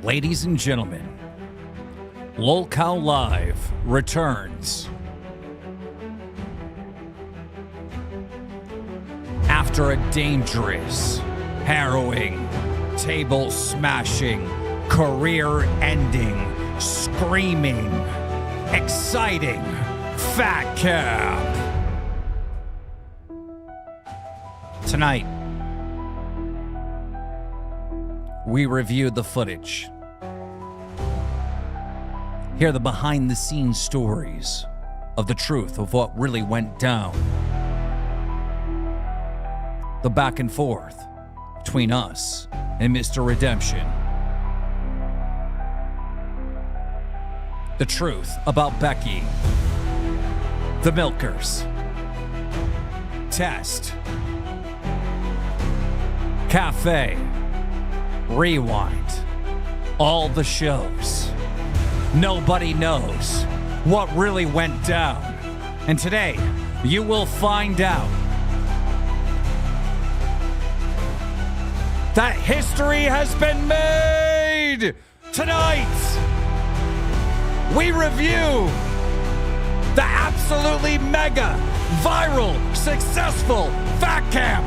Ladies and gentlemen, LolcowUniverse Live returns. After a dangerous, harrowing, table-smashing, career-ending, screaming, exciting fat camp. Tonight, we reviewed the footage. Hear the behind-the-scenes stories of the truth of what really went down. The back and forth between us and Mr. Redemption. The truth about Becky, the Milkers, Test, Cafe, Rewind, all the shows. Nobody knows what really went down. And today, you will find out that history has been made. Tonight, we review the absolutely mega, viral, successful Fat Camp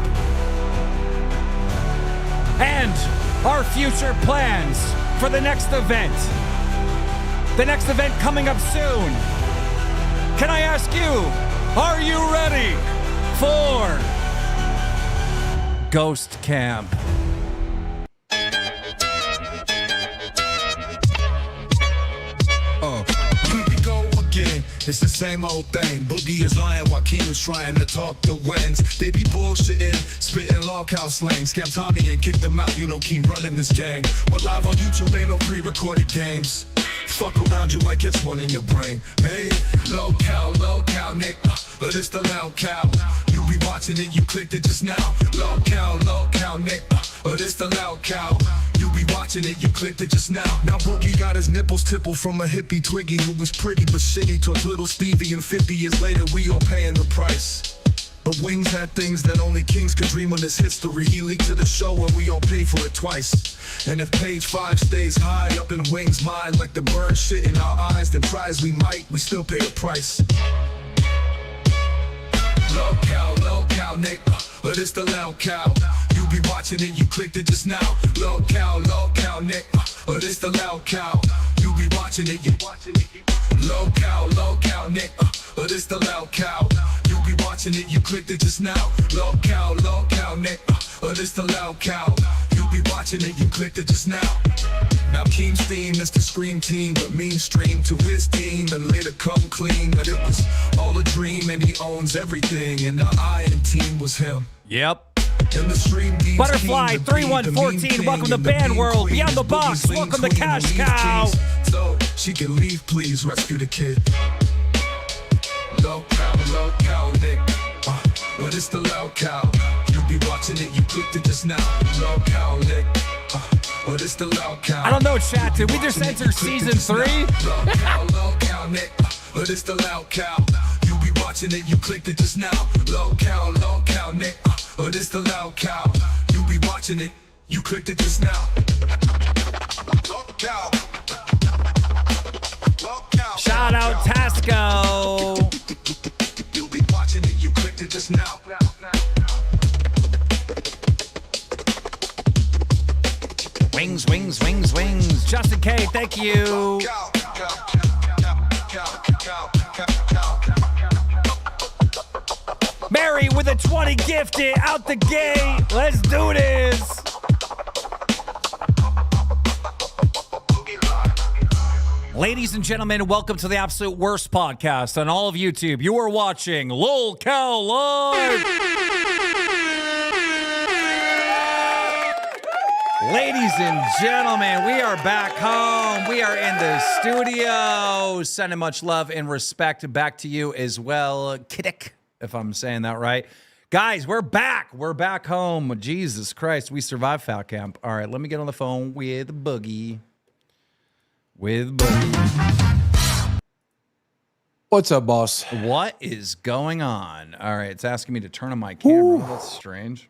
and our future plans for the next event. The next event coming up soon. Can I ask you, are you ready for Ghost Camp? It's the same old thing. Boogie is lying while Keem is trying to talk to wins. They be bullshitting, spitting lolcow slang. Scam Tommy and kick them out. You know Keem running this gang. We're live on YouTube, ain't no pre-recorded games. Fuck around you like it's one in your brain. Hey, low-cow, Nick. But it's the loud cow. You be watching it, you clicked it just now. Low-cow, Nick. But it's the loud cow. You be watching it, you clicked it just now. Now Boogie got his nipples tippled from a hippie Twiggy who was pretty but shitty towards little Stevie, and 50 years later we all paying the price. But Wings had things that only kings could dream of this history. He leaked to the show and we all paid for it twice. And if page 5 stays high up in Wings' mind like the bird shit in our eyes, then try as we might, we still pay a price. Low-cow, Nick, but it's the loud cow. You be watching it, you clicked it just now. Low-cow, Nick, but it's the loud cow. You be watching it, you watching it. Low-cow, Nick, but it's the loud cow. You be watching it, you clicked it just now. Low-cow, Nick, but it's the loud cow. You be watching it, you clicked it just now. Now Keem's theme is the Scream Team, but mean stream to his team and later come clean. But it was all a dream and he owns everything, and the Iron Team was him. Yep. And the stream team, Butterfly 3114, welcome to Band World. Beyond the Box, welcome to Cash Cow. So she can leave, please rescue the kid. Low-cow, Nick, but it's the loud cow. You be watching it, you clicked it just now. Low-cow, Nick, but it's the loud cow. I don't know, chat. Did we just enter season 3? Low-cow, Nick, but it's the loud cow. You be watching it, you clicked it just now. Low-cow, Nick, but it's the loud cow. You be watching it, you clicked it just now. Low-cow. Shout out Tasco. You be watching it, you clicked it just now. Wings. Justin K, thank you. Mary with a 20 gifted out the gate. Let's do this. Ladies and gentlemen, welcome to the absolute worst podcast on all of YouTube. You are watching LolcowUniverse Live. Ladies and gentlemen, we are back home. We are in the studio. Sending much love and respect back to you as well, Kiddick, if I'm saying that right. Guys, we're back. We're back home. Jesus Christ, we survived Fat Camp. All right, let me get on the phone with Boogie. What's up, boss? What is going on? All right, it's asking me to turn on my camera. Ooh. That's strange.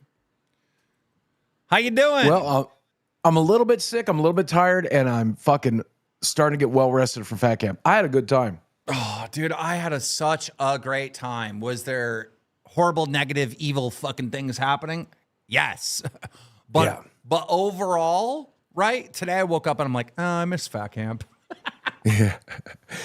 How you doing? Well, I'm a little bit sick. I'm a little bit tired, and I'm fucking starting to get well rested from fat camp. I had a good time. Oh, dude, I had such a great time. Was there horrible, negative, evil fucking things happening? Yes. But overall, right? Today I woke up and I'm like, oh, I miss fat camp. Yeah.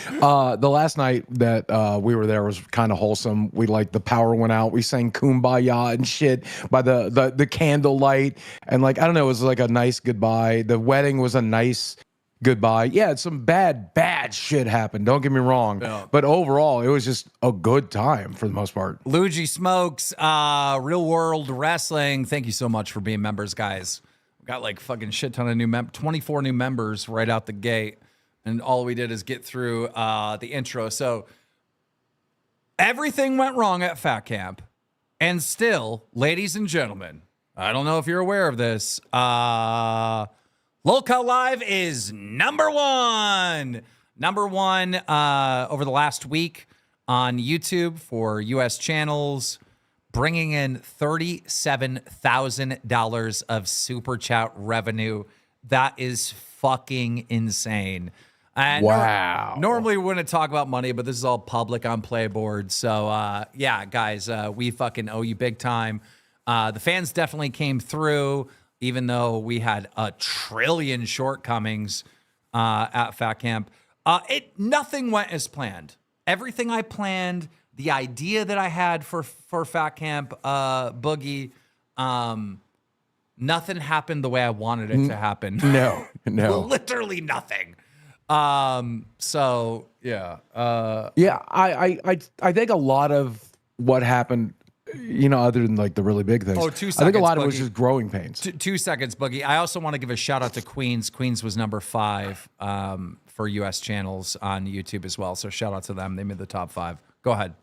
The last night that we were there was kind of wholesome. We the power went out. We sang Kumbaya and shit by the candlelight. And I don't know, it was like a nice goodbye. The wedding was a nice goodbye. Yeah, some bad shit happened. Don't get me wrong. Yeah. But overall, it was just a good time for the most part. Luigi Smokes, Real World Wrestling. Thank you so much for being members, guys. We got fucking shit ton of new 24 new members right out the gate. And all we did is get through the intro. So everything went wrong at Fat Camp. And still, ladies and gentlemen, I don't know if you're aware of this. Lolcow Live is number one. Number one over the last week on YouTube for U.S. channels, bringing in $37,000 of super chat revenue. That is fucking insane. And wow. Normally we wouldn't talk about money, but this is all public on Playboard. So yeah, guys, we fucking owe you big time. The fans definitely came through, even though we had a trillion shortcomings at Fat Camp. Nothing went as planned. Everything I planned, the idea that I had for Fat Camp, Boogie, nothing happened the way I wanted it to happen. No. Literally nothing. So yeah. Yeah, I think a lot of what happened, other than the really big things. Oh, 2 seconds, I think a lot of it was Boogie. just growing pains. 2 seconds, Boogie. I also want to give a shout out to Queens. Queens was number 5 for U.S. channels on YouTube as well. So shout out to them. They made the top 5. Go ahead.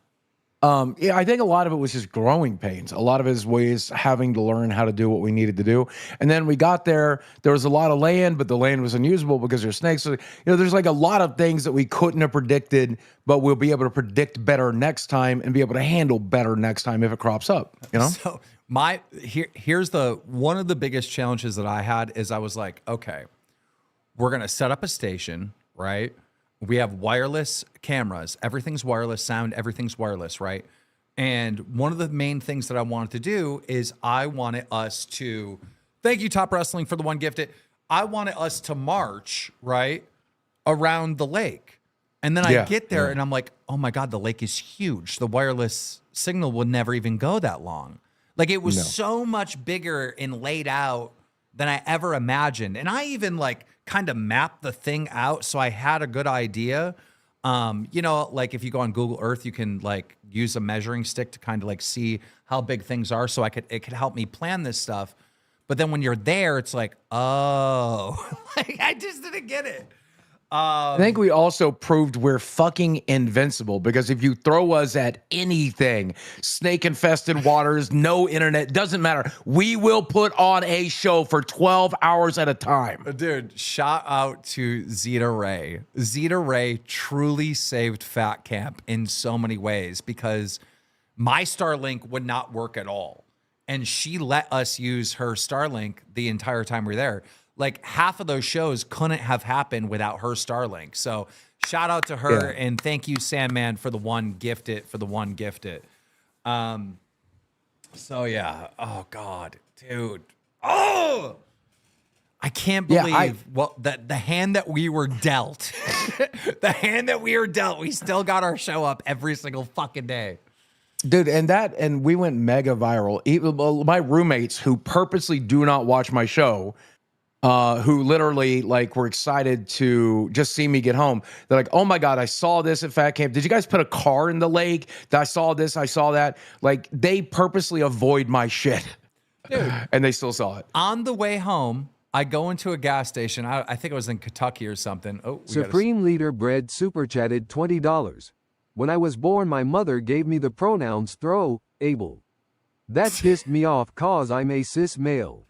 Yeah, I think a lot of it was just growing pains. A lot of it was having to learn how to do what we needed to do. And then we got there was a lot of land, but the land was unusable because there's snakes. So, there's a lot of things that we couldn't have predicted, but we'll be able to predict better next time and be able to handle better next time if it crops up, So here's one of the biggest challenges that I had is I was like, okay, we're going to set up a station, right? We have wireless cameras. Everything's wireless sound. Everything's wireless, right? And one of the main things that I wanted to do is I wanted us to, thank you, Top Wrestling, for the one gifted. I wanted us to march, right, around the lake. And then I get there and I'm like, oh my God, the lake is huge. The wireless signal would never even go that long. It was so much bigger and laid out than I ever imagined. And I even kind of mapped the thing out so I had a good idea. If you go on Google Earth, you can use a measuring stick to kind of see how big things are. So it could help me plan this stuff. But then when you're there, it's oh, I just didn't get it. I think we also proved we're fucking invincible, because if you throw us at anything, snake-infested waters, no internet, doesn't matter. We will put on a show for 12 hours at a time. Dude, shout out to Zeta Ray. Zeta Ray truly saved Fat Camp in so many ways, because my Starlink would not work at all. And she let us use her Starlink the entire time we were there. Half of those shows couldn't have happened without her Starlink. So shout out to her, and thank you, Sandman, for the one gifted. So yeah. Oh God, dude. Oh, I can't believe the hand that we were dealt. The hand that we were dealt. We still got our show up every single fucking day. Dude, and we went mega viral. Even my roommates, who purposely do not watch my show, who literally were excited to just see me get home. They're like, oh my God, I saw this at Fat Camp. Did you guys put a car in the lake? I saw this, I saw that. They purposely avoid my shit. Dude. And they still saw it. On the way home, I go into a gas station. I think it was in Kentucky or something. Oh, Supreme Leader Bread super chatted $20. When I was born, my mother gave me the pronouns throw, able. That pissed me off cause I'm a cis male.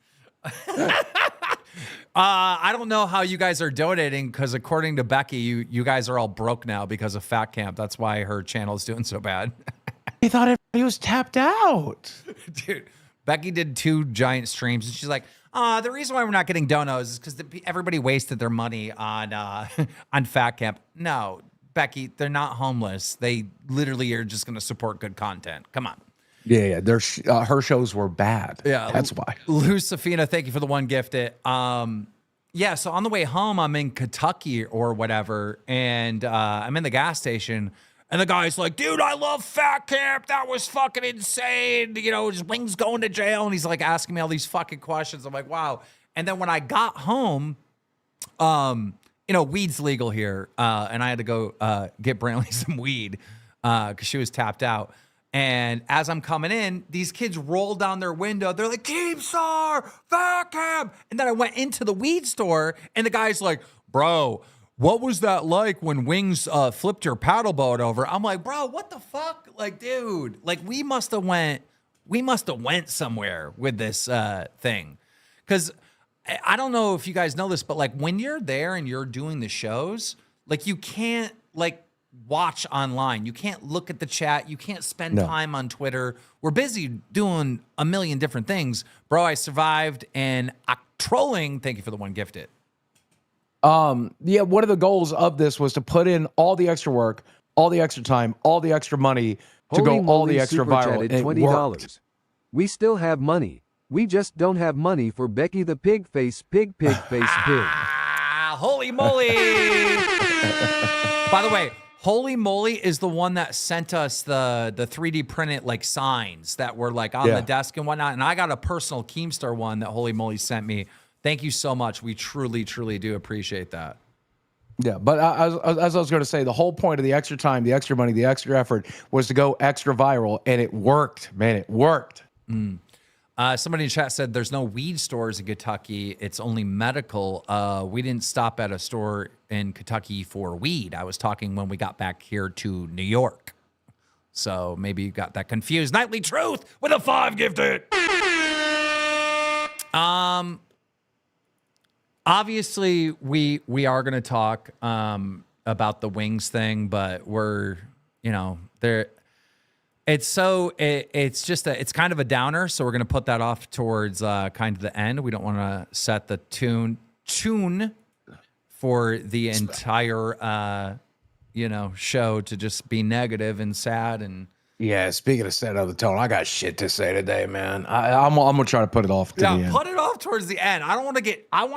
I don't know how you guys are donating, because according to Becky, you guys are all broke now because of Fat Camp. That's why her channel is doing so bad. He thought everybody was tapped out. Dude, Becky did 2 giant streams, and she's like, The reason why we're not getting donos is because everybody wasted their money on on Fat Camp. No, Becky, they're not homeless. They literally are just going to support good content. Come on. Yeah, her shows were bad. Yeah, that's why. Lucifina, thank you for the one gifted. Yeah, so on the way home, I'm in Kentucky or whatever, and I'm in the gas station, and the guy's like, dude, I love Fat Camp. That was fucking insane. You know, his Wings going to jail, and he's like asking me all these fucking questions. I'm like, wow. And then when I got home, you know, weed's legal here, and I had to go get Brantley some weed because she was tapped out. And as I'm coming in, these kids roll down their window. They're like, KEEMSTAR, Fat Camp. And then I went into the weed store, and the guy's like, bro, what was that like when Wings flipped your paddle boat over? I'm like, bro, what the fuck? Like, dude, like we must have went somewhere with this thing. Because I don't know if you guys know this, but like when you're there and you're doing the shows, like you can't like watch online. You can't look at the chat. You can't spend time on Twitter. We're busy doing a million different things. Bro, I survived and trolling. Thank you for the one gifted. Yeah, one of the goals of this was to put in all the extra work, all the extra time, all the extra money to go all the extra viral. And $20. We still have money. We just don't have money for Becky the pig face pig. Holy moly. By the way, Holy Moly is the one that sent us the 3D printed like signs that were like on the desk and whatnot. And I got a personal KEEMSTAR one that Holy Moly sent me. Thank you so much. We truly, truly do appreciate that. Yeah, but as I was going to say, the whole point of the extra time, the extra money, the extra effort was to go extra viral, and it worked, man. It worked. Somebody in chat said there's no weed stores in Kentucky. It's only medical. We didn't stop at a store in Kentucky for weed. I was talking when we got back here to New York. So maybe you got that confused. Nightly Truth with a 5 gifted. Obviously, we are going to talk about the Wings thing, but we're, you know, there. It's kind of a downer, so we're going to put that off towards kind of the end. We don't want to set the tune for the entire, you know, show to just be negative and sad. And yeah, speaking of setting up the tone, I got shit to say today, man. I'm gonna try to put it off to the end. Put it off towards the end. I want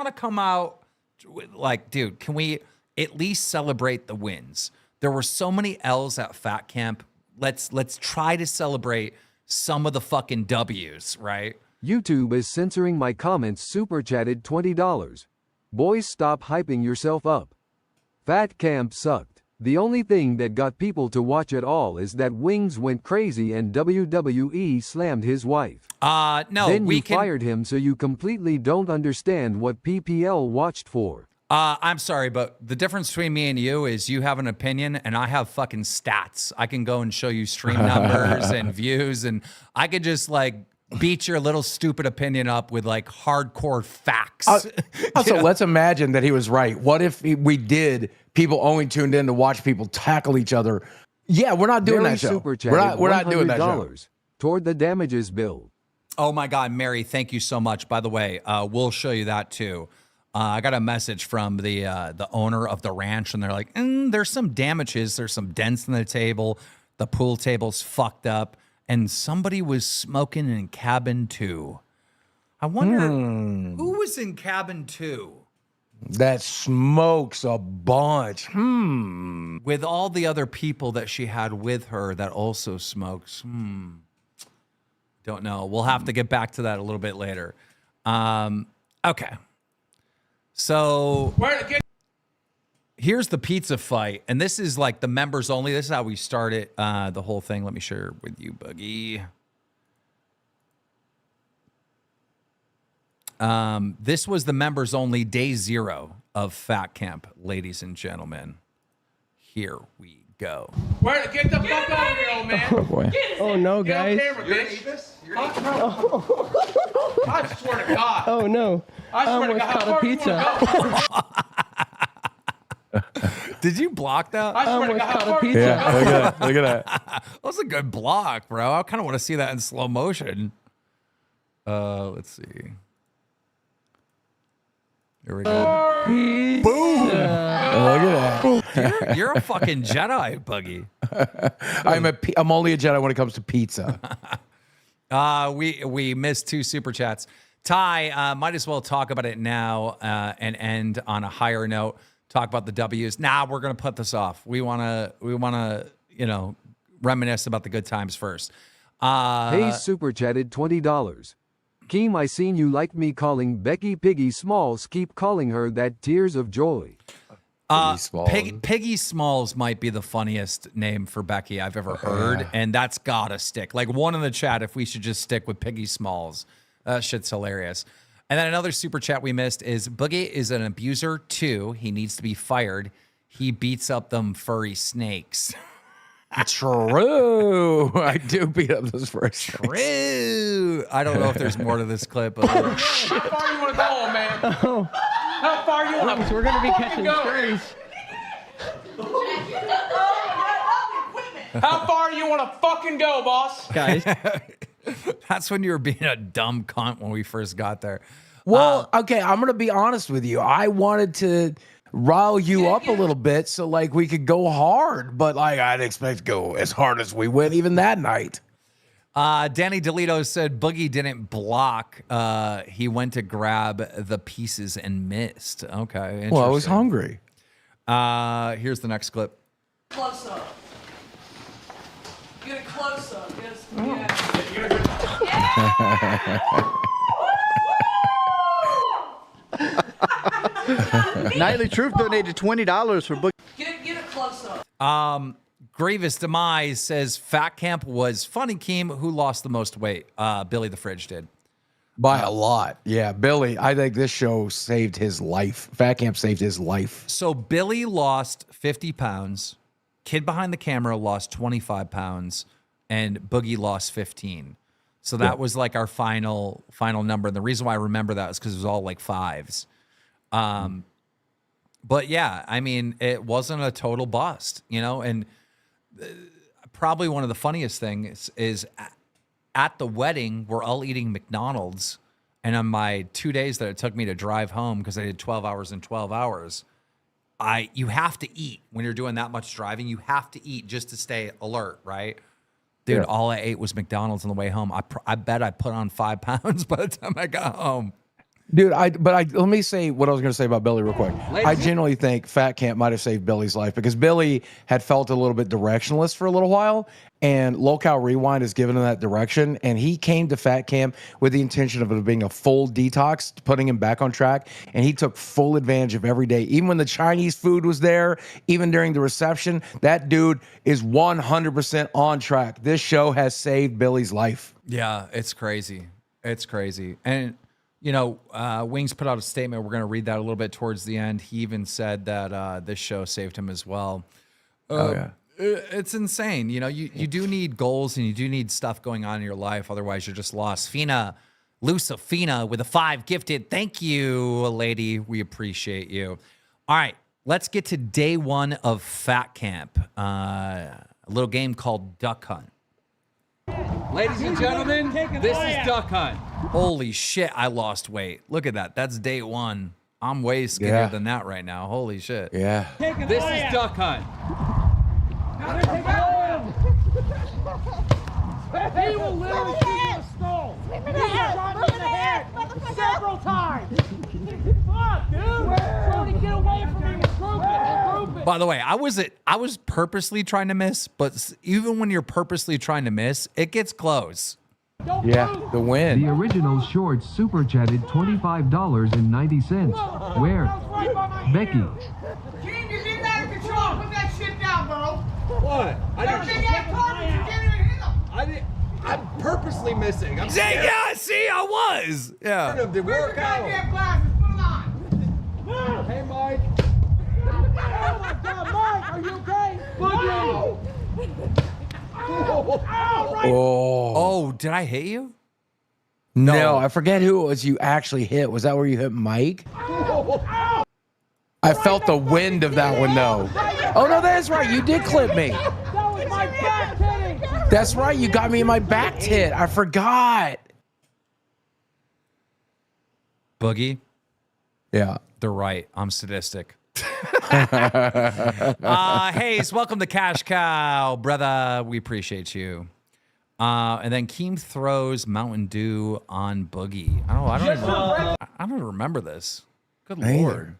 to come out with, like, dude, can we at least celebrate the wins? There were so many L's at Fat Camp. Let's try to celebrate some of the fucking W's, right? YouTube is censoring my comments. Super chatted $20. Boys, stop hyping yourself up. Fat Camp sucked. The only thing that got people to watch at all is that Wings went crazy and WWE slammed his wife. No, then you fired him, so you completely don't understand what PPL watched for. I'm sorry, but the difference between me and you is you have an opinion and I have fucking stats. I can go and show you stream numbers and views, and I could just like beat your little stupid opinion up with like hardcore facts. Also, let's imagine that he was right. What if we did people only tuned in to watch people tackle each other? Yeah, we're not doing that show. We're not doing that show. Toward the damages bill. Oh my God, Mary, thank you so much. By the way, we'll show you that too. I got a message from the owner of the ranch, and they're like, there's some damages. There's some dents in the table. The pool table's fucked up, and somebody was smoking in cabin 2. I wonder who was in cabin 2? That smokes a bunch. With all the other people that she had with her that also smokes. Don't know. We'll have to get back to that a little bit later. Okay. So here's the pizza fight, and this is like the members only. This is how we started the whole thing. Let me share with you, Boogie. This was the members only day 0 of Fat Camp, ladies and gentlemen. Here we go. Where to get the fuck out of here, old man? Oh boy. Oh no, guys. Camera, bitch. I swear to God. Oh no. I swear to God. Caught a pizza. Did you block that? I swear to God. Caught a pizza. Yeah, look at that. Look at that. That was a good block, bro. I kind of want to see that in slow motion. Let's see. Here we go. Boom. Look at that. You're a fucking Jedi, Buggy. I'm only a Jedi when it comes to pizza. We missed 2 super chats. Ty, might as well talk about it now and end on a higher note. Talk about the W's. Nah, we're gonna put this off. We wanna, reminisce about the good times first. Hey, super chatted $20. Keem, I seen you liked me calling Becky Piggy Smalls. Keep calling her that. Tears of joy. Piggy Smalls might be the funniest name for Becky I've ever heard, and that's gotta stick. Like, one in the chat, if we should just stick with Piggy Smalls. That shit's hilarious. And then another super chat we missed is Boogie is an abuser too. He needs to be fired. He beats up them furry snakes. True. I do beat up those first. True. I don't know if there's more to this clip. But How far you want to go, man? How far you want to We're gonna be catching go? strays. How far you want to fucking go, boss? Guys, That's when you were being a dumb cunt when we first got there. Well, okay, I'm gonna be honest with you. I wanted to rile you up a little bit so like we could go hard, but like I'd expect to go as hard as we went even that night. Danny DeLito said Boogie didn't block. He went to grab the pieces and missed. Okay. Well, I was interesting. hungry. Here's the next clip. Close up. Get a close up. Yeah. Nightly Truth donated $20 for book. Get a close up. Grievous Demise says Fat Camp was funny. Keem, who lost the most weight? Billy the Fridge did. By a lot. Yeah, Billy, I think this show saved his life. Fat Camp saved his life. So Billy lost 50 pounds. Kid behind the camera lost 25 pounds. And Boogie lost 15. So that was like our final number. And the reason why I remember that is because it was all like 5s. But yeah, I mean, it wasn't a total bust, and probably one of the funniest things is at the wedding, we're all eating McDonald's. And on my 2 days that it took me to drive home, because I did 12 hours and 12 hours, you have to eat when you're doing that much driving. You have to eat just to stay alert, right? Dude, all I ate was McDonald's on the way home. I bet I put on 5 pounds by the time I got home. Dude, let me say what I was going to say about Billy real quick. I genuinely think Fat Camp might have saved Billy's life because Billy had felt a little bit directionless for a little while, and Local Rewind has given him that direction, and he came to Fat Camp with the intention of it being a full detox, putting him back on track, and he took full advantage of every day. Even when the Chinese food was there, even during the reception, that dude is 100% on track. This show has saved Billy's life. Yeah, it's crazy. It's crazy. And Wings put out a statement. We're going to read that a little bit towards the end. He even said that this show saved him as well. It's insane. You do need goals and you do need stuff going on in your life. Otherwise, you're just lost. Lucifina with a 5 gifted. Thank you, lady. We appreciate you. All right, let's get to day 1 of Fat Camp. A little game called Duck Hunt. Ladies and gentlemen, this is Duck Hunt. Holy shit, I lost weight. Look at that. That's day 1. I'm way skinnier than that right now. Holy shit. Yeah. This is Duck Hunt. He will literally shoot you in the skull. He shot me in the head several times. Fuck, dude. Trying to get away from me. Group it. By the way, I was purposely trying to miss, but even when you're purposely trying to miss, it gets close. Yeah, the win. The original short super chatted $25.90. Where? Becky. King, you're getting out of control. Put that shit down, bro. What? Don't think that target. You can't even hit him. I'm purposely missing. I'm Yeah, see, I was. Yeah. scared of the Where's your workout. goddamn glasses? Put them on. Hey, Mike. Oh my God, Mike, are you okay? Boogie! Ow, right. Oh, did I hit you? No, I forget who it was you actually hit. Was that where you hit Mike? I felt the wind of that one, though. Oh, no, that's right. You did clip me. That was my back hitting. That's right. You got me in my back tit. I forgot. Boogie, Yeah. They're right. I'm sadistic. Hayes, welcome to Cash Cow, brother. We appreciate you. And then Keem throws Mountain Dew on Boogie. I don't even remember this. Good Lord.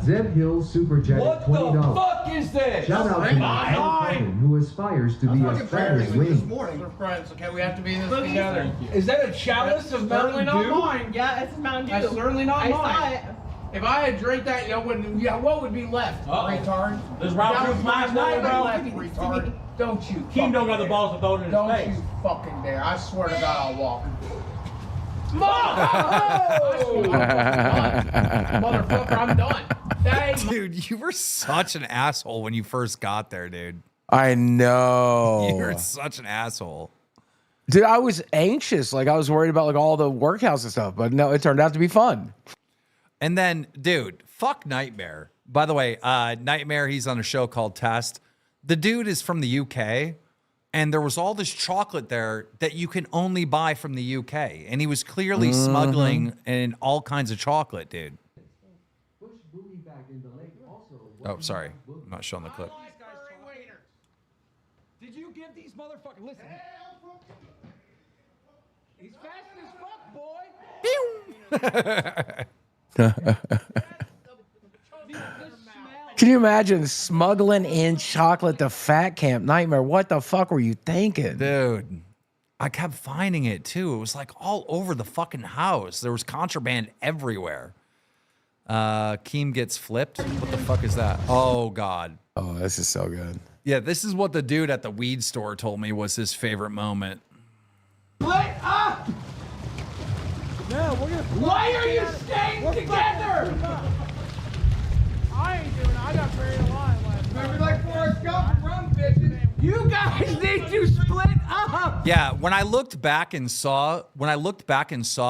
Zeb Hill super chatted What $20. the fuck is this? Shout out to my friend who aspires to be as fat as Wing. We're friends, okay? We have to be in this together. Is that a chalice of Mountain Dew? Not mine. Yeah, it's Mountain Dew. That's certainly not I mine. saw it. If I had drank that, what would be left? Retard. There's round That proof was last my night, bro. left, retard. Don't you? Keem don't got the balls to throw it in his Don't face. you fucking dare. I swear to God, I'll walk. Motherfucker, I'm done. Dude, you were such an asshole when you first got there, dude. I know. You were such an asshole. Dude, I was anxious. Like, I was worried about like all the workouts and stuff, but no, it turned out to be fun. And then, dude, fuck Nightmare. By the way, Nightmare, he's on a show called Test. The dude is from the UK, and there was all this chocolate there that you can only buy from the UK. And he was clearly smuggling in all kinds of chocolate, dude. Oh, sorry. I'm not showing the clip. Did you give these motherfuckers? Listen. He's fast as fuck, boy. Can you imagine smuggling in chocolate to Fat Camp? Nightmare, what the fuck were you thinking? Dude, I kept finding it too. It was like all over the fucking house. There was contraband everywhere. Keem gets flipped. What the fuck is that? Oh, God. Oh, this is so good. Yeah, this is what the dude at the weed store told me was his favorite moment. Split up! Why are you staying together? I ain't doing it. I got buried alive last night. Remember like Forrest Gump, run, bitches. You guys need to split up. Yeah, when I looked back and saw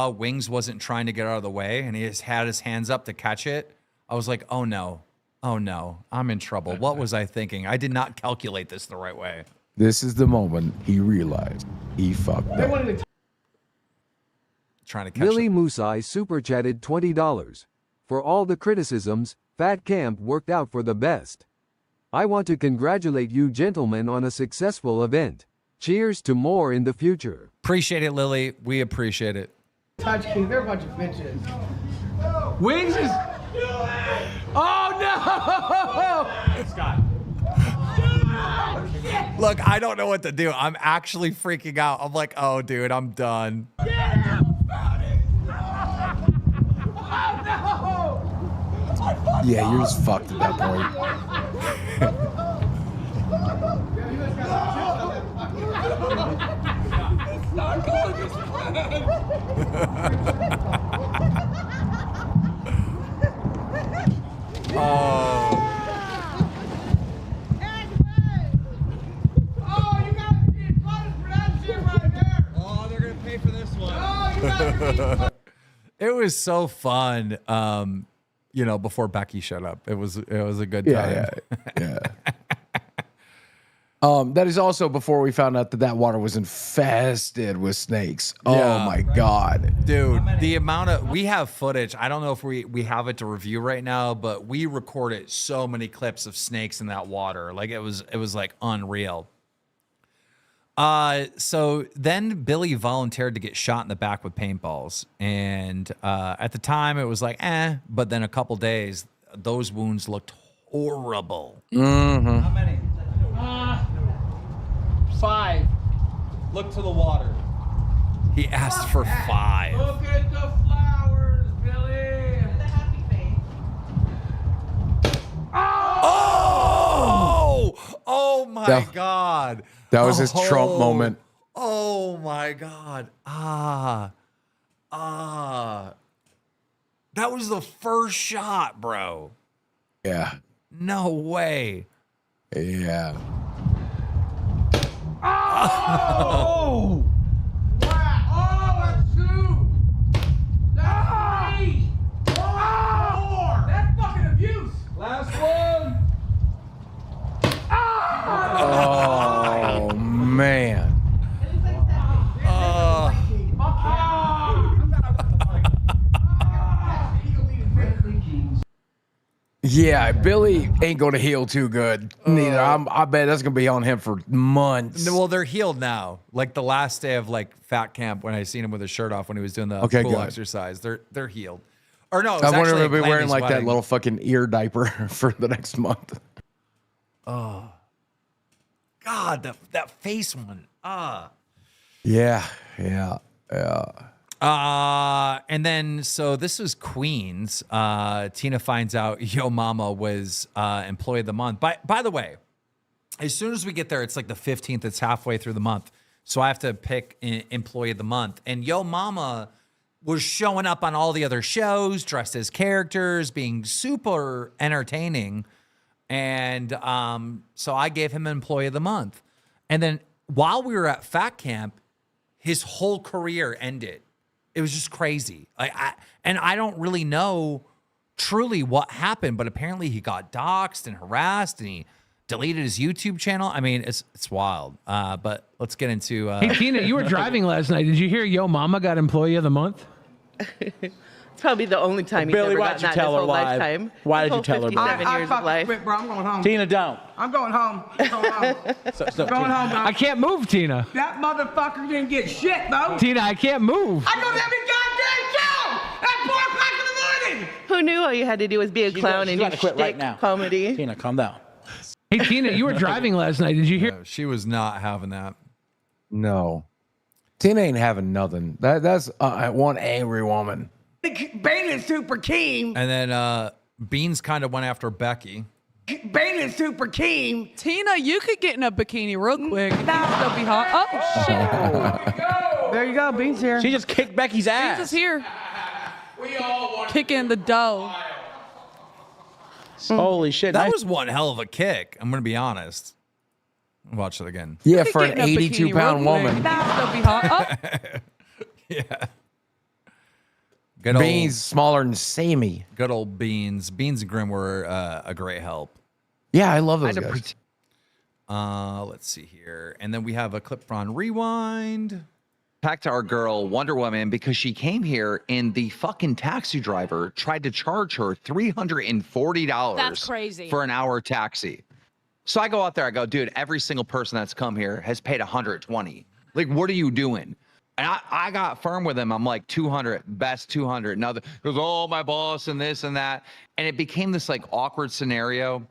Wings wasn't trying to get out of the way and he just had his hands up to catch it, I was like, oh no, I'm in trouble. What was I thinking? I did not calculate this the right way. This is the moment he realized he fucked up. Trying to catch Billy it. Musai super chatted $20. For all the criticisms, Fat Camp worked out for the best. I want to congratulate you gentlemen on a successful event. Cheers to more in the future. Appreciate it, Lily. We appreciate it. Touch King, they're a bunch of bitches. Wings is. Oh no! Scott. Look, I don't know what to do. I'm actually freaking out. I'm like, oh, dude, I'm done. Yeah, you're just fucked at that point. Oh, you guys are getting punished for that shit right there. Oh, they're going to pay for this one. Oh, you guys are getting punished. It was so fun. Before Becky showed up, it was a good time. Yeah. That is also before we found out that water was infested with snakes. Oh Yeah. my God. Dude, the amount of we have footage. I don't know if we have it to review right now, but we recorded so many clips of snakes in that water. Like it was like unreal. So then Billy volunteered to get shot in the back with paintballs. And at the time it was like, but then a couple days, those wounds looked horrible. Mm-hmm. How many? 5. Look to the water. He asked for 5. Look at the flowers, Billy. The happy face. Oh my That- God. That was his Trump moment. Oh my God. That was the first shot, bro. Yeah. No way. Yeah. Oh! Wow. Oh, that's 2. That's 3. Oh, 4. That's fucking abuse. Last one. Oh man. Yeah, Billy ain't going to heal too good. Neither. I bet that's going to be on him for months. Well, they're healed now. Like the last day of like fat camp when I seen him with his shirt off when he was doing the Okay, pool good. exercise. They're healed. Or no, I wonder if actually he'll be wearing Gladys like that wedding. little fucking ear diaper for the next month. God, that face one. Yeah. And then so this was Queens. Tina finds out Yo Mama was employee of the month. By the way, as soon as we get there, it's like the 15th. It's halfway through the month, so I have to pick employee of the month. And Yo Mama was showing up on all the other shows, dressed as characters, being super entertaining. And so I gave him employee of the month. And then while we were at Fat Camp, his whole career ended. It was just crazy. I don't really know truly what happened, but apparently he got doxxed and harassed and he deleted his YouTube channel. I mean, it's wild. But let's get into Hey, Tina, you were driving last night. Did you hear Yo Mama got employee of the month? It's probably the only time he's Billy, ever why'd gotten you that tell in her his whole live? lifetime. Why His did you whole tell her 57 live? years of life. Quit, bro. I'm going home. Tina, don't. I'm going home. I'm going home. So, going home, bro. I can't move, Tina. That motherfucker didn't get shit, bro. Tina, I can't move. I go to every goddamn show at 4 o'clock in the morning. Who knew all you had to do was be a clown and do gotta quit right shtick now. comedy? Tina, calm down. Hey, Tina, you were driving last night. Did you hear? she was not having that. No. Tina ain't having nothing. That's one angry woman. Bane is super keen. And then Beans kind of went after Becky. Bane is super keen. Tina, you could get in a bikini real quick. You'd still be hot. Oh, shit. There you go. Beans here. She just kicked Becky's ass. Jesus here. Kicking the dough. Holy shit. That nice. was one hell of a kick. I'm going to be honest. Watch it again. Yeah, could for get an in a bikini 82-pound real quick. woman. You'd still be hot. Oh, Yeah. Good old, Beans smaller than Sammy. good old Beans. Beans and Grim were a great help. Yeah, I love those guys. Let's see here. And then we have a clip from Rewind. Back to our girl Wonder Woman because she came here and the fucking taxi driver tried to charge her $340 That's crazy. for an hour taxi. So I go out there, I go, dude, every single person that's come here has paid 120. Like, what are you doing? And I got firm with him. I'm like, 200, best 200. Now, he goes, oh, my boss and this and that. And it became this like awkward scenario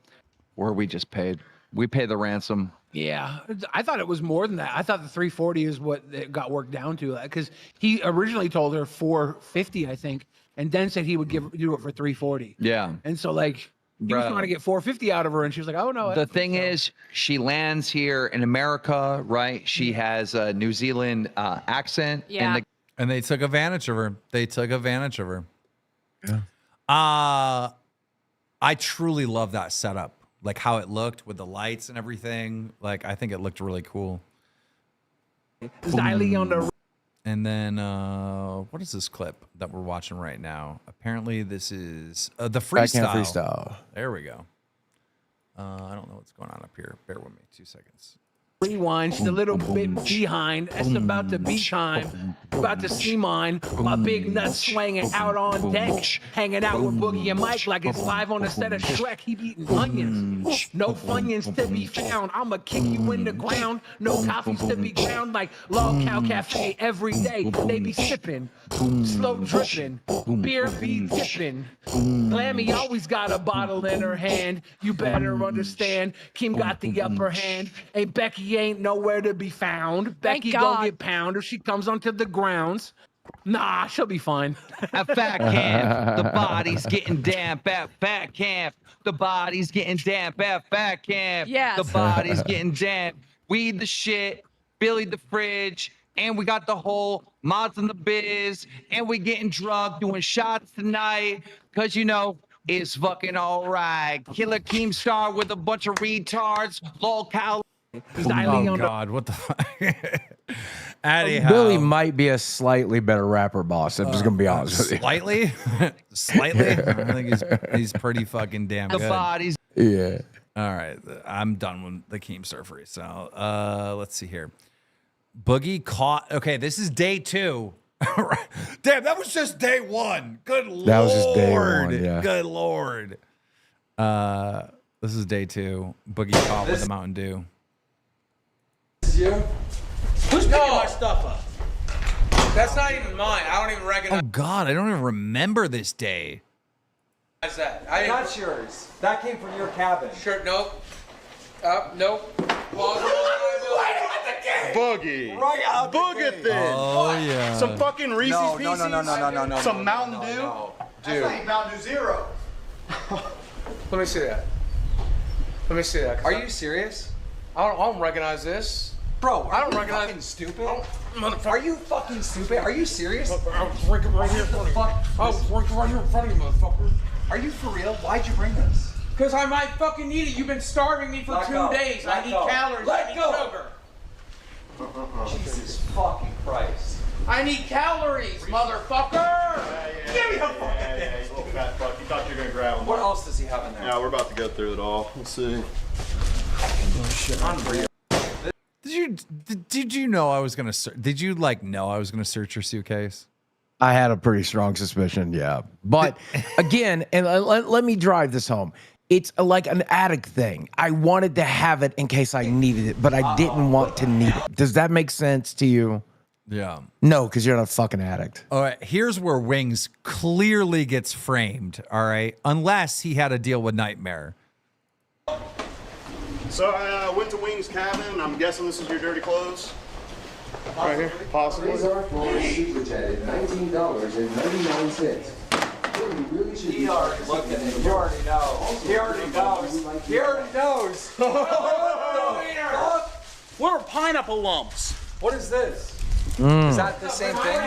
where we just paid. We pay the ransom. Yeah, I thought it was more than that. I thought the 340 is what it got worked down to, because he originally told her 450, I think, and then said he would do it for 340. Yeah. And so like he was Bruh. trying to get 450 out of her, and she was like, "Oh no." I The don't think thing so." is, she lands here in America, right? She has a New Zealand accent. Yeah. And they took advantage of her. They took advantage of her. Yeah. I truly love that setup. Like how it looked with the lights and everything. Like I think it looked really cool. Xylee on the And then what is this clip that we're watching right now? Apparently this is the freestyle. Backhand freestyle. There we go. I don't know what's going on up here. Bear with me 2 seconds. Rewind. She's a little bit behind. It's about to be time. About to see mine. My big nuts swinging out on deck. Hanging out with Boogie and Mike like it's live on the set of Shrek. He eating onions. No funyuns to be found. I'ma kick you in the ground. No coffees to be ground like LolcowUniverse Cafe every day. They be sipping. Slow dripping. Beer be dipping. Glammy always got a bottle in her hand. You better understand. Kim got the upper hand. Hey, Becky ain't nowhere to be found. Becky go God. get pound if she comes onto the grounds. Nah, she'll be fine. At fat camp, the body's getting damp at fat camp. The body's getting damp at fat camp. Yes. The body's getting damp. Weed the shit, Billy the fridge, and we got the whole mods in the biz, and we getting drunk, doing shots tonight, because you know, it's fucking all right. Killer KEEMSTAR with a bunch of retards. LolcowUniverse. Xylee Oh on the God, what the fuck? Anyhow, Billy might be a slightly better rapper boss. I'm just gonna be honest with you. slightly, slightly. I think he's pretty fucking damn The good. body's Yeah. All right, I'm done with the KEEMSTAR freestyle. Let's see here. Boogie caught. Okay, this is day 2. Damn, that was just day 1. Good lord. That was just day 1, yeah. Good lord. This is day 2. Boogie caught with the Mountain Dew. This is you? Who's picking my stuff up? That's not even mine. I don't even recognize. Oh God, I don't even remember this day. That. That's yours. That came from your cabin. Sure, nope. Nope. Boogie. Right out the Boog gate. it then. Oh yeah. Some fucking Reese's Pieces. No. Some Mountain Dew. Dude. That's Mountain Dew Zero. Let me see that. Let me see that. Are you serious? I don't recognize this. Bro, I don't you recognize. fucking stupid? Are you fucking stupid? Are you serious? I was drinking right here in front of you. I was drinking right here in front of you, motherfucker. Are you for real? Why'd you bring this? Because I might fucking need it. You've been starving me for Let 2 go. days. Let I need go. calories. Let I need go. sugar. Jesus fucking Christ. I need calories, motherfucker. Give me a fucking thing. You little fat fuck. You thought you were gonna grab him. What else does he have in there? Yeah, we're about to go through it all. Let's see. Unreal. Did you know I was gonna? Did you know I was gonna search your suitcase? I had a pretty strong suspicion, yeah. But again, and let me drive this home. It's like an addict thing. I wanted to have it in case I needed it, but I didn't want to need it. Does that make sense to you? Yeah. No, because you're not a fucking addict. All right. Here's where Wings clearly gets framed. All right. Unless he had a deal with Nightmare. So I went to Wing's cabin. I'm guessing this is your dirty clothes. Right here, possibly. These are for $19.99. Really should He already looked at it. You already know. He already knows. He already knows. What are pineapple lumps? What is this? Is that the same thing?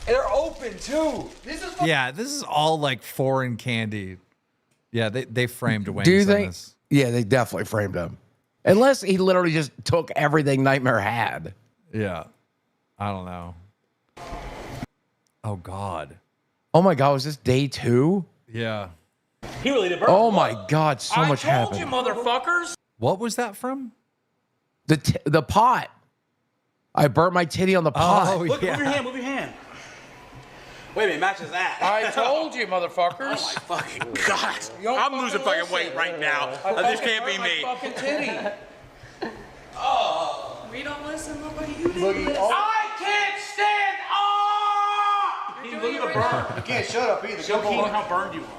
They're open too. Yeah. This is all like foreign candy. Yeah. They framed Wings. Do you on think? this. Yeah, they definitely framed him. Unless he literally just took everything Nightmare had. Yeah. I don't know. Oh God. Oh my God, was this day 2? Yeah. He really did. Oh my God, so much happened. I told you, motherfuckers. What was that from? The pot. I burnt my titty on the pot. Oh, Look, yeah. move your hand. Move your hand. Wait a minute, matches that. I told you, motherfuckers. Oh my fucking God. I'm losing fucking weight right now. This can't be me. Fucking titty. We don't listen, but you didn't listen. I can't stand up. You're doing it right now. You can't shut up either. Show Keenan how burned you are.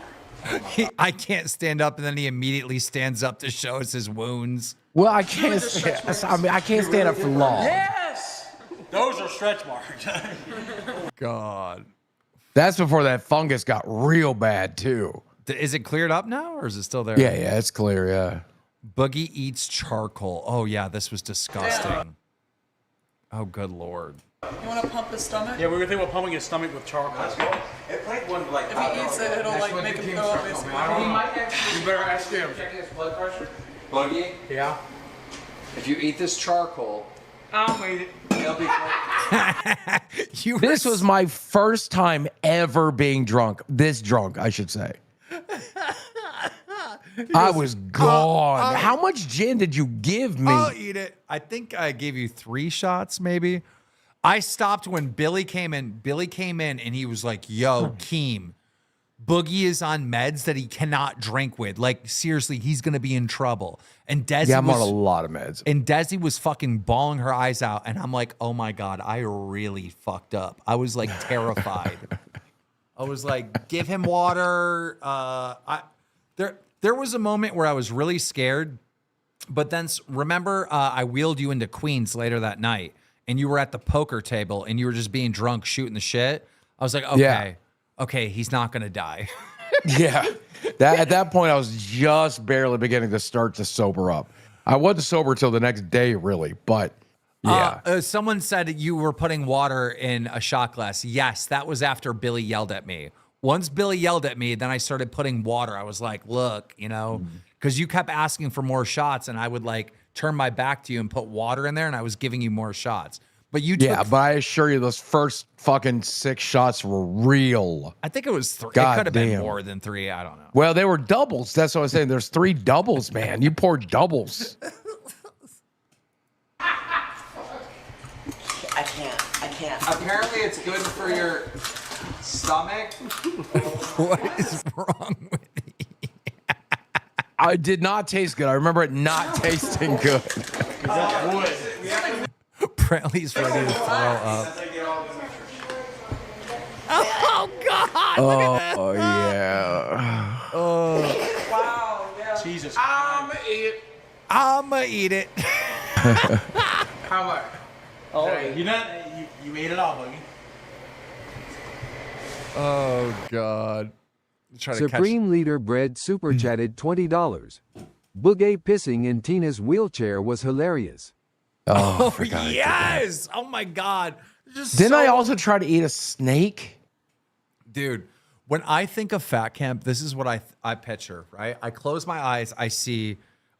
I can't stand up, and then he immediately stands up to show us his wounds. Well, I can't. I can't stand up for long. Yes. Those are stretch marks. God. That's before that fungus got real bad too. Is it cleared up now, or is it still there? Yeah, it's clear. Yeah. Boogie eats charcoal. Oh yeah, this was disgusting. Oh good Lord. You want to pump his stomach? Yeah, we were thinking about pumping his stomach with charcoal. It's like one like. If he eats it, it'll make him throw up basically. He might actually. You better ask him. Checking his blood pressure. Boogie, Yeah. if you eat this charcoal, I'll eat it. it'll be. This was my first time ever being drunk. This drunk, I should say. I was gone. How much gin did you give me? I'll eat it. I think I gave you 3 shots, maybe. I stopped when Billy came in. Billy came in and he was like, yo, Keem, Boogie is on meds that he cannot drink with. Like, seriously, he's going to be in trouble. And Desi Yeah, I'm was, on a lot of meds. And Desi was fucking bawling her eyes out. And I'm like, oh my God, I really fucked up. I was like terrified. I was like, give him water. There was a moment where I was really scared. But then remember, I wheeled you into Queens later that night. And you were at the poker table and you were just being drunk, shooting the shit. I was like, okay, he's not going to die. Yeah. At that point, I was just barely beginning to start to sober up. I wasn't sober till the next day, really. But yeah. Someone said you were putting water in a shot glass. Yes, that was after Billy yelled at me. Once Billy yelled at me, then I started putting water. I was like, look, because you kept asking for more shots and I would like turn my back to you and put water in there and I was giving you more shots. But you took, but I assure you, those first fucking 6 shots were real. I think it was 3. God it could have been damn. more than 3. I don't know. Well, they were doubles. That's what I'm saying. There's 3 doubles, man. You poured doubles. I can't. Apparently, it's good for your stomach. What is wrong with you? I did not taste good. I remember it not tasting good. Brantley's ready to throw up. Oh God! Look at Oh yeah. Oh. Wow. Yeah. Jesus. I'ma eat it. How much? Oh, You ate it all, Boogie. Oh God. Try to Supreme Leader Bread super chatted $20. Boogie pissing in Tina's wheelchair was hilarious. Oh, yes! Oh my God! Didn't I also try to eat a snake? Dude, when I think of fat camp, this is what I picture, right? I close my eyes, I see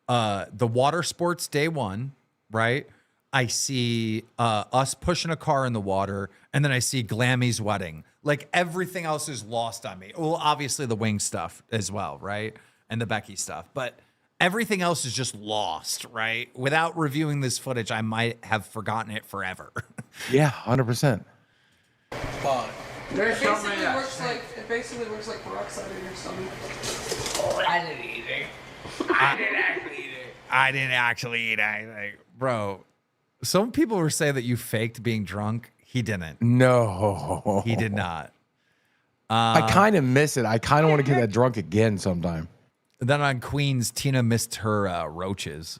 the water sports day one, right? I see us pushing a car in the water, and then I see Glammy's wedding. Like everything else is lost on me. Well, obviously the wing stuff as well, right? And the Becky stuff, but everything else is just lost, right? Without reviewing this footage, I might have forgotten it forever. Yeah, 100%. There's something It basically works like peroxide in your stomach. I didn't eat it. I didn't actually eat anything. Bro, some people were saying that you faked being drunk. He didn't. No. He did not. I kind of miss it. I kind of want to get that drunk again sometime. Then on Queens, Tina missed her roaches.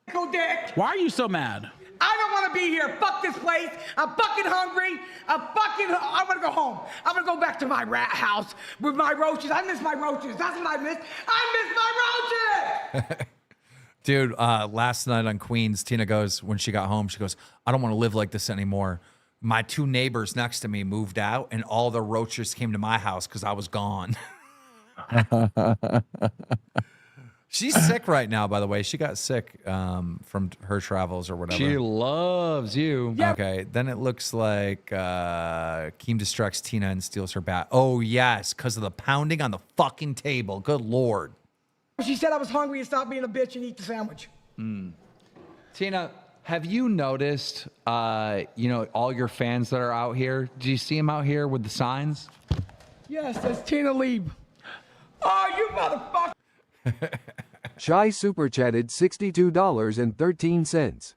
Dick. Why are you so mad? I don't want to be here. Fuck this place. I'm fucking hungry. I want to go home. I'm going to go back to my rat house with my roaches. I miss my roaches. That's what I miss. I miss my roaches. Dude, last night on Queens, Tina goes, when she got home, she goes, I don't want to live like this anymore. My two neighbors next to me moved out, and all the roaches came to my house because I was gone. She's sick right now, by the way. She got sick from her travels or whatever. She loves you. Yeah. Okay, then it looks like Keem distracts Tina and steals her bat. Oh, yes, because of the pounding on the fucking table. Good Lord. She said I was hungry and stop being a bitch and eat the sandwich. Tina, have you noticed, all your fans that are out here? Do you see them out here with the signs? Yes, that's Tina Lieb. Oh, you motherfucker. Shy super chatted $62.13.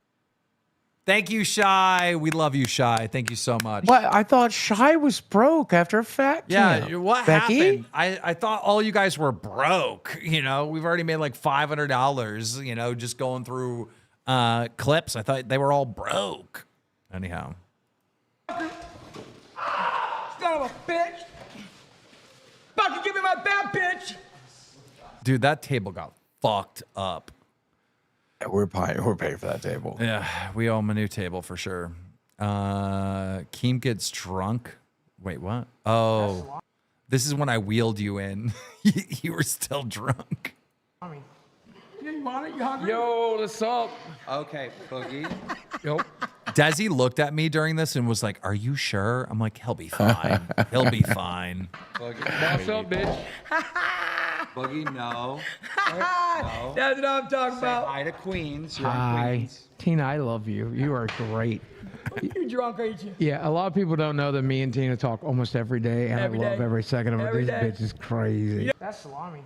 Thank you, Shy. We love you, Shy. Thank you so much. What? I thought Shy was broke after Fat Camp. Yeah, what Becky? happened? I thought all you guys were broke. We've already made like $500, just going through clips. I thought they were all broke. Anyhow. Son of a bitch. Fucking give me my bat, bitch. Dude, that table got fucked up. Yeah, we're paying for that table. Yeah, we owe him a new table for sure. Keem gets drunk. Wait, what? Oh, this is when I wheeled you in. You were still drunk. You want it? You hungry? Yo, what's up? Okay, Boogie. Yo. Desi looked at me during this and was like, "Are you sure?" I'm like, "He'll be fine. He'll be fine." What's up, bitch? Boogie, no. That's what I'm talking about. Hi to Queens. You're on Hi, Queens. Tina. I love you. You are great. You drunk, ain't you? Yeah, a lot of people don't know that me and Tina talk almost every day, and Every I love day. every second of it. Every This day. bitch is crazy. That's salami.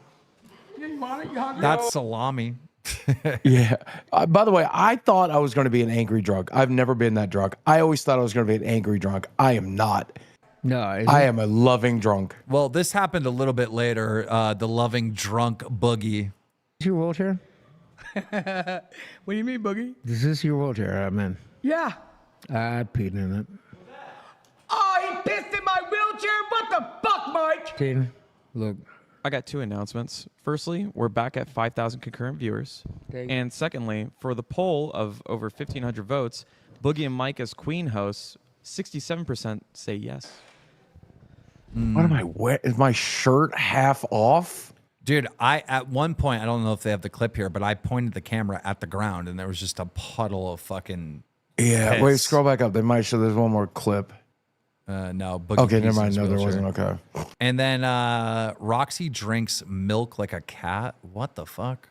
You want it? You hungry? That's salami. Yeah. By the way, I thought I was going to be an angry drunk. I've never been that drunk. I always thought I was going to be an angry drunk. I am not. No, I am a loving drunk. Well, this happened a little bit later. The loving drunk Boogie. Is your wheelchair? What do you mean, Boogie? Is this your wheelchair I'm in? Yeah. I peed in it. Oh, he pissed in my wheelchair? What the fuck, Mike? Tina, look. I got two announcements. Firstly, we're back at 5,000 concurrent viewers. And secondly, for the poll of over 1,500 votes, Boogie and Mike as Queen hosts, 67% say yes. What am I wearing? Is my shirt half off? Dude, at one point, I don't know if they have the clip here, but I pointed the camera at the ground and there was just a puddle of fucking Yeah. piss. Wait, scroll back up. They might show there's one more clip. No. Boogie Okay, pees never in mind. his No, there wheelchair. wasn't. Okay. And then Roxy drinks milk like a cat. What the fuck?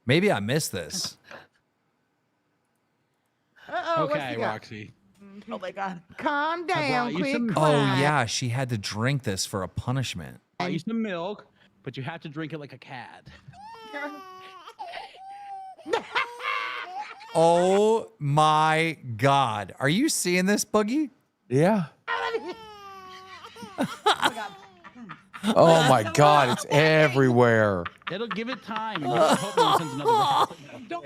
Maybe I missed this. Uh-oh, what's Okay, he got? Roxy. Oh my God. Calm down, you quick. some- Oh, yeah. She had to drink this for a punishment. Got you some milk. but you have to drink it like a cat. Oh my God. Are you seeing this, Boogie? Yeah. Oh my God, it's everywhere. It'll give it time, and you don't hope it sends another round. Oh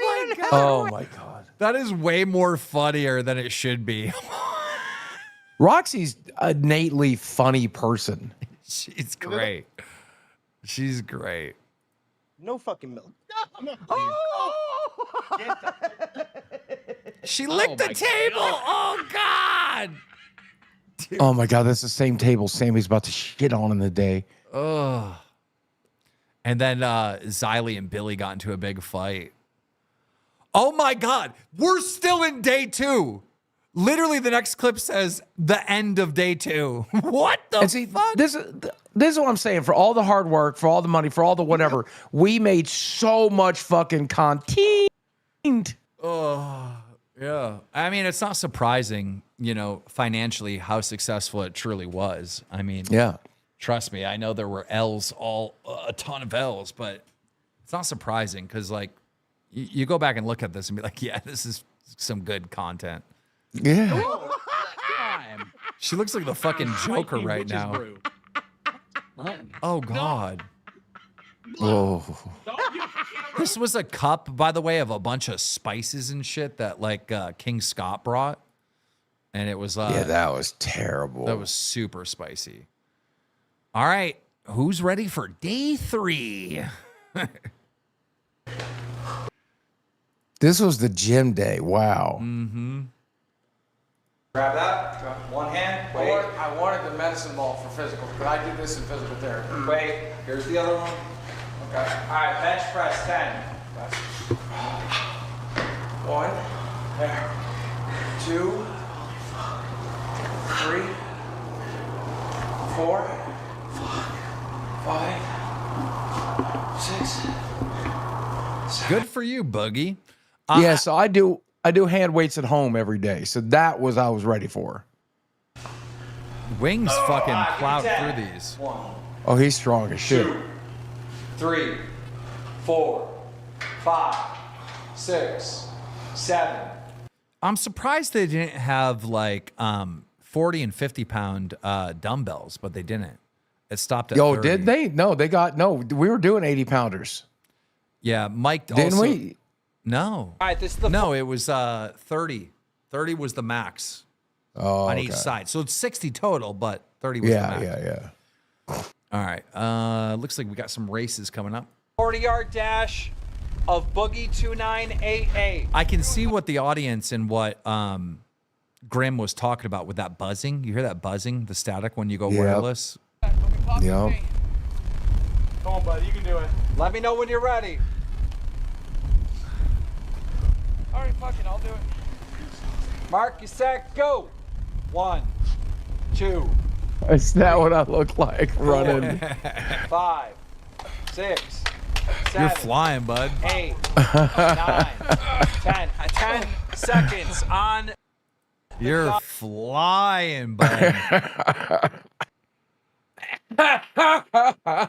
my God. Oh my God. That is way more funnier than it should be. Roxy's an innately funny person. She's great. She's great. No fucking milk. She licked the table. Oh God. Dude. Oh my God, that's the same table Sammy's about to shit on in the day. Ugh. And then Xylee and Billy got into a big fight. Oh my God, we're still in day 2. Literally, the next clip says the end of day 2. What the fuck? This is what I'm saying. For all the hard work, for all the money, for all the whatever, we made so much fucking content. Oh, yeah. I mean, it's not surprising, you know, financially how successful it truly was. I mean, yeah. Trust me, I know there were L's, a ton of L's, but it's not surprising because, like, you go back and look at this and be like, yeah, this is some good content. Yeah. She looks like the fucking Joker right now. Oh, God. Whoa. This was a cup, by the way, of a bunch of spices and shit that, like, King Scott brought. And it was... yeah, that was terrible. That was super spicy. All right. Who's ready for day 3? This was the gym day. Wow. Mm-hmm. Grab that. One hand. Wait. I wanted the medicine ball for physical, but I do this in physical therapy. Wait. Here's the other one. Okay. All right. Bench press 10. 1, there. 2, 3, 4, 5, 6. Good for you, Boogie. Yeah, so I do hand weights at home every day. So that was I was ready for. Wings fucking plowed through these. 1, Oh, he's strong as shit. 2, 3, 4, 5, 6, 7. I'm surprised they didn't have like 40 and 50 pound dumbbells, but they didn't. It stopped at 30. Did they? No, they got we were doing 80 pounders. Yeah, Mike Didn't also, we? No. All right, this is the No, it was 30. 30 was the max on each side. So it's 60 total, but 30 was the max. Yeah. All right. Looks like we got some races coming up. 40-yard dash of Boogie 2988. I can see what the audience and what Grim was talking about with that buzzing. You hear that buzzing, the static when you go wireless? Yep. Come on, buddy, you can do it. Let me know when you're ready. All right, fuck it, I'll do it. Mark, you set, go. 1, 2, Is that what I look like running? 5, 6, 7. You're flying, bud. 8, 9, 10. 10 seconds on. You're flying, bud.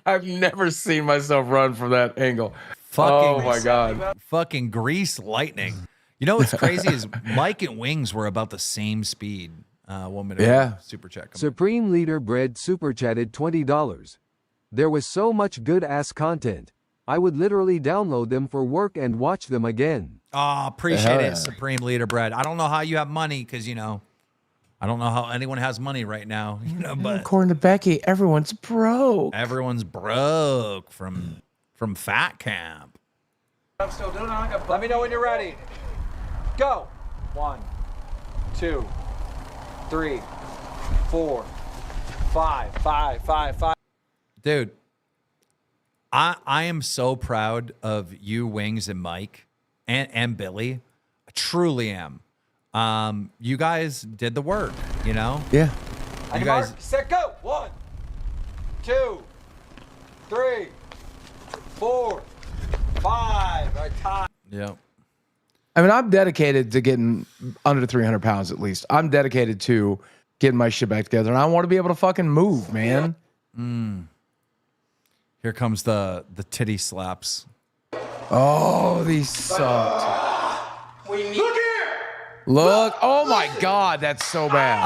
I've never seen myself run from that angle. Fucking, oh my God. Fucking grease lightning. You know what's crazy is Mike and Wings were about the same speed. 1 minute. Yeah. Super check. Supreme Leader Bread super chatted $20. There was so much good ass content. I would literally download them for work and watch them again. Oh, appreciate it, Supreme Leader Bread. I don't know how you have money because, you know, I don't know how anyone has money right now, you know, but according to Becky, everyone's broke. Everyone's broke from Fat Camp. I'm still doing it. Let me know when you're ready. Go. 1, 2, 3, 4, 5, 5, 5, 5. Dude, I am so proud of you, Wings, and Mike, and Billy. I truly am. You guys did the work, you know? Yeah. You guys. Mark, set, go. 1, 2, 3, 4, 5. All right, time. Yeah. I mean, I'm dedicated to getting under 300 pounds at least. I'm dedicated to getting my shit back together, and I want to be able to fucking move, man. Here comes the titty slaps. Oh, these sucked. Look here! Look. Oh my God, that's so bad.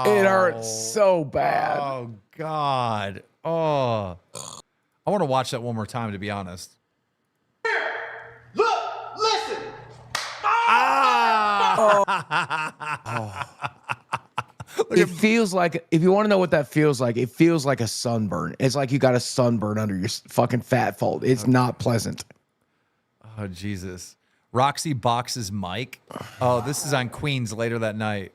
Oh, it hurts so bad. Oh God. Oh, I want to watch that one more time, to be honest. Look! Listen! It feels like, if you want to know what that feels like, it feels like a sunburn. It's like you got a sunburn under your fucking fat fold. It's not pleasant. Oh, Jesus. Roxy boxes Mike. Oh, this is on Queens later that night.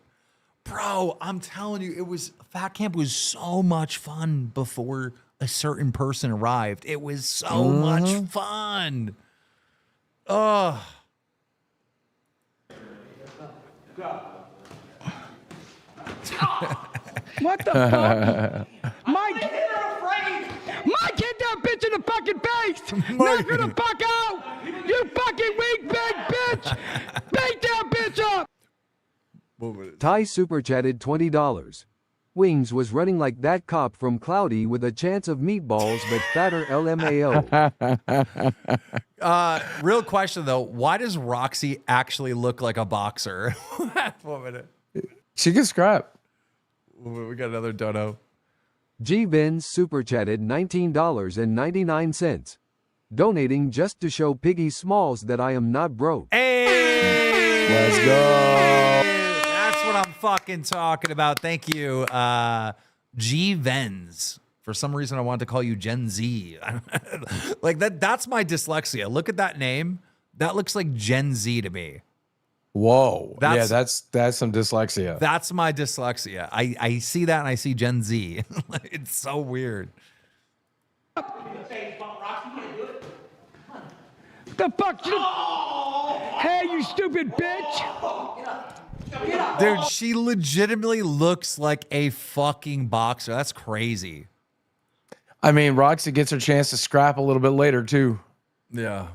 Bro, I'm telling you, Fat Camp was so much fun before a certain person arrived. It was so much fun. Oh. What the fuck? Mike! Mike, hit that bitch in the fucking face! Knock her the fuck out! You fucking weak big bitch! Beat that bitch up! Ty super chatted $20. Wings was running like that cop from Cloudy with a chance of meatballs but fatter LMAO. Real question though, why does Roxy actually look like a boxer? 1 minute. She can scrap. We got another dono. G Benz super chatted $19.99. Donating just to show Piggy Smalls that I am not broke. Hey! Let's go. That's what I'm fucking talking about. Thank you, G Venz. For some reason, I wanted to call you Gen Z. Like that's my dyslexia. Look at that name. That looks like Gen Z to me. Whoa. Yeah, that's some dyslexia. That's my dyslexia. I see that and I see Gen Z. It's so weird. The fuck? Hey, you stupid bitch! Dude, she legitimately looks like a fucking boxer. That's crazy. I mean, Roxy gets her chance to scrap a little bit later, too. Yeah.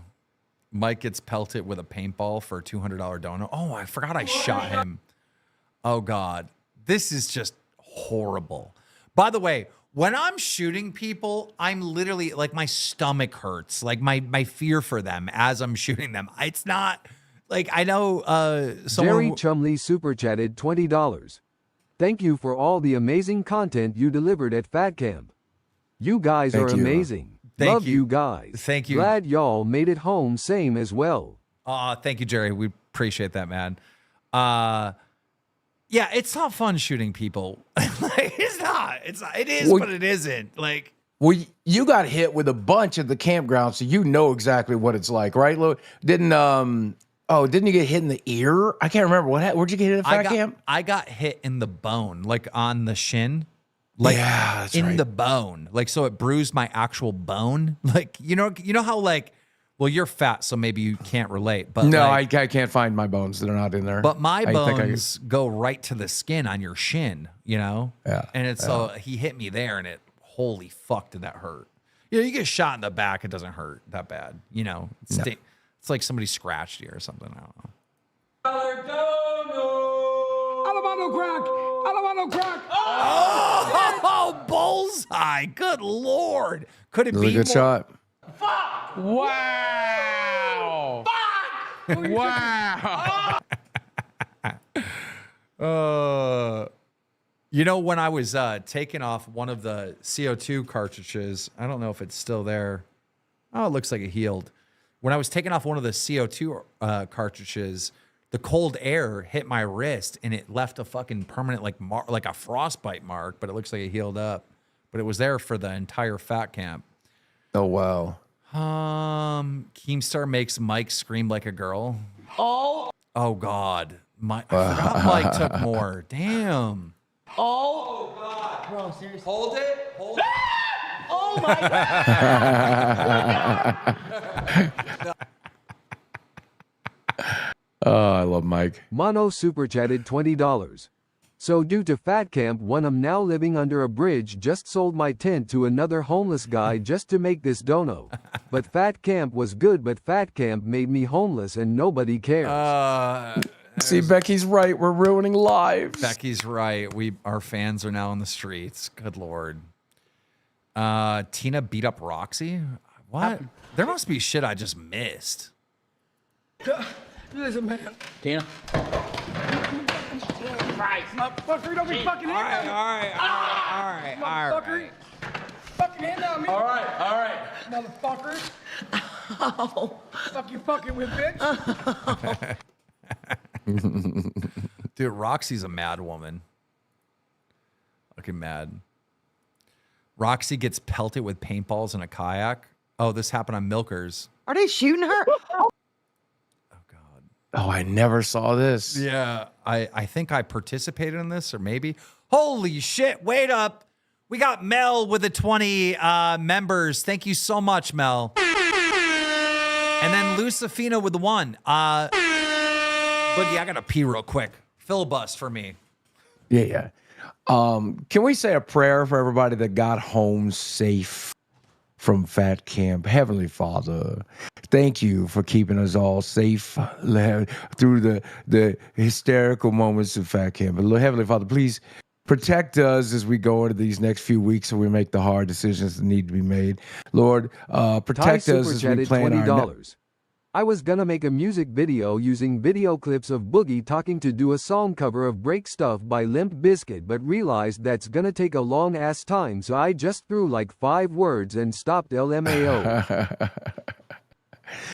Mike gets pelted with a paintball for a $200 dono. Oh, I forgot I shot him. Oh, God. This is just horrible. By the way, when I'm shooting people, I'm literally, like, my stomach hurts. Like, my fear for them as I'm shooting them. It's not, like, I know Jerry Chumley super chatted $20. Thank you for all the amazing content you delivered at Fat Camp. You guys are amazing. Love you guys. Thank you. Glad y'all made it home same as well. Thank you, Jerry. We appreciate that, man. Yeah, it's not fun shooting people. It's not. It is, but it isn't. Like, well, you got hit with a bunch at the campground, so you know exactly what it's like, right? Didn't you get hit in the ear? I can't remember what happened. Where'd you get hit at Fat Camp? I got hit in the bone, like on the shin. Like, yeah, that's in the bone. Like, so it bruised my actual bone. Like, you know how, like, well, you're fat, so maybe you can't relate. But no, like, I can't find my bones. They're not in there. But my bones go right to the skin on your shin, you know? Yeah. And it's so he hit me there, and holy fuck, did that hurt. You know, you get shot in the back, it doesn't hurt that bad. You know, it's like somebody scratched you or something. I don't know. I don't want no crack. Oh, bullseye. Good Lord. Could it be a good shot? Fuck. Wow. Fuck. Wow. You know, when I was taking off one of the CO2 cartridges, I don't know if it's still there. Oh, it looks like it healed. When I was taking off one of the CO2 cartridges, the cold air hit my wrist and it left a fucking permanent like a frostbite mark, but it looks like it healed up. But it was there for the entire Fat Camp. Oh wow. Keemstar makes Mike scream like a girl. Oh. Oh God. I forgot Mike took more. Damn. Oh God. Bro, seriously. Hold it. Hold it. Oh my God. Oh, I love Mike. Mono super chatted $20. So due to Fat Camp 1, I'm now living under a bridge. Just sold my tent to another homeless guy just to make this dono. But Fat Camp was good, but Fat Camp made me homeless and nobody cares. See, Becky's right. We're ruining lives. Becky's right. Our fans are now in the streets. Good Lord. Tina beat up Roxy. What? There must be shit I just missed. Listen, man. Tina. Christ. Motherfucker, don't be fucking hitting me. Motherfucker. Fucking hand on me. All right. Motherfucker. Oh. Fuck you fucking with, bitch. Dude, Roxy's a mad woman. Fucking mad. Roxy gets pelted with paintballs in a kayak. Oh, this happened on Milkers. Are they shooting her? Oh, I never saw this. Yeah, I think I participated in this, or maybe. Holy shit, wait up. We got Mel with the 20 members. Thank you so much, Mel. And then Lucifina with the 1. Boogie, I got to pee real quick. Filibust for me. Yeah. Can we say a prayer for everybody that got home safe from Fat Camp? Heavenly Father, thank you for keeping us all safe through the hysterical moments of Fat Camp. Heavenly Father, please protect us as we go into these next few weeks and we make the hard decisions that need to be made. Lord, protect us as we plan $20. I was gonna make a music video using video clips of Boogie talking to do a song cover of Break Stuff by Limp Bizkit, but realized that's gonna take a long ass time, so I just threw like 5 words and stopped LMAO.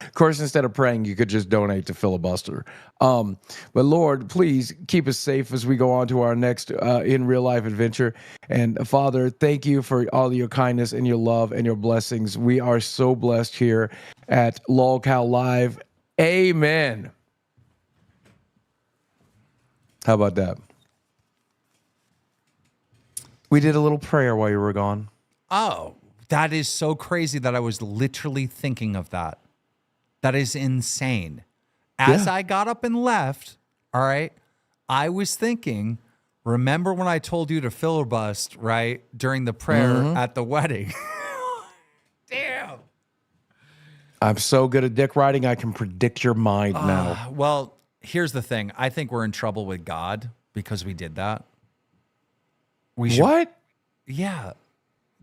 Of course, instead of praying, you could just donate to Filibuster. But Lord, please keep us safe as we go on to our next in real life adventure. And Father, thank you for all your kindness and your love and your blessings. We are so blessed here at LolCow Live. Amen. How about that? We did a little prayer while you were gone. Oh, that is so crazy that I was literally thinking of that. That is insane. As I got up and left, all right, I was thinking, remember when I told you to filibust, right, during the prayer at the wedding? Damn. I'm so good at dick riding, I can predict your mind now. Well, here's the thing. I think we're in trouble with God because we did that. What? Yeah.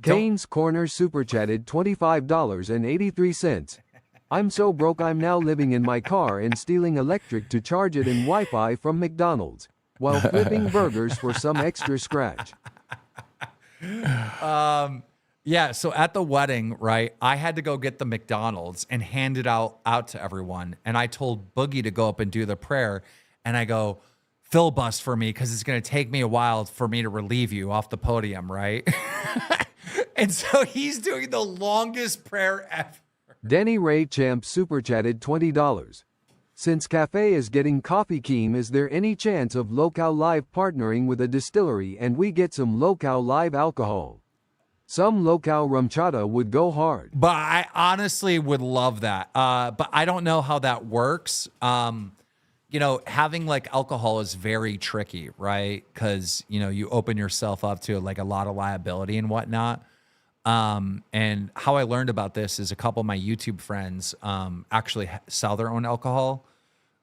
Kane's Corner super chatted $25.83. I'm so broke I'm now living in my car and stealing electric to charge it and Wi-Fi from McDonald's while flipping burgers for some extra scratch. Yeah, so at the wedding, right, I had to go get the McDonald's and hand it out to everyone. And I told Boogie to go up and do the prayer. And I go, filibust for me because it's going to take me a while for me to relieve you off the podium, right? And so he's doing the longest prayer ever. Denny Ray Champ super chatted $20. Since Cafe is getting coffee, Keem, is there any chance of LolCow Live partnering with a distillery and we get some LolCow Live alcohol? Some LolCow rumchata would go hard. But I honestly would love that. But I don't know how that works. You know, having like alcohol is very tricky, right? Because, you know, you open yourself up to like a lot of liability and whatnot. And how I learned about this is a couple of my YouTube friends actually sell their own alcohol.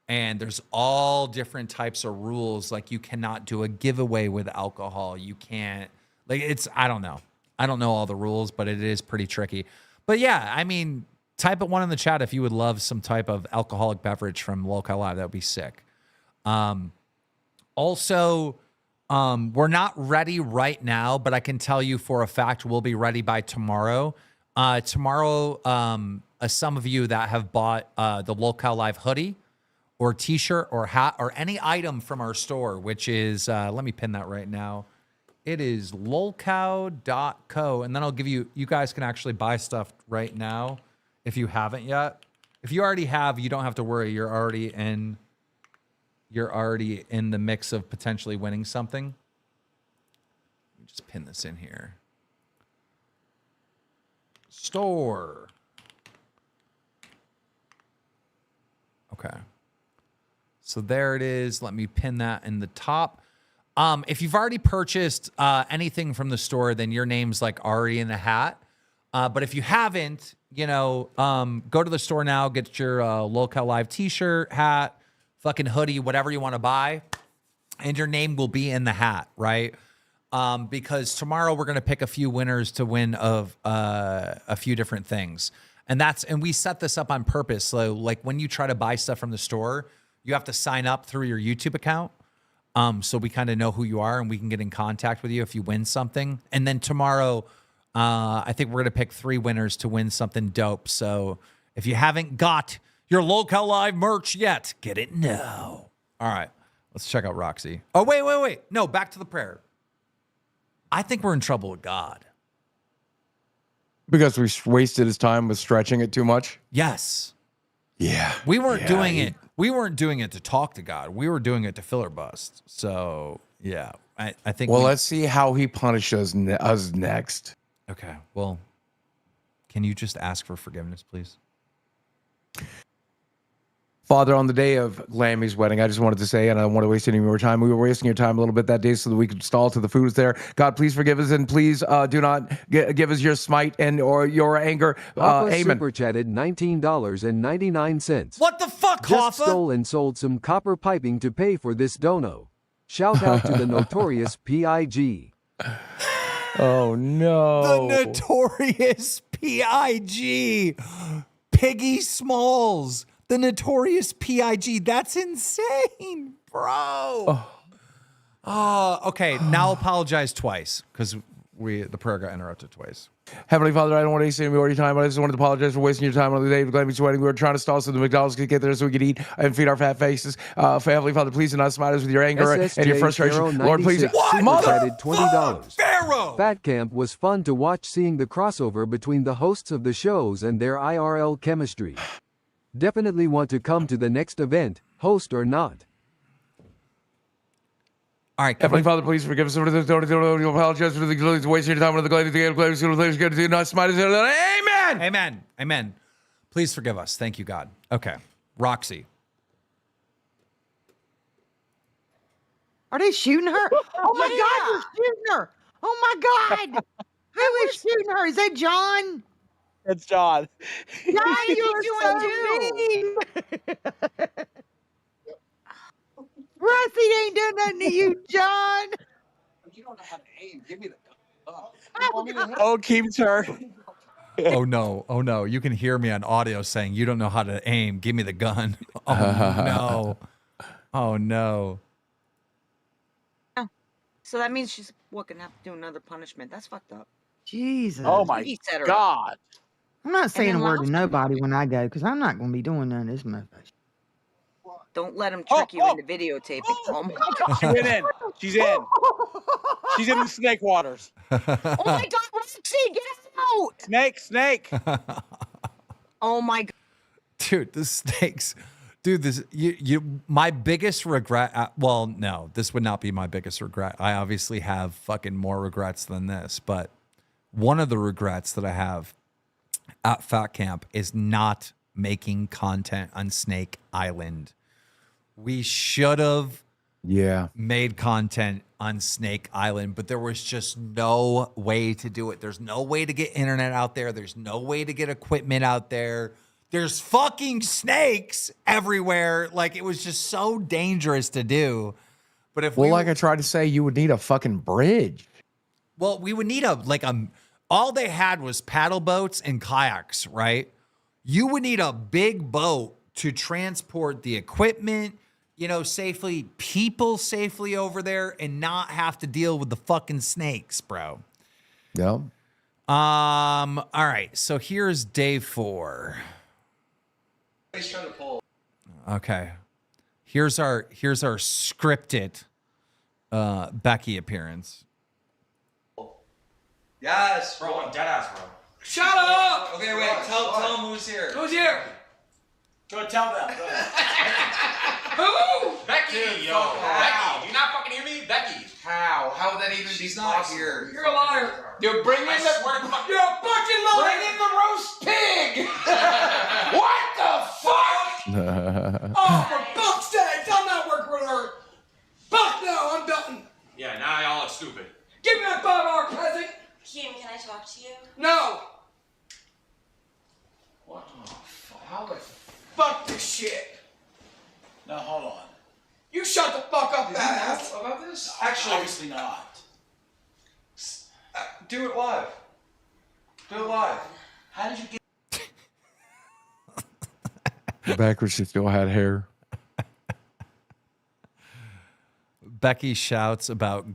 And there's all different types of rules. Like you cannot do a giveaway with alcohol. You can't, like, it's, I don't know. I don't know all the rules, but it is pretty tricky. But yeah, I mean, type it 1 in the chat if you would love some type of alcoholic beverage from LolCow Live. That would be sick. Also, we're not ready right now, but I can tell you for a fact we'll be ready by tomorrow. Tomorrow, some of you that have bought the LolCow Live hoodie or t-shirt or hat or any item from our store, which is, let me pin that right now. It is lolcow.co. And then I'll give you, you guys can actually buy stuff right now if you haven't yet. If you already have, you don't have to worry. You're already in the mix of potentially winning something. Let me just pin this in here. Store. Okay. So there it is. Let me pin that in the top. If you've already purchased anything from the store, then your name's like already in the hat. But if you haven't, you know, go to the store now, get your LolCow Live t-shirt, hat, fucking hoodie, whatever you want to buy, and your name will be in the hat, right? because tomorrow we're going to pick a few winners to win of a few different things. And we set this up on purpose. So like when you try to buy stuff from the store, you have to sign up through your YouTube account. So we kind of know who you are and we can get in contact with you if you win something. And then tomorrow, I think we're going to pick 3 winners to win something dope. So if you haven't got your Local Live merch yet, get it now. All right, let's check out Roxy. Oh, wait. No, back to the prayer. I think we're in trouble with God. Because we wasted his time with stretching it too much? Yes. Yeah. We weren't doing it. We weren't doing it to talk to God. We were doing it to filler bust. So, yeah, I think. Well, let's see how he punishes us next. Okay. Well, can you just ask for forgiveness, please? Father, on the day of Lammy's wedding, I just wanted to say, and I don't want to waste any more time, we were wasting your time a little bit that day so that we could stall till the food was there. God, please forgive us, and please do not give us your smite and or your anger. Hoffa Amen. super chatted $19.99. What the fuck, Just Hoffa? stole and sold some copper piping to pay for this dono. Shout out to the notorious PIG. Oh, no. The notorious PIG. Piggy Smalls. The notorious PIG. That's insane, bro. Okay. Now apologize twice because the prayer got interrupted twice. Heavenly Father, I don't want to waste any more of your time. I just wanted to apologize for wasting your time on the day of Lammy's wedding. We were trying to stall so the McDonald's could get there so we could eat and feed our fat faces. For Heavenly Father, please do not smite us with your anger and your frustration. Lord, please. Mother $20. Pharaoh! Fat Camp was fun to watch, seeing the crossover between the hosts of the shows and their IRL chemistry. Definitely want to come to the next event, host or not. All right. Heavenly Father, please forgive us for this. Don't apologize for the wasting your time on the glad do not smite us. Amen. Amen. Amen. Please forgive us. Thank you, God. Okay. Roxy. Are they shooting her? Oh my God, they're shooting her. Oh my God. Who is shooting her? Is that John? It's John. John, you're so mean. Rusty ain't doing nothing to you, John. You don't know how to aim. Give me the gun. Oh, KEEMSTAR. Oh no. Oh no. You can hear me on audio saying you don't know how to aim. Give me the gun. Oh no. Oh no. So that means she's gonna have to do another punishment. That's fucked up. Jesus. Oh my God. I'm not saying a word to Ralph- nobody when I go because I'm not going to be doing none of this motherfucker. Don't let him trick you into videotaping. Oh my God. She went in. She's in. She's in the snake waters. Oh my God, Roxy, get out! Snake. Oh my God. Dude, the snakes. Dude, this my biggest regret. Well, no, this would not be my biggest regret. I obviously have fucking more regrets than this, but one of the regrets that I have at Fat Camp is not making content on Snake Island. We should have made content on Snake Island, but there was just no way to do it. There's no way to get internet out there. There's no way to get equipment out there. There's fucking snakes everywhere. Like, it was just so dangerous to do. But if like I tried to say, you would need a fucking bridge. Well, we would need all they had was paddle boats and kayaks, right? You would need a big boat to transport the equipment, safely, people safely over there and not have to deal with the fucking snakes, bro. Yeah. All right. So here's day 4. He's trying to pull. Okay. Here's our scripted Becky appearance. Yes, bro. I'm dead ass, bro. Shut up! Okay, wait. Tell him who's here. Who's here? Go tell them. Who? Becky, yo. How? Do you not fucking hear me? Becky. How? How would that even be possible? Here. You're a liar. You're bringing I swear to fuck. You're a fucking liar. Bring in the roast pig. What the fuck? Oh, for fuck's sakes, I'm not working with her. Fuck no, I'm done. Yeah, now y'all look stupid. Give me that $5 present. Keem, can I talk to you? No. What the fuck? How the Fuck this shit. Now hold on. You shut the fuck up, badass. about this? Actually, obviously not. Do it live. Do it live. How did you get? Backwards, she still had hair. Becky shouts about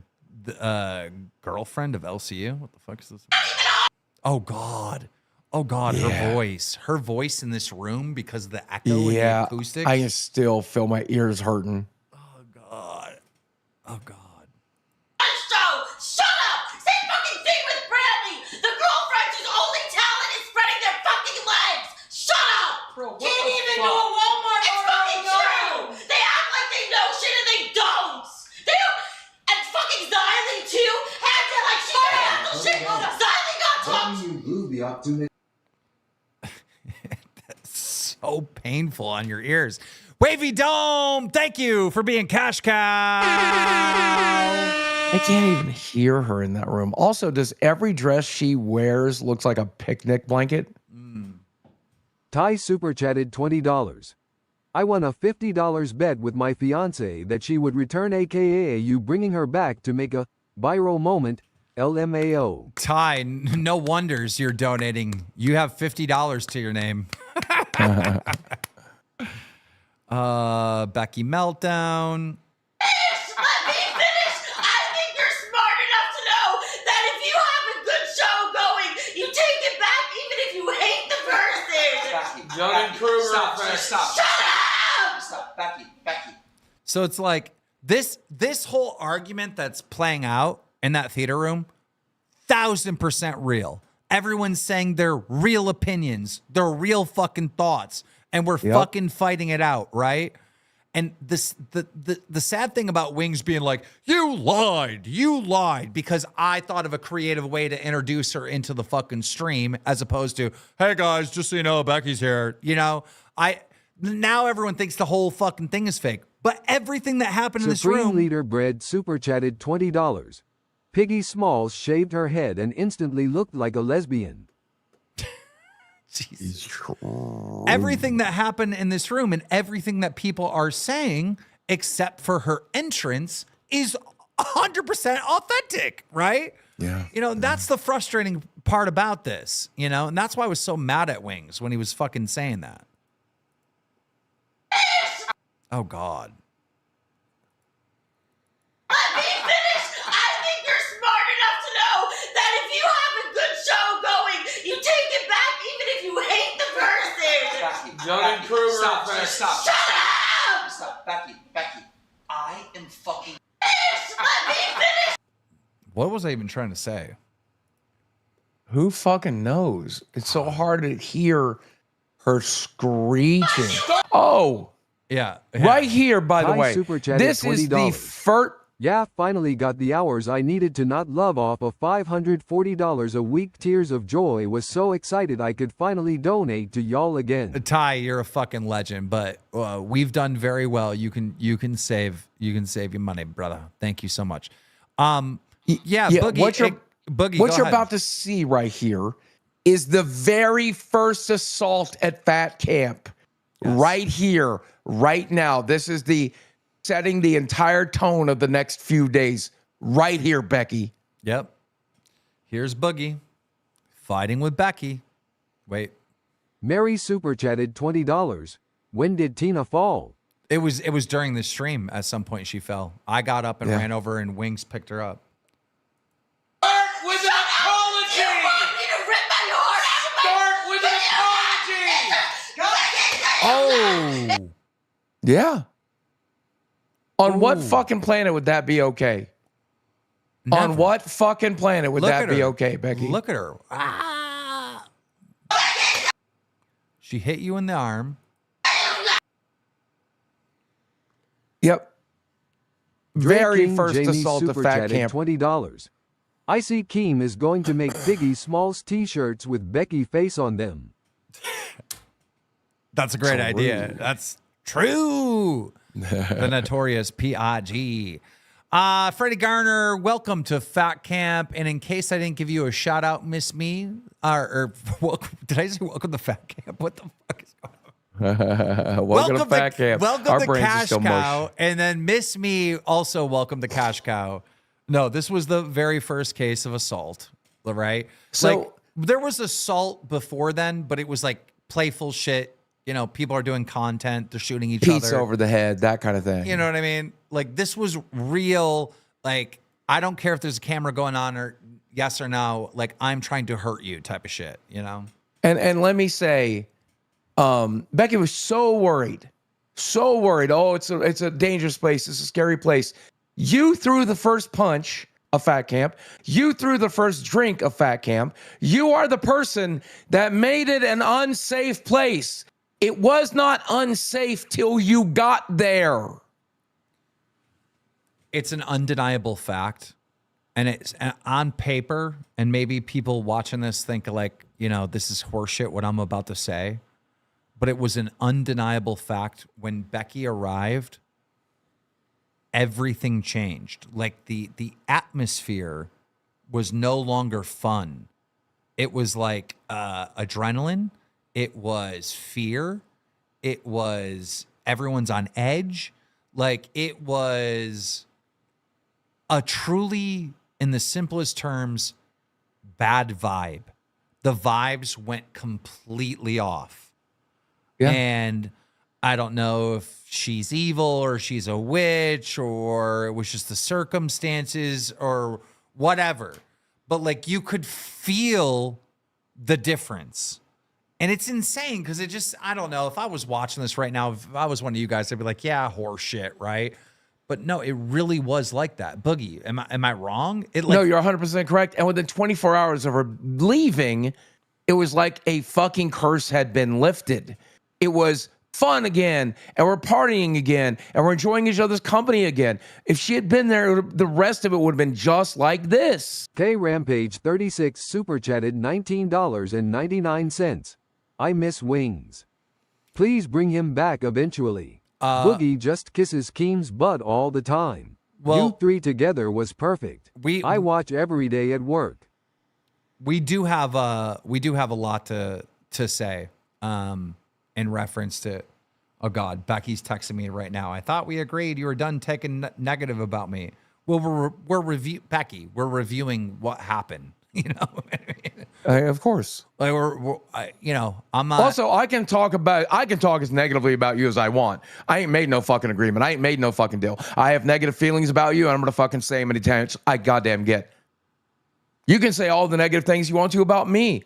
the girlfriend of LCU. What the fuck is this? Oh God. Oh God, Yeah. her voice in this room because of the echo and the Yeah, acoustics. I can still feel my ears hurting. Oh God. Oh God. Shut up! Same fucking thing with Bradley! The girlfriend whose only talent is spreading their fucking legs! Shut up! Bro, what Can't the even fuck? do a Walmart It's fucking true! They act like they know shit and they don't! They don't... And fucking Xylee too! Had to like she can handle shit! Xylee got talked So painful on your ears. Wavy Dome, thank you for being cash cow. I can't even hear her in that room. Also, does every dress she wears looks like a picnic blanket? Ty super chatted $20. I won a $50 bet with my fiance that she would return, aka you bringing her back to make a viral moment. LMAO. Ty, no wonders you're donating. You have $50 to your name. Becky Meltdown. Let me finish! I think you're smart enough to know that if you have a good show going, you take it back even if you hate the person! John Kruger. Stop! Shut up! Stop, Becky. So it's like this whole argument that's playing out in that theater room, 1000% real. Everyone's saying their real opinions, their real fucking thoughts, and we're fucking fighting it out, right? And this the sad thing about Wings being like, you lied, because I thought of a creative way to introduce her into the fucking stream as opposed to, hey guys, just so you know, Becky's here. You know, now everyone thinks the whole fucking thing is fake. But everything that happened in this Supreme room. Leader Bread super chatted $20. Piggy Smalls shaved her head and instantly looked like a lesbian. Jesus. Everything that happened in this room and everything that people are saying, except for her entrance, is 100% authentic, right? Yeah. You know, that's the frustrating part about this, you know, and that's why I was so mad at Wings when he was fucking saying that. Oh, God. Let me finish! I think you're smart enough to know that if you have a good show going, you take it back even if you hate the person! John Kruger. Shut up! Stop, Becky. I am fucking. Let me finish! What was I even trying to say? Who fucking knows? It's so hard to hear her screeching. Oh, yeah. Right here, by the Ty way. super chatted This is the $20. first. Yeah, finally got the hours I needed to not love off of $540 a week. Tears of joy. Was so excited I could finally donate to y'all again. Ty, you're a fucking legend, but we've done very well. You can save your money, brother. Thank you so much. Yeah, Boogie. Boogie, what go you're ahead. about to see right here is the very first assault at Fat Camp. Right here, right now. This is the setting the entire tone of the next few days. Right here, Becky. Yep. Here's Boogie fighting with Becky. Wait. Mary super chatted $20. When did Tina fall? It was during the stream at some point she fell. I got up and Yeah. ran over and Wings picked her up. With an apology! You want me to rip my heart out? Start with an apology! Oh. Yeah. On what fucking planet would that be okay? Never. On what fucking planet would Look that at be her. okay, Becky? Look at her. Ah. She hit you in the arm. Yep. Very King first Jamie assault to super Fat chatted Camp. $20. I see Keem is going to make Biggie Smalls t-shirts with Becky face on them. That's a great idea. That's true. The notorious P.I.G. Freddie Garner, welcome to Fat Camp. And in case I didn't give you a shout out, Miss Me, did I say welcome to Fat Camp? What the fuck is going on? Welcome to Fat Camp. Welcome Our to brains are Cash still Cow. mush. And then Miss Me also welcome to Cash Cow. No, this was the very first case of assault. right? So- like there was assault before then, but it was like playful shit. You know, people are doing content, they're shooting each Pizza other. over the head, that kind of thing. You know what I mean? Like this was real. Like I don't care if there's a camera going on or yes or no. Like I'm trying to hurt you type of shit. You know. And let me say, Becky was so worried. Oh, it's a dangerous place. It's a scary place. You threw the first punch of Fat Camp. You threw the first drink of Fat Camp. You are the person that made it an unsafe place. It was not unsafe till you got there. It's an undeniable fact. And it's on paper, and maybe people watching this think like, you know, this is horseshit what I'm about to say. But it was an undeniable fact when Becky arrived, everything changed. Like the atmosphere was no longer fun. It was like adrenaline. It was fear. It was everyone's on edge. Like it was a truly, in the simplest terms, bad vibe. The vibes went completely off. Yeah. And I don't know if she's evil or she's a witch or it was just the circumstances or whatever. But like you could feel the difference. And it's insane because it just, I don't know, if I was watching this right now, if I was one of you guys, I'd be like, yeah, horse shit, right? But no, it really was like that. Boogie, am I wrong? No, you're 100% correct. And within 24 hours of her leaving, it was like a fucking curse had been lifted. It was fun again, and we're partying again, and we're enjoying each other's company again. If she had been there, the rest of it would have been just like this. K Rampage 36 super chatted $19.99. I miss Wings. Please bring him back eventually. Boogie just kisses Keem's butt all the time. Well, you three together was perfect. I watch every day at work. We do have a lot to say in reference to. Oh God, Becky's texting me right now. I thought we agreed you were done taking negative about me. Well, we're reviewing what happened. You know, Of course. Like I'm not. Also, I can talk as negatively about you as I want. I ain't made no fucking agreement. I ain't made no fucking deal. I have negative feelings about you, and I'm gonna fucking say them many times I goddamn get. You can say all the negative things you want to about me,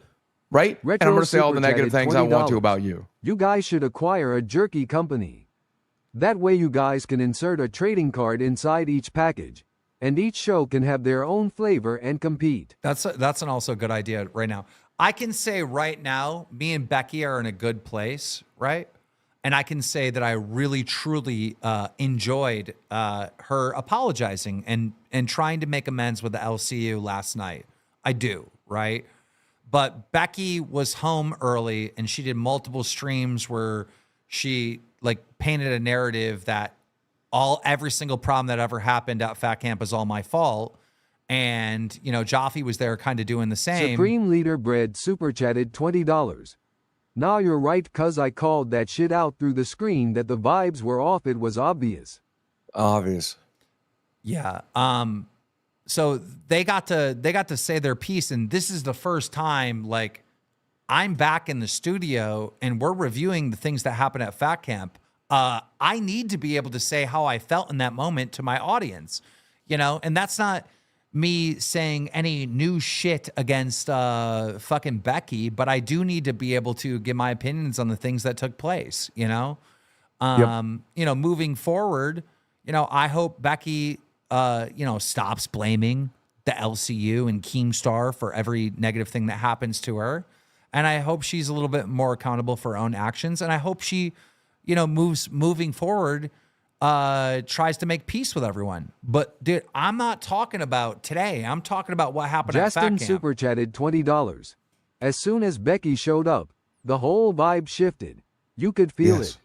right? Retro and I'm gonna say all the super negative chatted things I want to $20. about you. You guys should acquire a jerky company. That way you guys can insert a trading card inside each package, and each show can have their own flavor and compete. That's an also good idea right now. I can say right now, me and Becky are in a good place, right? And I can say that I really, truly enjoyed her apologizing and trying to make amends with the LCU last night. I do, right? But Becky was home early and she did multiple streams where she like painted a narrative that every single problem that ever happened at Fat Camp is all my fault. And, you know, Jaffe was there kind of doing the same. Supreme Leader Bread super chatted $20. Nah, you're right, cuz I called that shit out through the screen that the vibes were off. It was obvious. Obvious. Yeah. So they got to say their piece, and this is the first time like I'm back in the studio and we're reviewing the things that happen at Fat Camp. I need to be able to say how I felt in that moment to my audience, you know, and that's not me saying any new shit against fucking Becky, but I do need to be able to give my opinions on the things that took place, you know. You know, moving forward, you know, I hope Becky you know, stops blaming the LCU and KEEMSTAR for every negative thing that happens to her. And I hope she's a little bit more accountable for her own actions. And I hope she, you know, moving forward, tries to make peace with everyone. But dude, I'm not talking about today. I'm talking about what happened at Fat Justin Camp. super chatted $20. As soon as Becky showed up, the whole vibe shifted. You could feel it.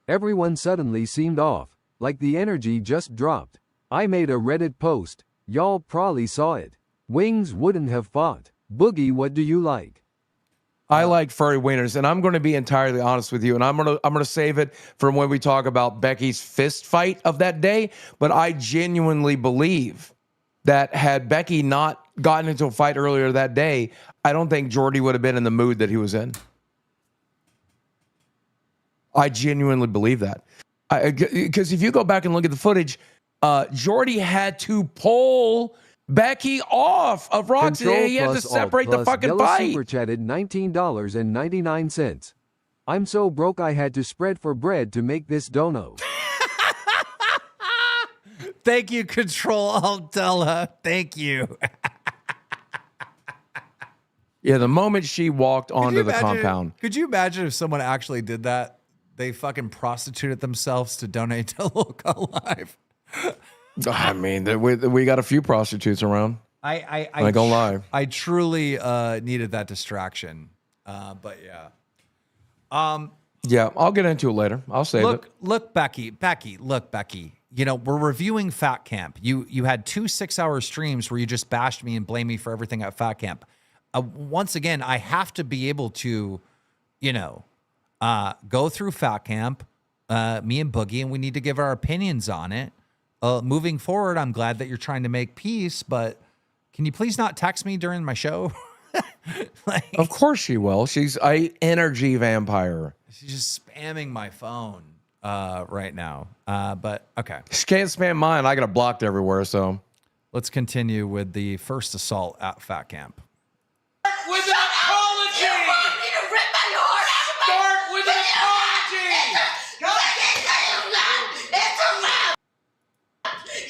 Everyone suddenly seemed off, like the energy just dropped. I made a Reddit post. Y'all probably saw it. Wings wouldn't have fought. Boogie, what do you like? I like furry wieners, and I'm going to be entirely honest with you, and I'm going to save it for when we talk about Becky's fist fight of that day. But I genuinely believe that had Becky not gotten into a fight earlier that day, I don't think Jordy would have been in the mood that he was in. I genuinely believe that. Because if you go back and look at the footage, Jordy had to pull Becky off of Roxy. Control He had to plus separate Alt the plus fucking Della fight. super chatted $19.99. I'm so broke I had to spread for bread to make this dono. Thank you, Control Altella. Thank you. Yeah, the moment she walked onto the compound. Could you imagine if someone actually did that? They fucking prostituted themselves to donate to Local Live. I mean, we got a few prostitutes around. I ain't gonna lie. I truly needed that distraction. But yeah. Yeah, I'll get into it later. I'll save it. Look, Becky. You know, we're reviewing Fat Camp. You had 2 6-hour streams where you just bashed me and blamed me for everything at Fat Camp. Once again, I have to be able to, you know, go through Fat Camp, me and Boogie, and we need to give our opinions on it. Moving forward, I'm glad that you're trying to make peace, but can you please not text me during my show? Of course she will. She's a energy vampire. She's just spamming my phone right now. But okay. She can't spam mine. I got it blocked everywhere, so. Let's continue with the first assault at Fat Camp. With an apology! You want me to rip my heart out of my... Start with an apology! It's a wrap!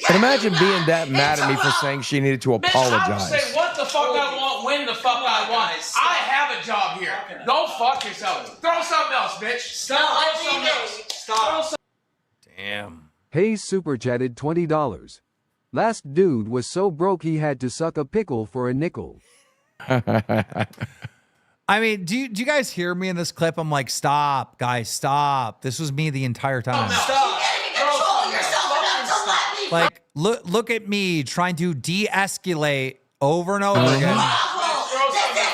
And imagine being that mad at me for saying she needed to Bitch, I will apologize. say what the fuck I want, when the fuck I want. I have a job here. Don't fuck yourself. Throw something else, bitch. Stop. Throw something else. Stop. Damn. Hayes super chatted $20. Last dude was so broke he had to suck a pickle for a nickel. I mean, do you guys hear me in this clip? I'm like, stop, guys, stop. This was me the entire time. Stop. You can't even control yourself enough to let me... Like, look at me trying to de-escalate over and over again.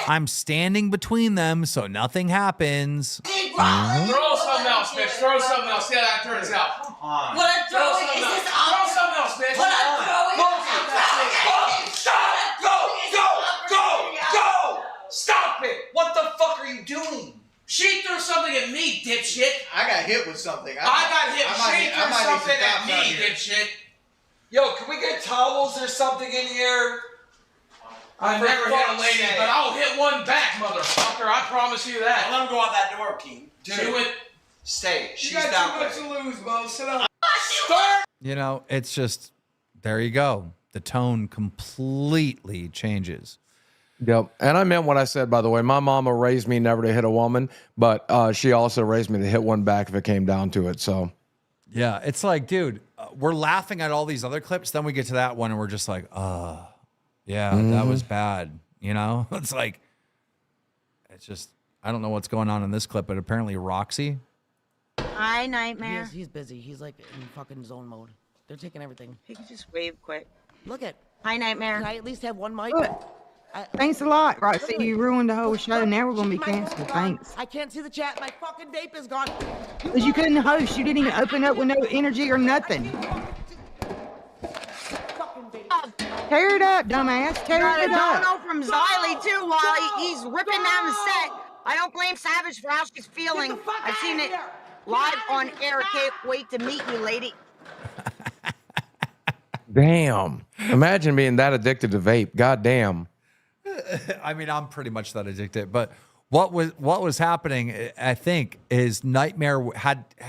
I'm standing between them so nothing happens. Throw something else, bitch. Throw something else. See how that turns out. Come on. What I'm throwing is this Throw something else, bitch. What I'm throwing is... Stop! Go! Stop it! What the fuck are you doing? She threw something at me, dipshit. I got hit with something. I got hit. She threw something at me, dipshit. Yo, can we get towels or something in here? I never hit a lady, but I'll hit one back, motherfucker. I promise you that. Let him go out that door, King. Do it. Stay. She's down there. You got too much to lose, Bo. Sit down. Start. You know, it's just, there you go. The tone completely changes. Yep. And I meant what I said, by the way. My mama raised me never to hit a woman, but she also raised me to hit one back if it came down to it. So, yeah, it's like, dude, we're laughing at all these other clips. Then we get to that one and we're just like, yeah, that was bad. You know, it's like, it's just, I don't know what's going on in this clip, but apparently Roxy. Hi, Nightmare. He's busy. He's like in fucking zone mode. They're taking everything. He can just wave quick. Look at. Hi, Nightmare. Can I at least have one mic? Thanks a lot. Right, see, you ruined the whole show. Now we're going to be canceled. Thanks. I can't see the chat. My fucking vape is gone. Because you couldn't host. You didn't even open up with no energy or nothing. Tear it up, dumbass. Tear it up. Dono from Xylee, too, while he's ripping down the set. I don't blame Savage for how she's feeling. I've seen it live on air. Can't wait to meet you, lady. damn. Imagine being that addicted to vape. God damn. I mean, I'm pretty much that addicted, but what was happening, I think, is Nightmare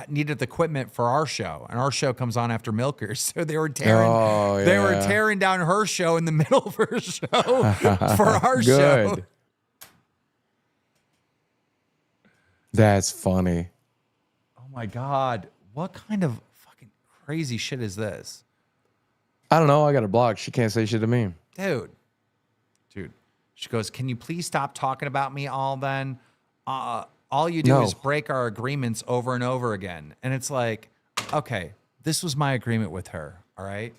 needed the equipment for our show, and our show comes on after Milkers, so they were tearing down her show in the middle of her show for our show. That's funny. Oh my God, what kind of fucking crazy shit is this? I don't know. I got her blocked. She can't say shit to me. Dude. She goes, can you please stop talking about me all then? All you do is break our agreements over and over again. And it's like, okay, this was my agreement with her, all right?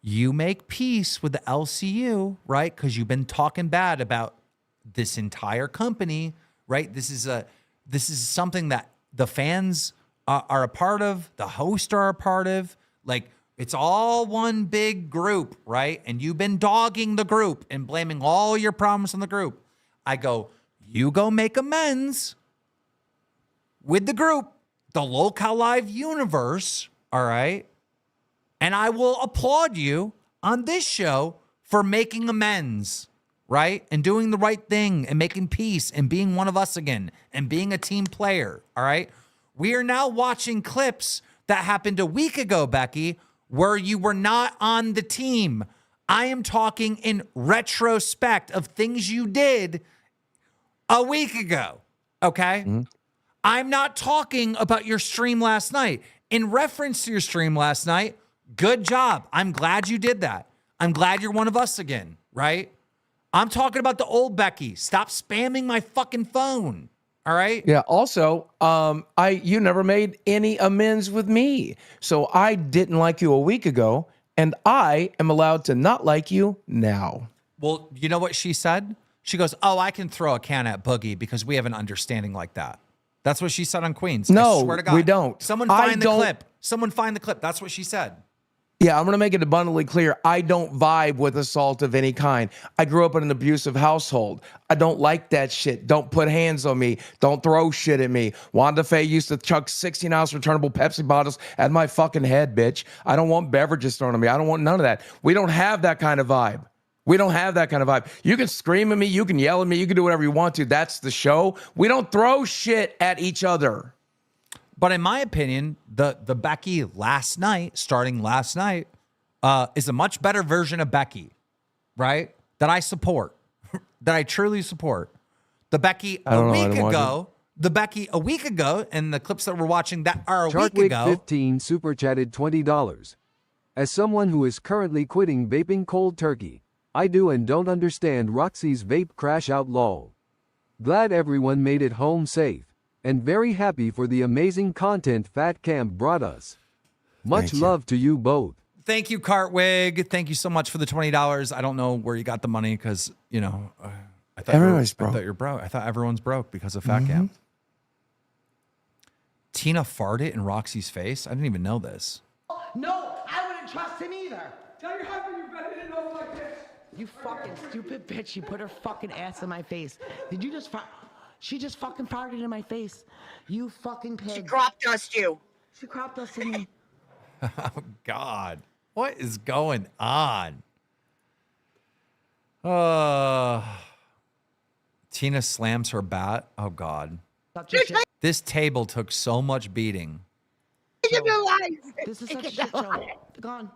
You make peace with the LCU, right? Because you've been talking bad about this entire company, right? This is something that the fans are a part of, the hosts are a part of. Like, It's all one big group, right? And you've been dogging the group and blaming all your problems on the group. I go, you go make amends with the group, the Local Live universe, all right? And I will applaud you on this show for making amends, right? And doing the right thing and making peace and being one of us again and being a team player, all right? We are now watching clips that happened a week ago, Becky, where you were not on the team. I am talking in retrospect of things you did a week ago, okay? Mm-hmm. I'm not talking about your stream last night. In reference to your stream last night, good job. I'm glad you did that. I'm glad you're one of us again, right? I'm talking about the old Becky. Stop spamming my fucking phone. All right. Yeah. Also, you never made any amends with me. So I didn't like you a week ago, and I am allowed to not like you now. Well, you know what she said? She goes, "Oh, I can throw a can at Boogie because we have an understanding like that." That's what she said on Queens. No, I swear to God. we don't. Someone I find the don't- clip. Someone find the clip. That's what she said. Yeah, I'm going to make it abundantly clear. I don't vibe with assault of any kind. I grew up in an abusive household. I don't like that shit. Don't put hands on me. Don't throw shit at me. Wanda Faye used to chuck 16-ounce returnable Pepsi bottles at my fucking head, bitch. I don't want beverages thrown at me. I don't want none of that. We don't have that kind of vibe. We don't have that kind of vibe. You can scream at me. You can yell at me. You can do whatever you want to. That's the show. We don't throw shit at each other. But in my opinion, the Becky starting last night, is a much better version of Becky, right? That I support, that I truly support. The Becky a week ago, and the clips that we're watching that are a week ago. 15 super chatted $20. As someone who is currently quitting vaping cold turkey, I do and don't understand Roxy's vape crash out lol. Glad everyone made it home safe. And very happy for the amazing content Fat Camp brought us. Much love to you both. Thank you, Cartwig. Thank you so much for the $20. I don't know where you got the money because, I thought everybody's broke. I thought you're broke. I thought everyone's broke because of Fat Camp. Tina farted in Roxy's face? I didn't even know this. No, I wouldn't trust him either. Tell your husband you better than over like this. You fucking stupid bitch. She put her fucking ass in my face. Did you just fart? She just fucking farted in my face. You fucking pig. She crop dusted you. She crop dusted me. Oh, God. What is going on? Tina slams her bat. Oh, God. This table took so much beating. This is such a shit show. Gone.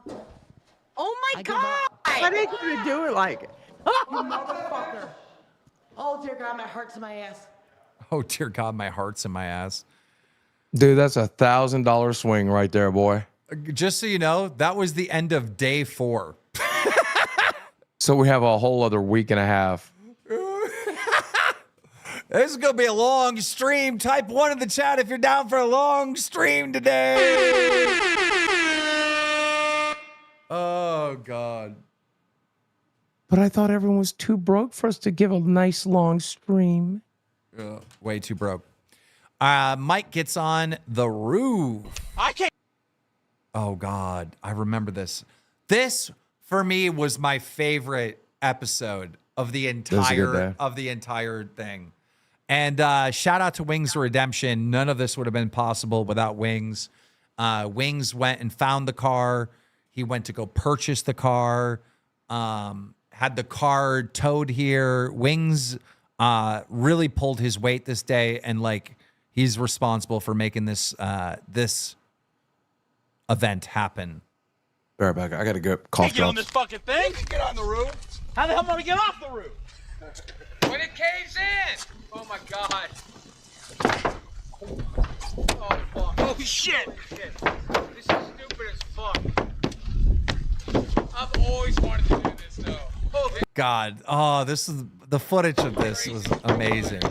Oh my I give God. up. Why did you do it like it? You motherfucker. Oh, dear God, my heart's in my ass. Oh, dear God, my heart's in my ass. Dude, that's $1,000 swing right there, boy. Just so you know, that was the end of day 4. So we have a whole other week and a half. This is going to be a long stream. Type 1 in the chat if you're down for a long stream today. Oh, God. But I thought everyone was too broke for us to give a nice long stream. Way too broke. Mike gets on the roof. I can't. Oh, God. I remember this. This, for me, was my favorite episode of the entire thing. And shout out to Wings Redemption. None of this would have been possible without Wings. Wings went and found the car. He went to go purchase the car. Had the car towed here. Wings really pulled his weight this day, and he's responsible for making this this event happen. All right, back. I gotta go. Cough Get on drops. this fucking thing. Get on the roof. How the hell am I gonna get off the roof? When it caves in! Oh my God. Oh fuck. Oh shit. This is stupid as fuck. I've always wanted to do this though. Holy God, this is the footage of this was amazing.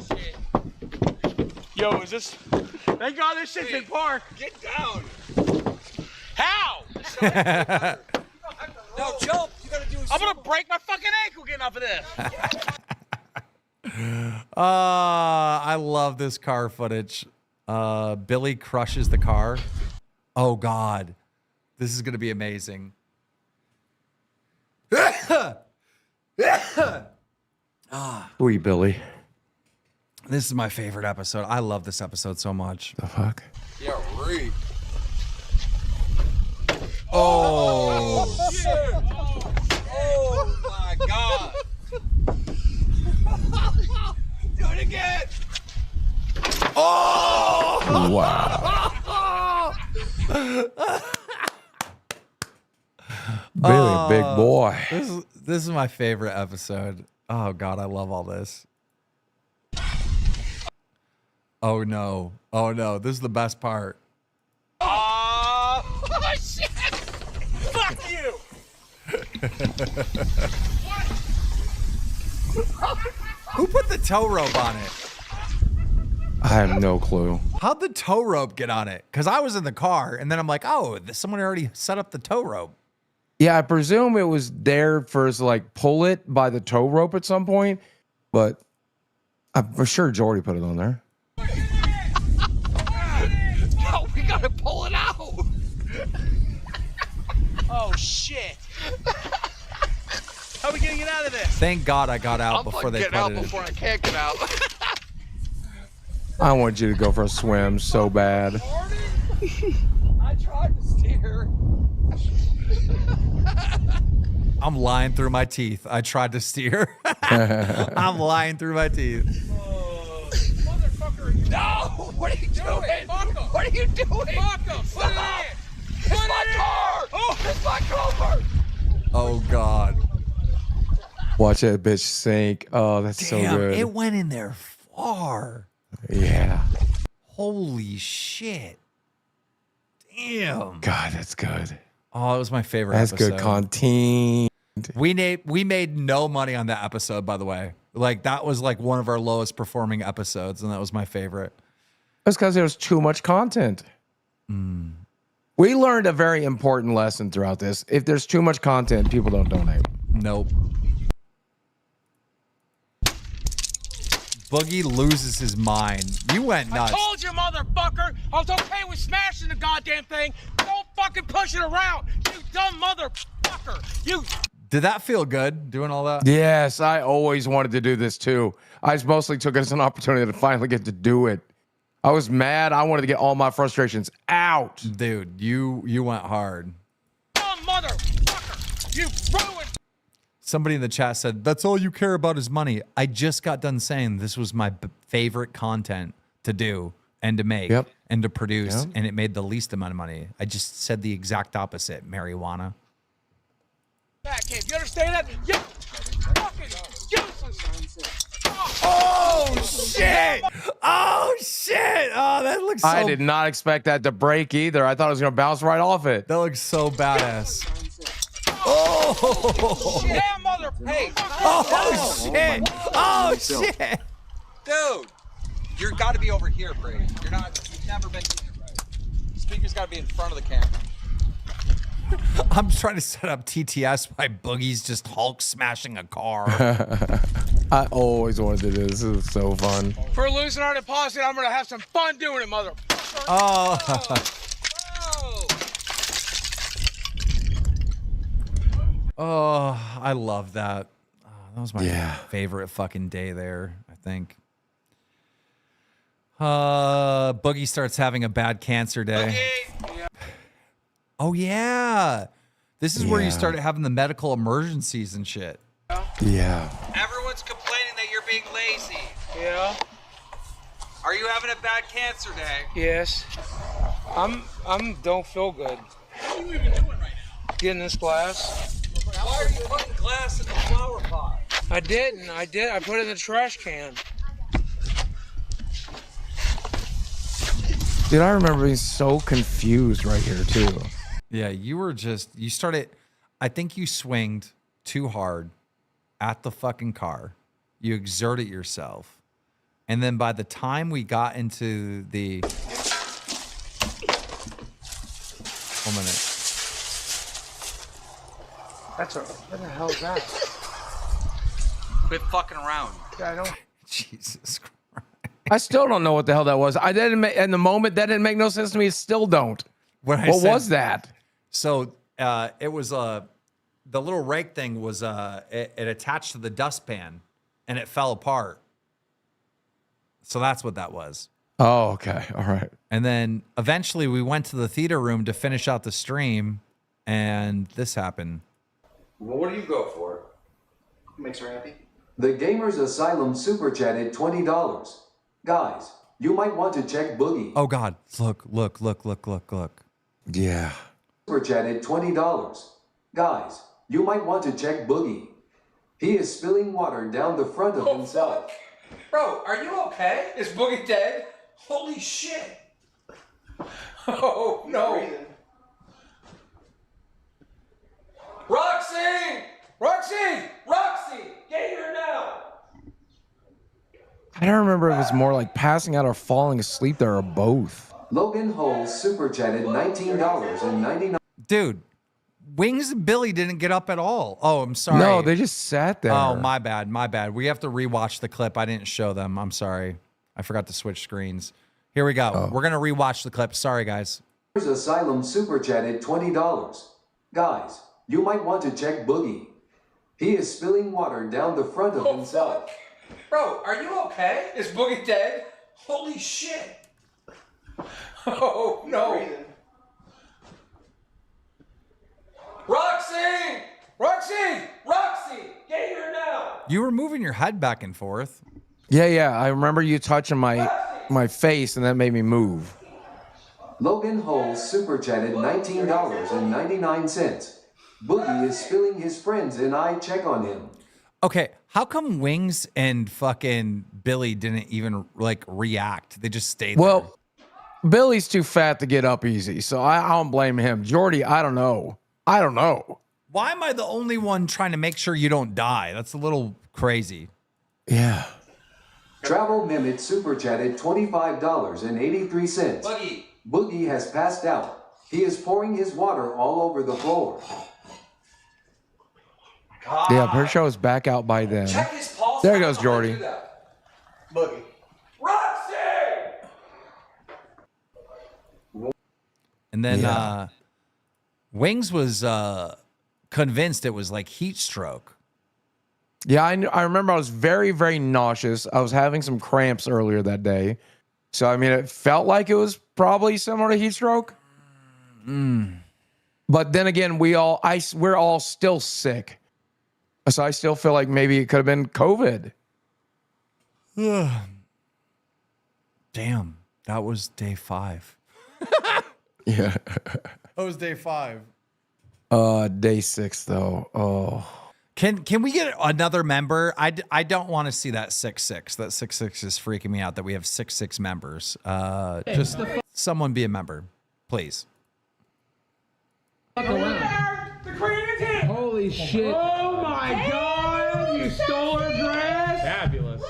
Yo, is this? Thank God this shit's in park. Get down. How? No, jump! You gotta do. I'm gonna break my fucking ankle getting off of this. I love this car footage. Billy crushes the car. Oh God, This is going to be amazing. Sweet Billy. This is my favorite episode. I love this episode so much. The fuck? Yeah, right. Oh. Shit. Oh my God. Do it again. Oh. Wow. Billy, big boy. This is my favorite episode. Oh God, I love all this. Oh no. Oh no. This is the best part. Oh shit. Fuck you. Who put the tow rope on it? I have no clue. How'd the tow rope get on it? Because I was in the car, and then I'm like, oh, someone already set up the tow rope. Yeah, I presume it was there for us to like pull it by the tow rope at some point, but I'm for sure Jordy put it on there. No, we gotta pull it out. Oh shit. How are we gonna get out of this? Thank God I got out before they put it in. Before I can't get out. I want you to go for a swim so bad. I tried to steer. I'm lying through my teeth. I tried to steer. I'm lying through my teeth. Motherfucker, no! What are you doing? What are you doing? Fuck him! Stop! It's my car! Oh, it's my car! Oh God. Watch that bitch sink. Oh, that's Damn, so good. it went in there far. Yeah. Holy shit. Damn. God, that's good. Oh, it was my favorite That's episode. good content. We made no money on that episode, by the way. Like, that was like one of our lowest performing episodes, and that was my favorite. That's because there was too much content. We learned a very important lesson throughout this. If there's too much content, people don't donate. Nope. Boogie loses his mind. You went nuts. I told you, motherfucker! I was okay with smashing the goddamn thing. Don't fucking push it around, you dumb motherfucker! You. Did that feel good, doing all that? Yes, I always wanted to do this too. I just mostly took it as an opportunity to finally get to do it. I was mad. I wanted to get all my frustrations out. Dude, you went hard. Dumb motherfucker! You ruined. Somebody in the chat said, that's all you care about is money. I just got done saying this was my favorite content to do and to make and to produce, and it made the least amount of money. I just said the exact opposite, marijuana. Back in. You understand that? You fucking useless. Oh, shit! Oh, shit! Oh, that looks so... I did not expect that to break either. I thought it was going to bounce right off it. That looks so badass. Oh! Damn mother... Hey! Oh, shit! Oh, shit! Dude, you've got to be over here, Brady. You've never been here, right? Speaker's got to be in front of the camera. I'm trying to set up TTS while Boogie's just Hulk smashing a car. I always wanted to do this. This is so fun. For losing our deposit, I'm gonna have some fun doing it, motherfucker. Oh. Oh, I love that. Oh, that was my favorite fucking day there, I think. Boogie starts having a bad cancer day. Oh, yeah. This is where you started having the medical emergencies and shit. Yeah. Everyone's complaining that you're being lazy. Yeah. Are you having a bad cancer day? Yes. I'm don't feel good. What are you even doing right now? Getting this glass. Why are you putting glass in the flower pot? I didn't. I put it in the trash can. Dude, I remember being so confused right here, too. Yeah, you started, I think you swinged too hard at the fucking car. You exerted yourself. And then by the time we got into the... 1 minute. What the hell is that? Quit fucking around. I don't. Jesus Christ. I still don't know what the hell that was. I didn't in the moment that didn't make no sense to me. Still don't. What was that? So it was the little rake thing was it attached to the dustpan and it fell apart. So that's what that was. Oh, okay. All right. And then eventually we went to the theater room to finish out the stream, and this happened. Well, what do you go for? Makes her happy. The Gamers Asylum super chatted $20. Guys, you might want to check Boogie. Oh God! Look! Yeah. Super chatted $20. Guys, you might want to check Boogie. He is spilling water down the front of himself. Bro, are you okay? Is Boogie dead? Holy shit. Oh, no. Roxy! Roxy! Get here now! I don't remember if it's more like passing out or falling asleep there or both. Logan Hole super chatted $19.99. Dude, Wings and Billy didn't get up at all. Oh, I'm sorry. No, they just sat there. Oh, my bad. We have to rewatch the clip. I didn't show them. I'm sorry. I forgot to switch screens. Here we go. We're going to rewatch the clip. Sorry, guys. Asylum super chatted $20. Guys, you might want to check Boogie. He is spilling water down the front of himself. Bro, are you okay? Is Boogie dead? Holy shit. Oh, no. Roxy! Get here now! You were moving your head back and forth. Yeah. I remember you touching my face, and that made me move. Logan Hole super chatted $19.99. Boogie is spilling his friends and I check on him. Okay, how come Wings and fucking Billy didn't even like react? They just stayed there. Well, Billy's too fat to get up easy, so I don't blame him. Jordy, I don't know. Why am I the only one trying to make sure you don't die? That's a little crazy. Yeah. Travel Mimit super chatted $25.83. Boogie has passed out. He is pouring his water all over the floor. Yeah, I'm pretty sure I was back out by then. Check his pulse. There goes Jordy. Boogie. Roxy! And then Yeah. Wings was convinced it was like heat stroke. Yeah, I remember I was very, very nauseous. I was having some cramps earlier that day. So, I mean, it felt like it was probably similar to heat stroke. But then again, we're all still sick. So I still feel like maybe it could have been COVID. Damn, that was day 5. Yeah. That was day 5. Day 6 though. Oh. Can we get another member? I don't want to see that 6-6. That 6-6 is freaking me out that we have 6-6 members. Just someone be a member, please. The queen is here! Holy shit. Oh my god! You stole her dress! Fabulous.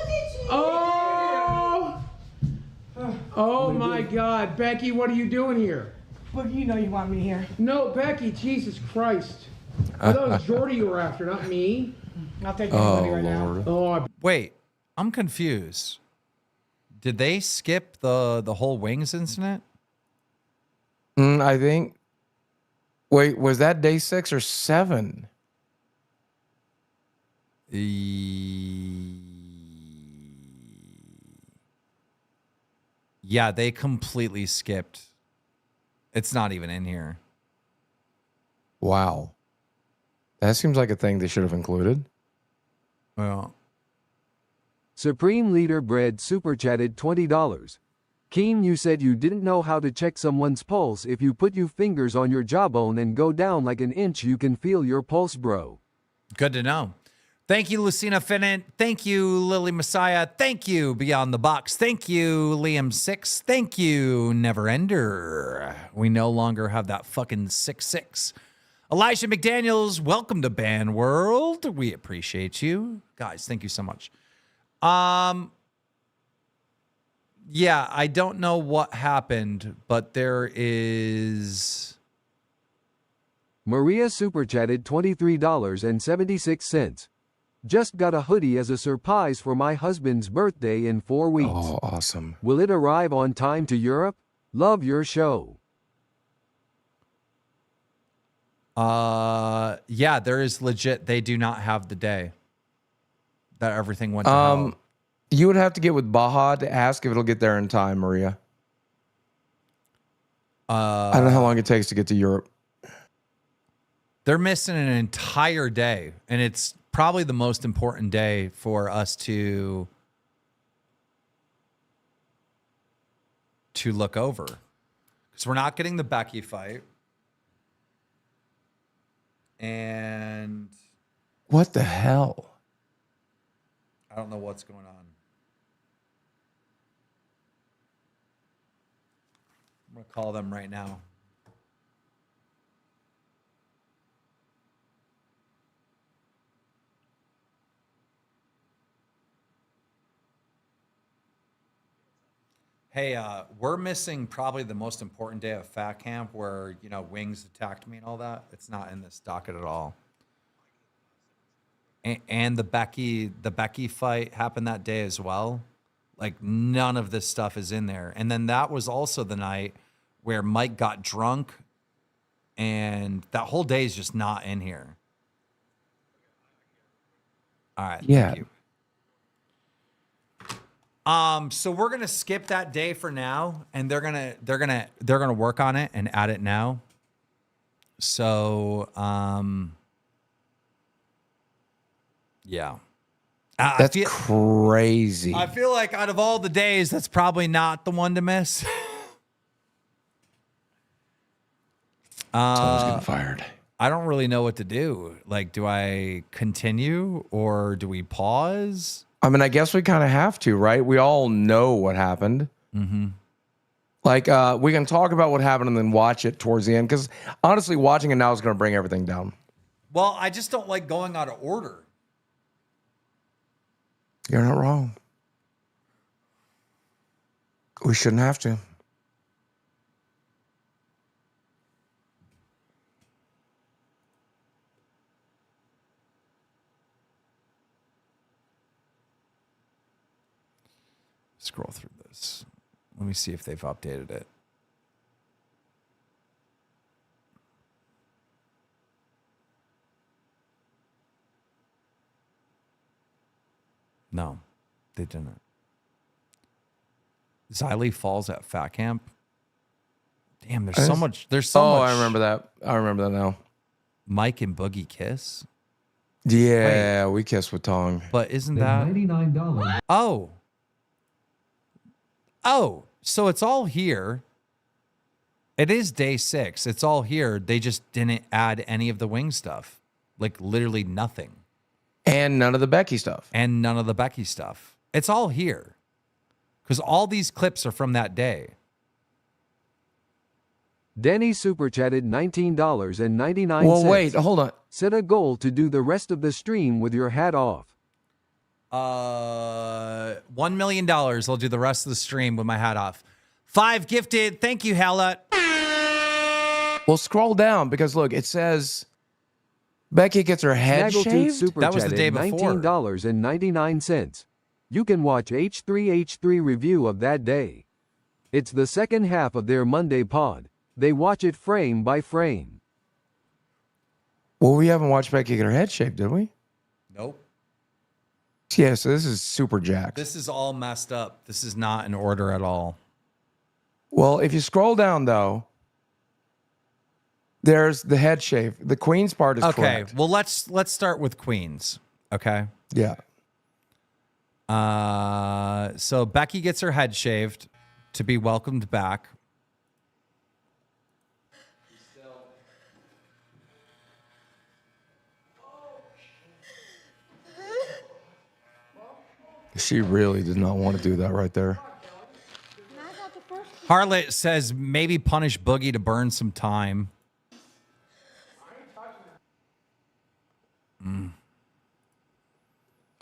Oh my god. Becky, what are you doing here? Boogie, you know you want me here. No, Becky, Jesus Christ. I thought it was Jordy you were after, not me. I'll take anybody right now. Oh, Wait, I'm confused. Did they skip the whole Wings incident? I think. Wait, was that day 6 or 7? Yeah, they completely skipped. It's not even in here. Wow. That seems like a thing they should have included. Well, Supreme Leader Bread super chatted $20. Keem, you said you didn't know how to check someone's pulse. If you put your fingers on your jawbone and go down like an inch, you can feel your pulse, bro. good to know. Thank you, Lucina Finant. Thank you, Lily Messiah. Thank you, Beyond the Box. Thank you, Liam6. Thank you, Neverender. We no longer have that fucking 6-6. Elijah McDaniels, welcome to Band World. We appreciate you. Guys, thank you so much. Yeah, I don't know what happened, but there is... Maria super chatted $23.76. Just got a hoodie as a surprise for my husband's birthday in 4 weeks. Oh, awesome. Will it arrive on time to Europe? Love your show. Yeah, there is legit. They do not have the day that everything went to hell. You would have to get with Baja to ask if it'll get there in time, Maria. I don't know how long it takes to get to Europe. They're missing an entire day, and it's probably the most important day for us to look over, because we're not getting the Becky fight. And what the hell? I don't know what's going on. I'm going to call them right now. Hey, we're missing probably the most important day of Fat Camp where, you know, Wings attacked me and all that. It's not in this docket at all. And the Becky fight happened that day as well. Like, none of this stuff is in there. And then that was also the night where Mike got drunk, and that whole day is just not in here. All right. Yeah. Thank you. So we're gonna skip that day for now, and they're gonna work on it and add it now. So yeah. That's crazy. I feel like out of all the days, that's probably not the one to miss. Someone's getting fired. I don't really know what to do. Like, do I continue or do we pause? I mean, I guess we kind of have to, right? We all know what happened. Mm-hmm. Like, we can talk about what happened and then watch it towards the end. Because honestly, watching it now is going to bring everything down. Well, I just don't like going out of order. You're not wrong. We shouldn't have to. Scroll through this. Let me see if they've updated it. No, they didn't. Xylee falls at Fat Camp. Damn, there's so much. There's so much. Oh, I remember that. I remember that now. Mike and Boogie kiss. Yeah, we kiss with tongue. But isn't that $99? Oh. Oh, so it's all here. It is day 6. It's all here. They just didn't add any of the Wing stuff. Like, literally nothing. And none of the Becky stuff. And none of the Becky stuff. It's all here. Because all these clips are from that day. Danny super chatted $19.99. Well, wait, hold on. Set a goal to do the rest of the stream with your hat off. $1 million. I'll do the rest of the stream with my hat off. 5 gifted. Thank you, Hella. Well, scroll down because look, it says Becky gets her head shaved. Super that was the day before. $19.99. You can watch H3H3 review of that day. It's the second half of their Monday pod. They watch it frame by frame. Well, we haven't watched Becky get her head shaved, did we? Nope. Yeah, so this is super jacked. This is all messed up. This is not in order at all. Well, if you scroll down, though, there's the head shave. The Queen's part is okay. correct. Well, let's start with Queens. Okay. Yeah. So Becky gets her head shaved to be welcomed back. She really did not want to do that right there. Harlot says maybe punish Boogie to burn some time.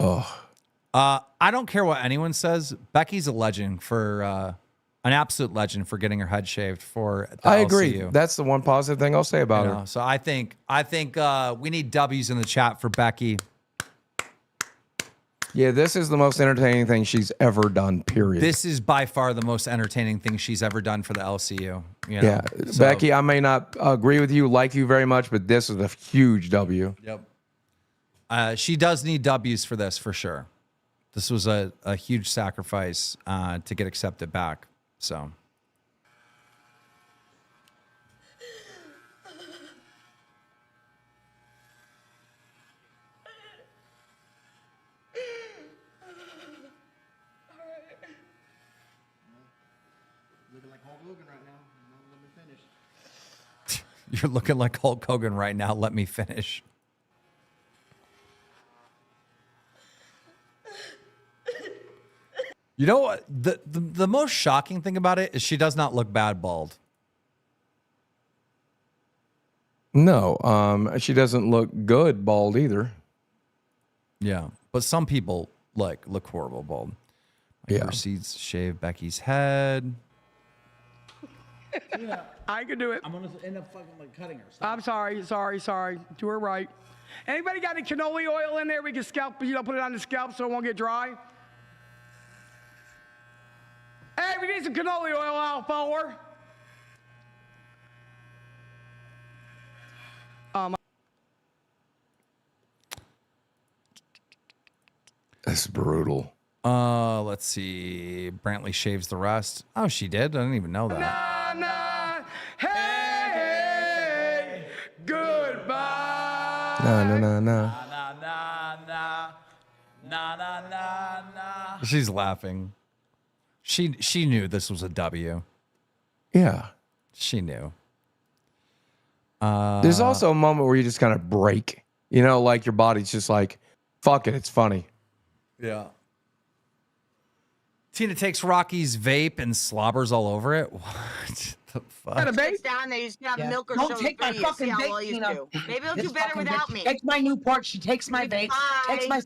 Oh. I don't care what anyone says. Becky's a legend for an absolute legend for getting her head shaved for the I agree. LCU. That's the one positive thing I'll say about her. So I think we need W's in the chat for Becky. Yeah, this is the most entertaining thing she's ever done, period. This is by far the most entertaining thing she's ever done for the LCU. You know? Yeah. So- Becky, I may not agree with you, like you very much, but this is a huge W. Yep. She does need W's for this, for sure. This was a huge sacrifice to get accepted back. So. You're looking like Hulk Hogan right now. Let me finish. You know what? The most shocking thing about it is she does not look bad bald. No, she doesn't look good bald either. Yeah, but some people look horrible bald. Mike proceeds to shave Becky's head. Yeah, I can do it. I'm gonna end up fucking like cutting her. I'm sorry. Do her right. Anybody got any cannoli oil in there? We can scalp, put it on the scalp so it won't get dry. Hey, we need some cannoli oil out forward. That's brutal. Let's see. Brantley shaves the rest. Oh, she did? I didn't even know that. Hey, goodbye. No. She's laughing. She knew this was a W. Yeah. She knew. There's also a moment where you just kind of break. You know, like your body's just like, fuck it, it's funny. Yeah. Tina takes Rocky's vape and slobbers all over it. What the fuck? Got a vape down there. You just have milk or Don't sugar take my free. fucking See how vape, well you Tina. do. Maybe you'll This do better fucking without bitch me. Takes my Newport. She takes my vape. Takes my.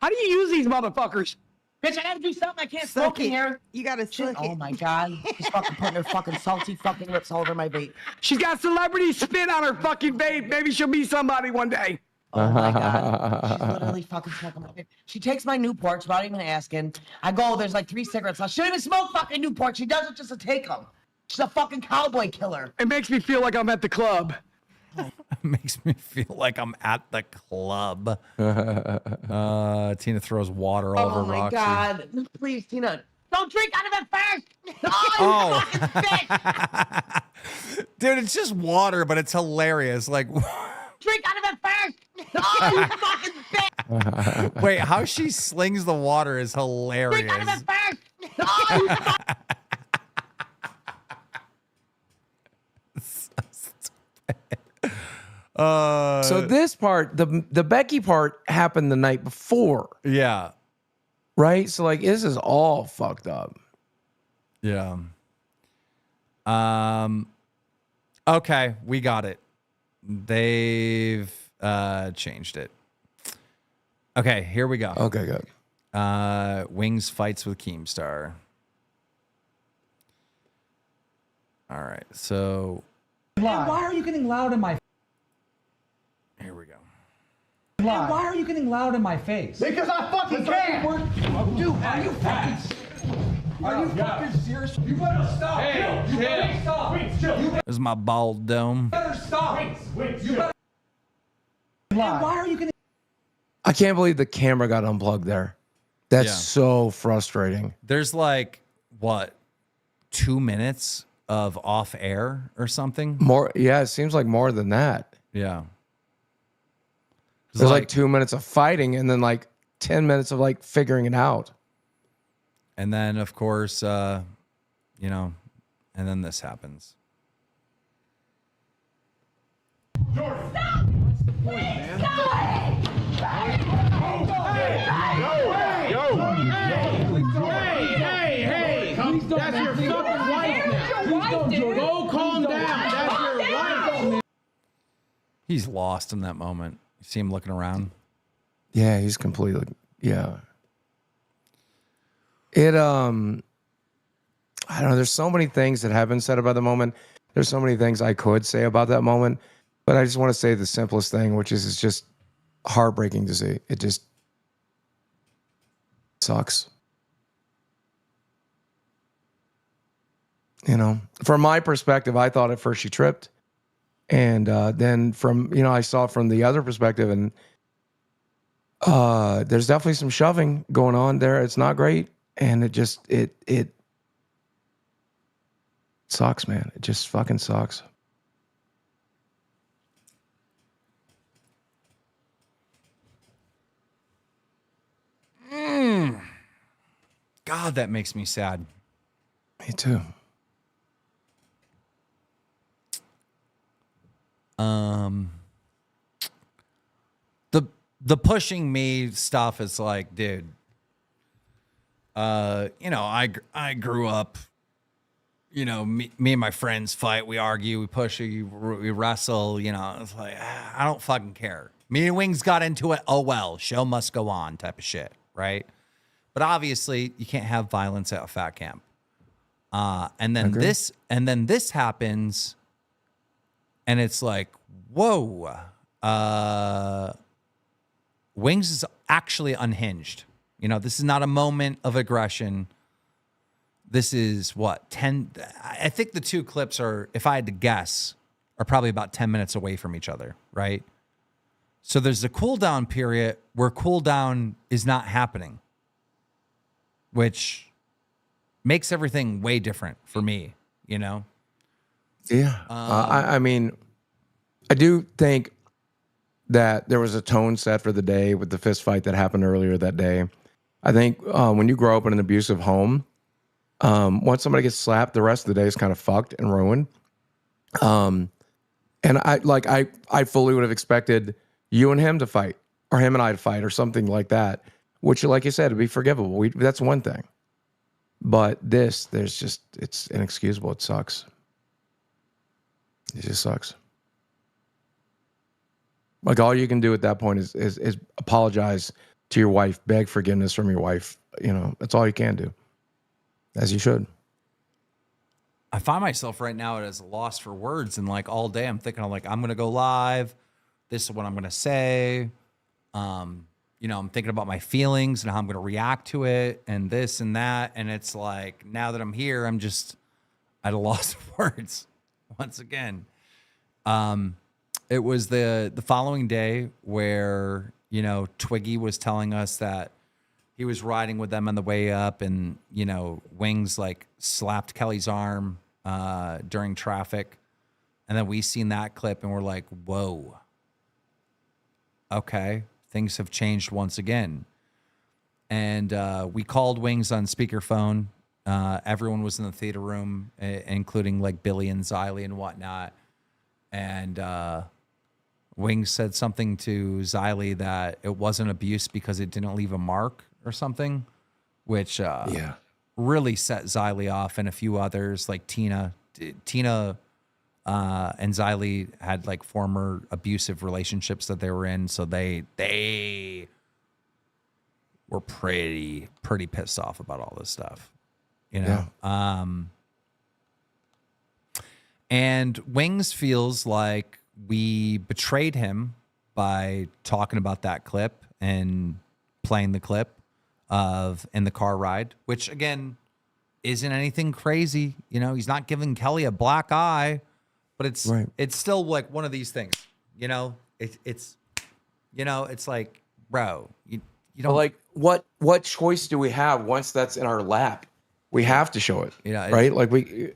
How do you use these motherfuckers? Bitch, I gotta do something. I can't Suck smoke in it. here. You gotta suck Oh it. my god. She's fucking putting her fucking salty fucking lips all over my vape. She's got celebrity spin on her fucking vape. Maybe she'll be somebody one day. Oh my god. She's literally fucking smoking my vape. She takes my Newports without even asking. I go, there's like 3 cigarettes left. She don't even smoke fucking Newports. She does it just to take them. She's a fucking cowboy killer. It makes me feel like I'm at the club. Makes me feel like I'm at the club. Tina throws water all over Oh my Roxy. god. No, please, Tina. Don't drink out of it first. Oh. You fucking bitch. Dude, it's just water, but it's hilarious. Like, Drink out of it first. You fucking bitch. wait, how she slings the water is hilarious. Drink out of it first. You fucking So this part, the Becky part happened the night before. Yeah. Right? So like this is all fucked up. Yeah. Okay, we got it. They've changed it. Okay, here we go. Okay, good. Wings fights with Keemstar. All right, so Why are you getting loud in my? here we go. Why are you getting loud in my face? Because I fucking can. Dude, are you fucking? Are you fucking serious? You better stop. Hey, You better stop. Wings, chill. You This is my bald dome. better stop. Wings, You better. Why are you getting? I can't believe the camera got unplugged there. That's Yeah. so frustrating. There's like what, 2 minutes of off air or something? More, yeah, it seems like more than that. Yeah. There's like 2 minutes of fighting and then like 10 minutes of like figuring it out. And then of course, and then this happens. Hey, that's your fucking wife now. Go calm down. That's your wife. He's lost in that moment. You see him looking around. Yeah, he's completely, yeah. It, I don't know. There's so many things that have been said about the moment. There's so many things I could say about that moment, but I just want to say the simplest thing, which is it's just heartbreaking to see. It just, Sucks. You know, from my perspective, I thought at first she tripped. And then from, you know, I saw from the other perspective, and there's definitely some shoving going on there. It's not great. And it sucks, man. It just fucking sucks. God, that makes me sad. Me too. The pushing me stuff is like, dude, you know, I grew up, you know, me and my friends fight, we argue, we push, we wrestle, you know, it's like, I don't fucking care. Me and Wings got into it, oh well, show must go on type of shit, right? But obviously you can't have violence at a fat camp. And then this happens, and it's like, whoa, Wings is actually unhinged. You know, this is not a moment of aggression. This is what, 10, I think the two clips are, if I had to guess, are probably about 10 minutes away from each other, right? So there's a cool down period where cool down is not happening, which makes everything way different for me, you know? Yeah. I mean, I do think that there was a tone set for the day with the fist fight that happened earlier that day. I think when you grow up in an abusive home, once somebody gets slapped, the rest of the day is kind of fucked and ruined. And I fully would have expected you and him to fight, or him and I to fight, or something like that, which, like you said, would be forgivable. That's one thing. But it's inexcusable. It sucks. It just sucks. Like, all you can do at that point is apologize to your wife, beg forgiveness from your wife. You know, that's all you can do, as you should. I find myself right now as a loss for words, and like all day I'm thinking, I'm going to go live. This is what I'm going to say. You know, I'm thinking about my feelings and how I'm going to react to it and this and that. And it's like, now that I'm here, I'm just at a loss of words once again. It was the following day where, you know, Twiggy was telling us that he was riding with them on the way up, and, you know, Wings like slapped Kelly's arm during traffic. And then we seen that clip and we're like, whoa, okay, things have changed once again. And we called Wings on speakerphone. Everyone was in the theater room, including like Billy and Xylee and whatnot. And Wings said something to Xylee that it wasn't abuse because it didn't leave a mark or something, which really set Xylee off, and a few others like Tina and Xylee had like former abusive relationships that they were in, so they were pretty pissed off about all this stuff, you know. Yeah. And Wings feels like we betrayed him by talking about that clip and playing the clip of in the car ride, which again isn't anything crazy. You know, he's not giving Kelly a black eye, but it's still like one of these things. You know, it's you know, it's like, bro, you don't, but like what choice do we have once that's in our lap? We have to show it, you know, right? Like we.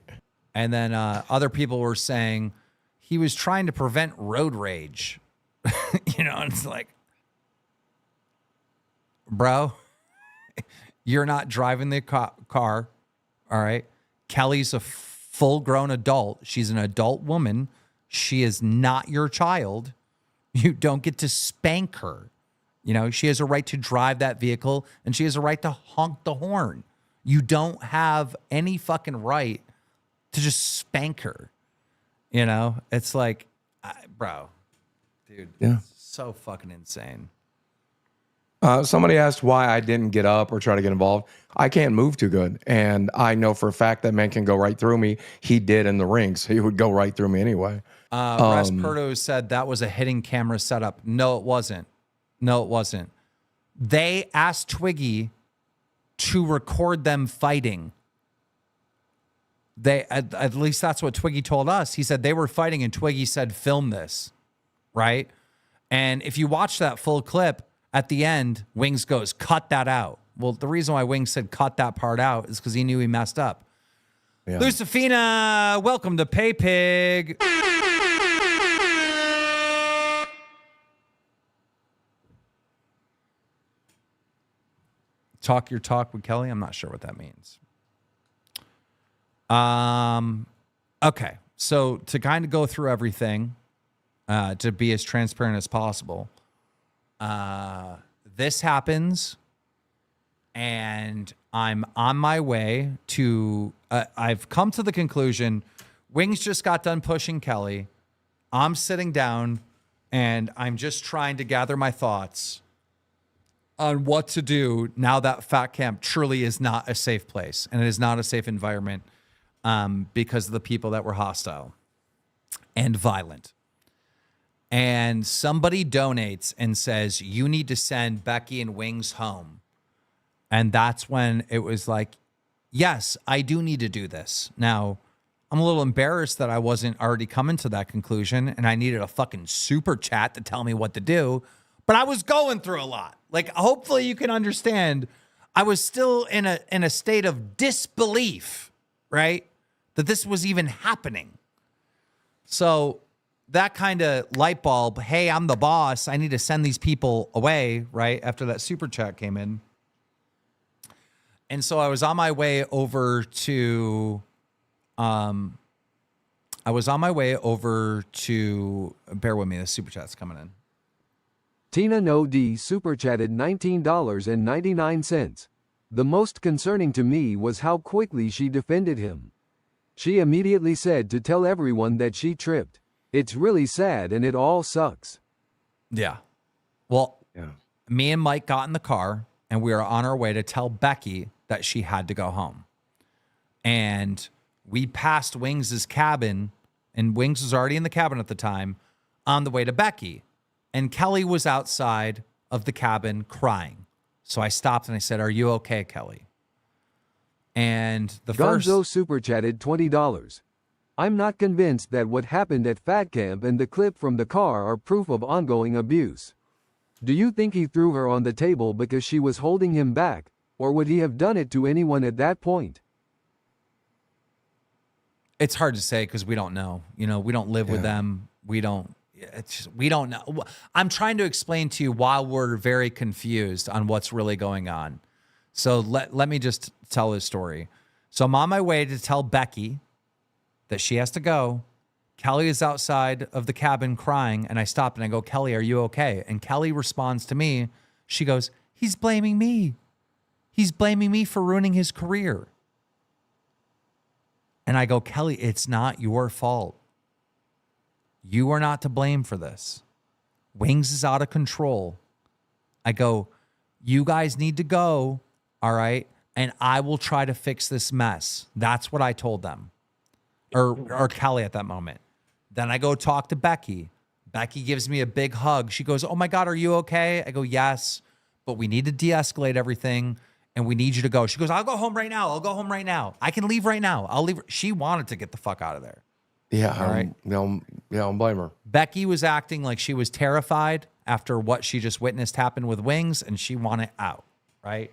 And then other people were saying he was trying to prevent road rage. You know, and it's like, bro, you're not driving the car. All right. Kelly's a full-grown adult. She's an adult woman. She is not your child. You don't get to spank her. You know, she has a right to drive that vehicle, and she has a right to honk the horn. You don't have any fucking right to just spank her. You know, it's like, bro, dude, yeah, so fucking insane. Somebody asked why I didn't get up or try to get involved. I can't move too good. And I know for a fact that man can go right through me. He did in the rings. He would go right through me anyway. Rasperto said that was a hidden camera setup. No, it wasn't. No, it wasn't. They asked Twiggy to record them fighting. They at least that's what Twiggy told us. He said they were fighting and Twiggy said, film this, right? And if you watch that full clip, at the end, Wings goes, cut that out. Well, the reason why Wings said cut that part out is because he knew he messed up. Yeah. Lucifina, welcome to Pay Pig. Talk your talk with Kelly. I'm not sure what that means. Okay. So to kind of go through everything, to be as transparent as possible, this happens and I'm on my way to, I've come to the conclusion, Wings just got done pushing Kelly. I'm sitting down and I'm just trying to gather my thoughts on what to do now that Fat Camp truly is not a safe place and it is not a safe environment because of the people that were hostile and violent. And somebody donates and says, you need to send Becky and Wings home. And that's when it was like, yes, I do need to do this. Now, I'm a little embarrassed that I wasn't already coming to that conclusion and I needed a fucking super chat to tell me what to do. But I was going through a lot. Like, hopefully you can understand. I was still in a state of disbelief, right? That this was even happening. So that kind of light bulb, hey, I'm the boss. I need to send these people away, right? After that super chat came in. And so I was on my way over to, bear with me, the super chat's coming in. Tina No D super chatted $19.99. The most concerning to me was how quickly she defended him. She immediately said to tell everyone that she tripped. It's really sad and it all sucks. Yeah. Well, me and Mike got in the car and we were on our way to tell Becky that she had to go home. And we passed Wings' cabin, and Wings was already in the cabin at the time, on the way to Becky. And Kelly was outside of the cabin crying. So I stopped and I said, are you okay, Kelly? And the Gonzo super chatted $20. I'm not convinced that what happened at Fat Camp and the clip from the car are proof of ongoing abuse. Do you think he threw her on the table because she was holding him back, or would he have done it to anyone at that point? It's hard to say because we don't know. You know, we don't live with them. We don't know. I'm trying to explain to you while we're very confused on what's really going on. So let me just tell this story. So I'm on my way to tell Becky that she has to go. Kelly is outside of the cabin crying, and I stop and I go, Kelly, are you okay? And Kelly responds to me. She goes, he's blaming me. He's blaming me for ruining his career. And I go, Kelly, it's not your fault. You are not to blame for this. Wings is out of control. I go, you guys need to go, all right? And I will try to fix this mess. That's what I told them. Or Kelly at that moment. Then I go talk to Becky. Becky gives me a big hug. She goes, oh my God, are you okay? I go, yes, but we need to de-escalate everything and we need you to go. She goes, I'll go home right now. I'll go home right now. I can leave right now. I'll leave. She wanted to get the fuck out of there. Yeah. All right. I don't blame her. Becky was acting like she was terrified after what she just witnessed happen with Wings, and she wanted out, right?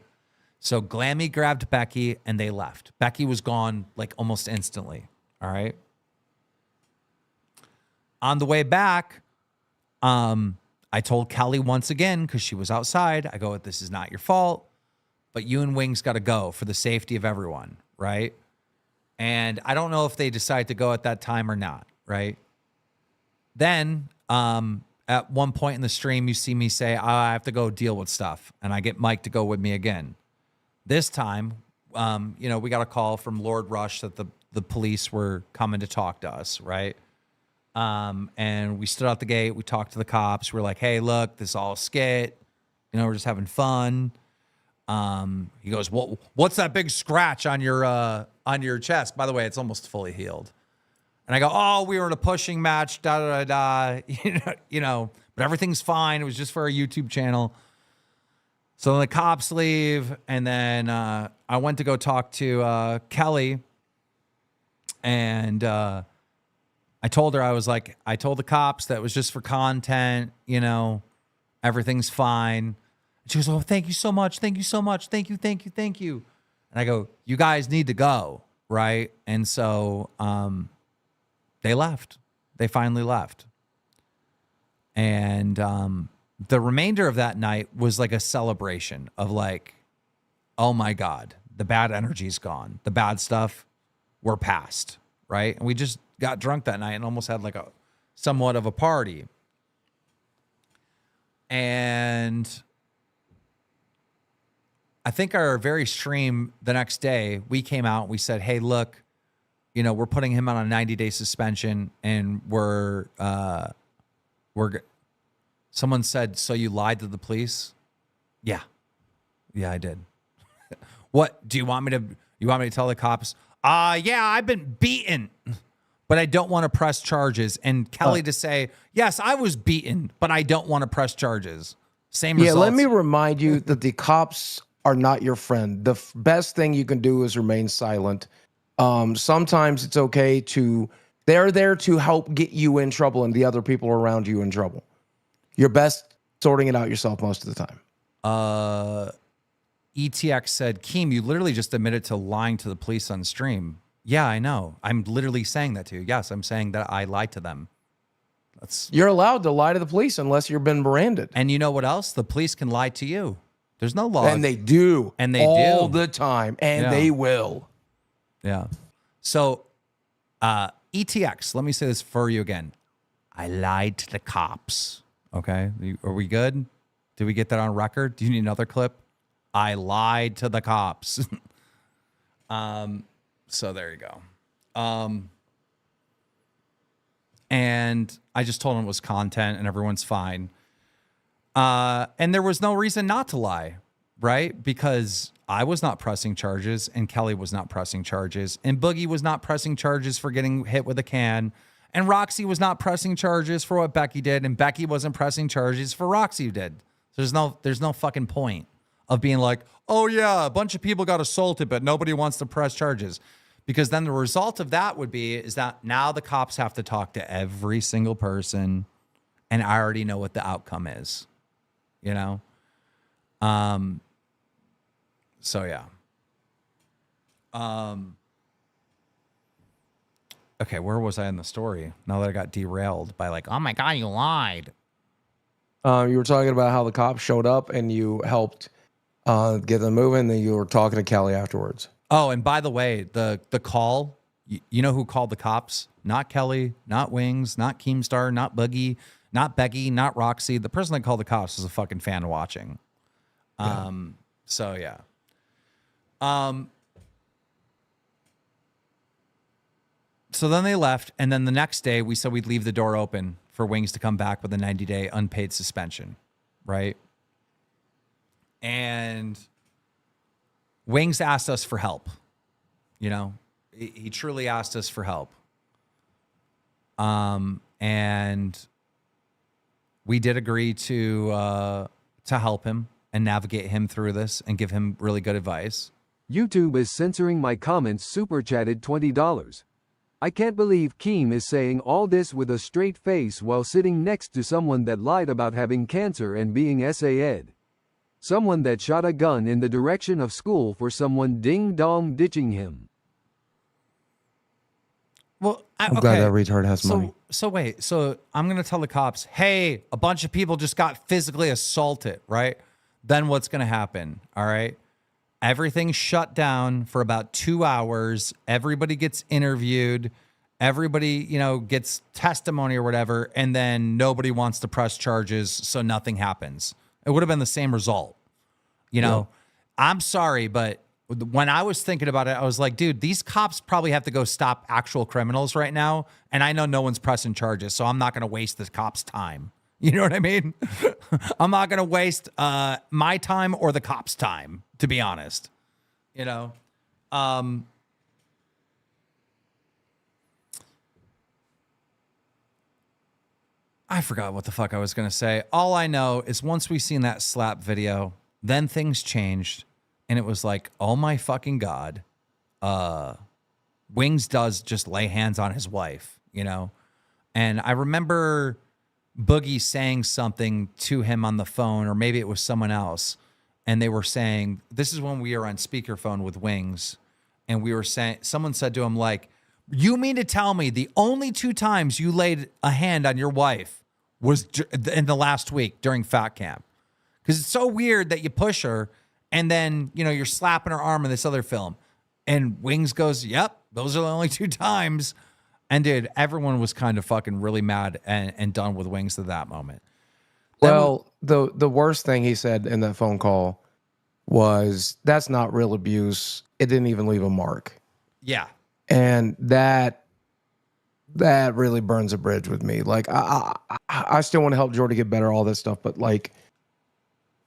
So Glammy grabbed Becky and they left. Becky was gone like almost instantly. All right. On the way back, I told Kelly once again, because she was outside, I go, this is not your fault, but you and Wings got to go for the safety of everyone, right? And I don't know if they decide to go at that time or not, right? Then at one point in the stream, you see me say, I have to go deal with stuff, and I get Mike to go with me again. This time, we got a call from Lord Rush that the police were coming to talk to us, right? And we stood out the gate. We talked to the cops. We're like, hey, look, this is all a skit. We're just having fun. He goes, well, what's that big scratch on your chest? By the way, it's almost fully healed. And I go, oh, we were in a pushing match, da, da, da, da, but everything's fine. It was just for our YouTube channel. So then the cops leave, and then I went to go talk to Kelly, and I told her, I told the cops that it was just for content, you know, everything's fine. She goes, oh, thank you so much. Thank you so much. Thank you, thank you, thank you. And I go, you guys need to go, right? And so they left. They finally left. And the remainder of that night was like a celebration of like, oh my God, the bad energy's gone. The bad stuff, we're past, right? And we just got drunk that night and almost had like a somewhat of a party. And I think our very stream the next day, we came out and we said, hey, look, you know, we're putting him on a 90-day suspension, and someone said, so you lied to the police? Yeah. Yeah, I did. What, do you want me to tell the cops? Yeah, I've been beaten, but I don't want to press charges. And Kelly to say, yes, I was beaten, but I don't want to press charges. Same results. Yeah, let me remind you that the cops are not your friend. The best thing you can do is remain silent. Sometimes it's okay they're there to help get you in trouble and the other people around you in trouble. You're best sorting it out yourself most of the time. ETX said, Keem, you literally just admitted to lying to the police on stream. Yeah, I know. I'm literally saying that to you. Yes, I'm saying that I lied to them. You're allowed to lie to the police unless you've been branded. And you know what else? The police can lie to you. There's no law. And they do. And they all do. the time. And they will. Yeah. So, ETX, let me say this for you again. I lied to the cops. Okay. Are we good? Did we get that on record? Do you need another clip? I lied to the cops. So there you go. And I just told him it was content and everyone's fine. And there was no reason not to lie, right? Because I was not pressing charges and Kelly was not pressing charges and Boogie was not pressing charges for getting hit with a can. And Roxy was not pressing charges for what Becky did. And Becky wasn't pressing charges for Roxy did. There's no fucking point of being like, oh yeah, a bunch of people got assaulted, but nobody wants to press charges. Because then the result of that is that now the cops have to talk to every single person, and I already know what the outcome is, you know? So yeah. Okay, where was I in the story? Now that I got derailed by like, oh my God, you lied. You were talking about how the cops showed up and you helped get them moving. Then you were talking to Kelly afterwards. Oh, and by the way, the call, you know who called the cops? Not Kelly, not Wings, not Keemstar, not Boogie, not Becky, not Roxy. The person that called the cops is a fucking fan watching. So yeah. So then they left, and then the next day we said we'd leave the door open for Wings to come back with a 90-day unpaid suspension, right? And Wings asked us for help. You know, he truly asked us for help. And we did agree to help him and navigate him through this and give him really good advice. YouTube is censoring my comments. Super chatted $20. I can't believe Keem is saying all this with a straight face while sitting next to someone that lied about having cancer and being SA-ed. Someone that shot a gun in the direction of school for someone ding-dong ditching him. Well, I'm glad that retard has money. So wait, so I'm going to tell the cops, hey, a bunch of people just got physically assaulted, right? Then what's going to happen? All right. Everything's shut down for about 2 hours. Everybody gets interviewed. Everybody, you know, gets testimony or whatever. And then nobody wants to press charges. So nothing happens. It would have been the same result. You know, I'm sorry, but when I was thinking about it, I was like, dude, these cops probably have to go stop actual criminals right now. And I know no one's pressing charges, so I'm not going to waste the cops' time. You know what I mean? I'm not going to waste my time or the cops' time, to be honest. You know? I forgot what the fuck I was going to say. All I know is once we seen that slap video, then things changed, and it was like, oh my fucking God. Wings does just lay hands on his wife, you know? And I remember Boogie saying something to him on the phone, or maybe it was someone else. And they were saying, this is when we were on speakerphone with Wings. And we were saying, someone said to him, like, you mean to tell me the only 2 times you laid a hand on your wife was in the last week during Fat Camp? Because it's so weird that you push her and then, you know, you're slapping her arm in this other film. And Wings goes, yep, those are the only 2 times. And dude, everyone was kind of fucking really mad and done with Wings at that moment. Well, the worst thing he said in that phone call was, that's not real abuse. It didn't even leave a mark. Yeah. And that really burns a bridge with me. Like, I still want to help Jordy get better, all this stuff, but like,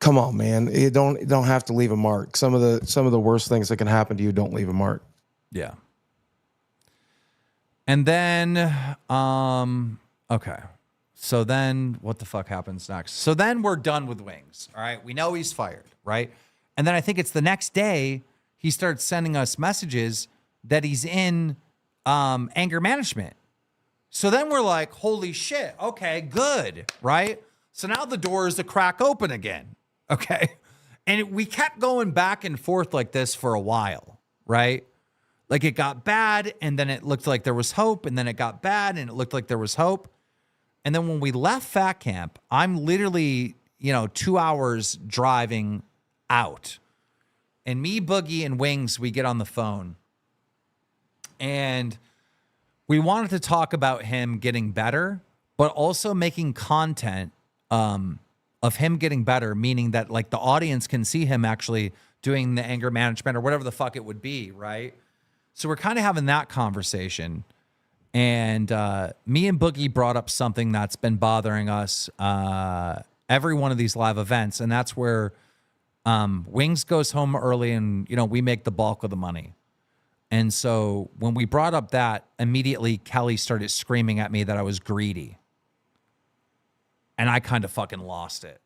come on, man. You don't have to leave a mark. Some of the worst things that can happen to you don't leave a mark. Yeah. And then, okay. So then what the fuck happens next? So then we're done with Wings. All right. We know he's fired, right? And then I think it's the next day he starts sending us messages that he's in anger management. So then we're like, holy shit. Okay, good. Right. So now the door is to crack open again. Okay. And we kept going back and forth like this for a while. Right. Like it got bad and then it looked like there was hope, and then it got bad and it looked like there was hope. And then when we left Fat Camp, I'm literally, 2 hours driving out. And me, Boogie, and Wings, we get on the phone. And we wanted to talk about him getting better, but also making content of him getting better, meaning that like the audience can see him actually doing the anger management or whatever the fuck it would be, right? So we're kind of having that conversation. And me and Boogie brought up something that's been bothering us every one of these live events. And that's where Wings goes home early and, we make the bulk of the money. And so when we brought up that, immediately Kelly started screaming at me that I was greedy. And I kind of fucking lost it.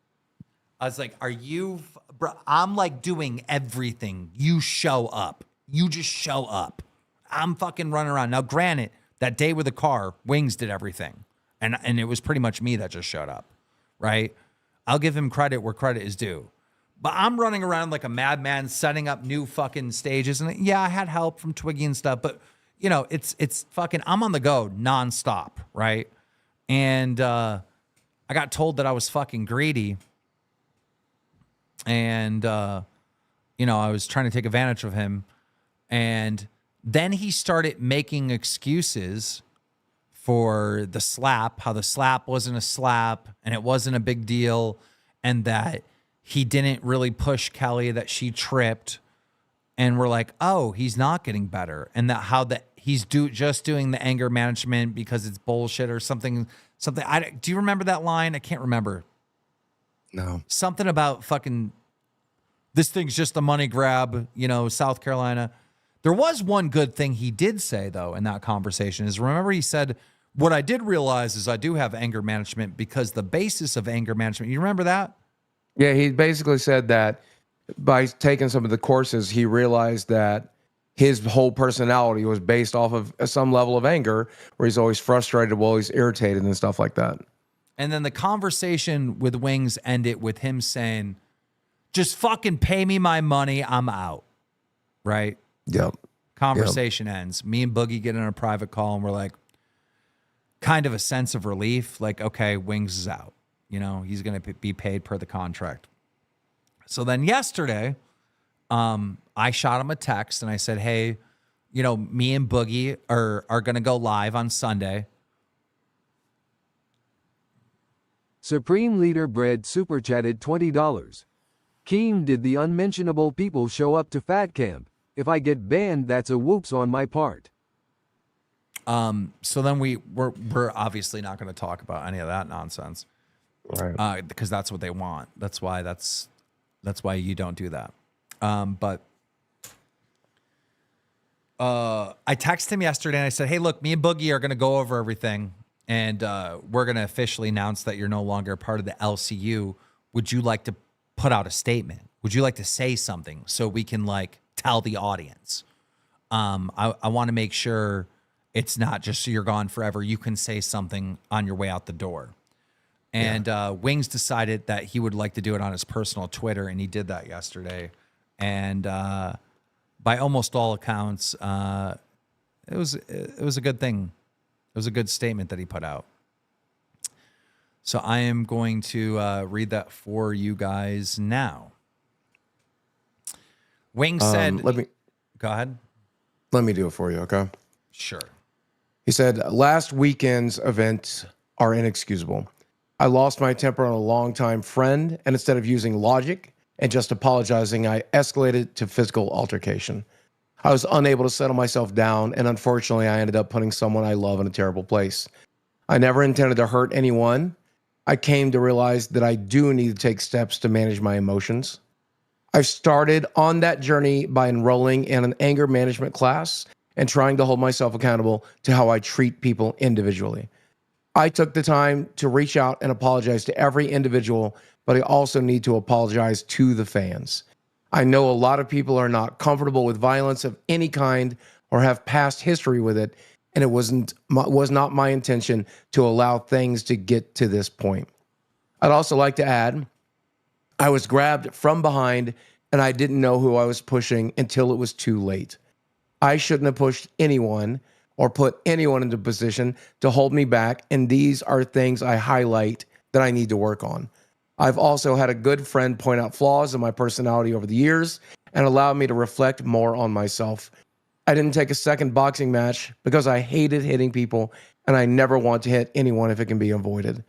I was like, are you, bro? I'm like doing everything. You show up. You just show up. I'm fucking running around. Now, granted, that day with the car, Wings did everything. And it was pretty much me that just showed up, right? I'll give him credit where credit is due. But I'm running around like a madman, setting up new fucking stages. And yeah, I had help from Twiggy and stuff, but it's fucking, I'm on the go nonstop, right? And I got told that I was fucking greedy. And, I was trying to take advantage of him. And then he started making excuses for the slap, how the slap wasn't a slap and it wasn't a big deal, and that he didn't really push Kelly, that she tripped. And we're like, oh, he's not getting better. And that how that he's just doing the anger management because it's bullshit or something. Do you remember that line? I can't remember. No. Something about fucking, this thing's just a money grab, South Carolina. There was one good thing he did say, though, in that conversation is, remember he said, what I did realize is I do have anger management because the basis of anger management, you remember that? Yeah, he basically said that by taking some of the courses, he realized that his whole personality was based off of some level of anger, where he's always frustrated, always irritated and stuff like that. And then the conversation with Wings ended with him saying, just fucking pay me my money, I'm out. Right? Yep. Conversation ends. Me and Boogie get in a private call and we're like, kind of a sense of relief. Like, okay, Wings is out. He's going to be paid per the contract. So then yesterday, I shot him a text and I said, hey, me and Boogie are going to go live on Sunday. Supreme Leader Bread super chatted $20. Keem, did the unmentionable people show up to Fat Camp? If I get banned, that's a whoops on my part. So then we're obviously not going to talk about any of that nonsense. Right. Because that's what they want. That's why you don't do that. But I texted him yesterday and I said, hey, look, me and Boogie are going to go over everything. And we're going to officially announce that you're no longer part of the LCU. Would you like to put out a statement? Would you like to say something so we can like tell the audience? I want to make sure it's not just so you're gone forever. You can say something on your way out the door. And Wings decided that he would like to do it on his personal Twitter, and he did that yesterday. And by almost all accounts, it was a good thing. It was a good statement that he put out. So I am going to read that for you guys now. Wings said, go ahead. Let me do it for you, okay? Sure. He said, last weekend's events are inexcusable. I lost my temper on a longtime friend, and instead of using logic and just apologizing, I escalated to physical altercation. I was unable to settle myself down, and unfortunately, I ended up putting someone I love in a terrible place. I never intended to hurt anyone. I came to realize that I do need to take steps to manage my emotions. I've started on that journey by enrolling in an anger management class and trying to hold myself accountable to how I treat people individually. I took the time to reach out and apologize to every individual, but I also need to apologize to the fans. I know a lot of people are not comfortable with violence of any kind or have past history with it, and it was not my intention to allow things to get to this point. I'd also like to add, I was grabbed from behind and I didn't know who I was pushing until it was too late. I shouldn't have pushed anyone or put anyone into a position to hold me back, and these are things I highlight that I need to work on. I've also had a good friend point out flaws in my personality over the years and allowed me to reflect more on myself. I didn't take a second boxing match because I hated hitting people, and I never want to hit anyone if it can be avoided.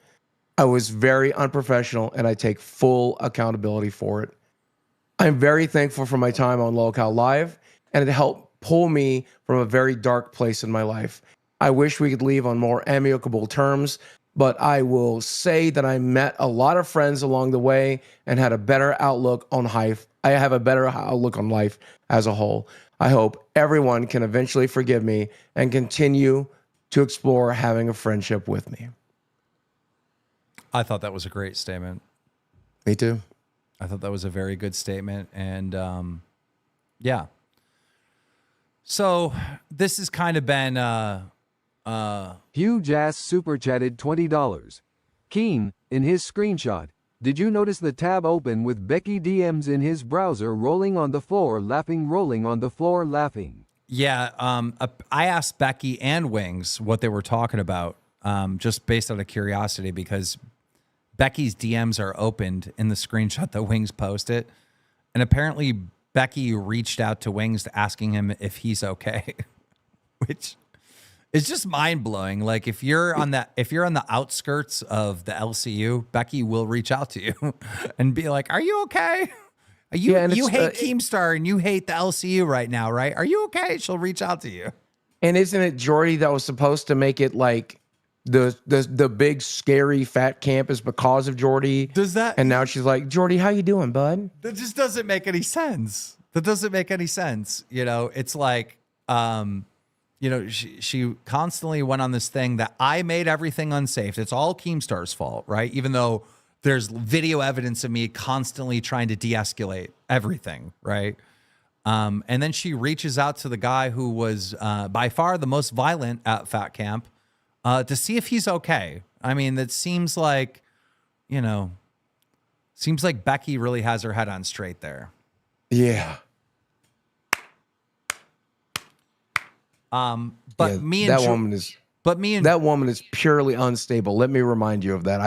I was very unprofessional, and I take full accountability for it. I'm very thankful for my time on Lolcow Live, and it helped pull me from a very dark place in my life. I wish we could leave on more amicable terms, but I will say that I met a lot of friends along the way and had a better outlook on life. I have a better outlook on life as a whole. I hope everyone can eventually forgive me and continue to explore having a friendship with me. I thought that was a great statement. Me too. I thought that was a very good statement. And yeah. So this has kind of been Huge Ass super chatted $20. Keen, in his screenshot, did you notice the tab open with Becky DMs in his browser rolling on the floor laughing, rolling on the floor laughing? Yeah, I asked Becky and Wings what they were talking about, just based out of curiosity, because Becky's DMs are opened in the screenshot that Wings posted, and apparently Becky reached out to Wings asking him if he's okay, which is just mind blowing. Like if you're on the outskirts of the LCU, Becky will reach out to you and be like, "Are you okay? You hate Keemstar and you hate the LCU right now, right? Are you okay?" She'll reach out to you. And isn't it Jordy that was supposed to make it like the big scary fat camp is because of Jordy? Does that? And now she's like, "Jordy, how you doing, bud?" That just doesn't make any sense. That doesn't make any sense. You know, it's like, you know, she constantly went on this thing that I made everything unsafe. It's all Keemstar's fault, right? Even though there's video evidence of me constantly trying to de-escalate everything, right? And then she reaches out to the guy who was by far the most violent at Fat Camp to see if he's okay. I mean, that seems like, you know, seems like Becky really has her head on straight there. Yeah. But yeah, me and that woman is purely unstable. Let me remind you of that.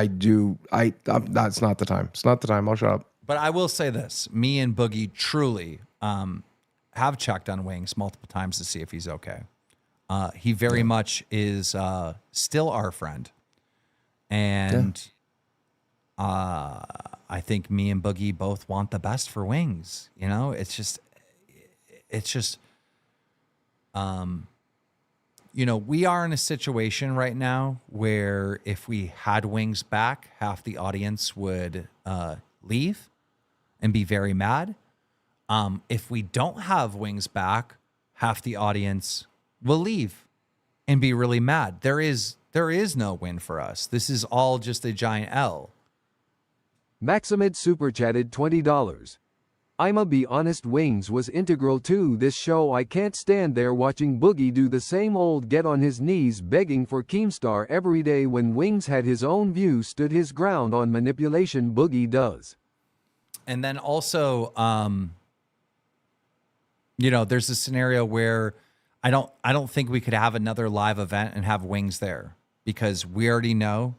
That's not the time. It's not the time. I'll shut up. But I will say this: me and Boogie truly have checked on Wings multiple times to see if he's okay. He very much is still our friend, and I think me and Boogie both want the best for Wings. You know, it's just. You know, we are in a situation right now where if we had Wings back, half the audience would leave and be very mad. If we don't have Wings back, half the audience will leave and be really mad. There is no win for us. This is all just a giant L. Maximid super chatted $20. I'ma be honest, Wings was integral to this show. I can't stand there watching Boogie do the same old get on his knees begging for KEEMSTAR every day when Wings had his own view, stood his ground on manipulation. Boogie does. And then also, you know, there's a scenario where I don't think we could have another live event and have Wings there, because we already know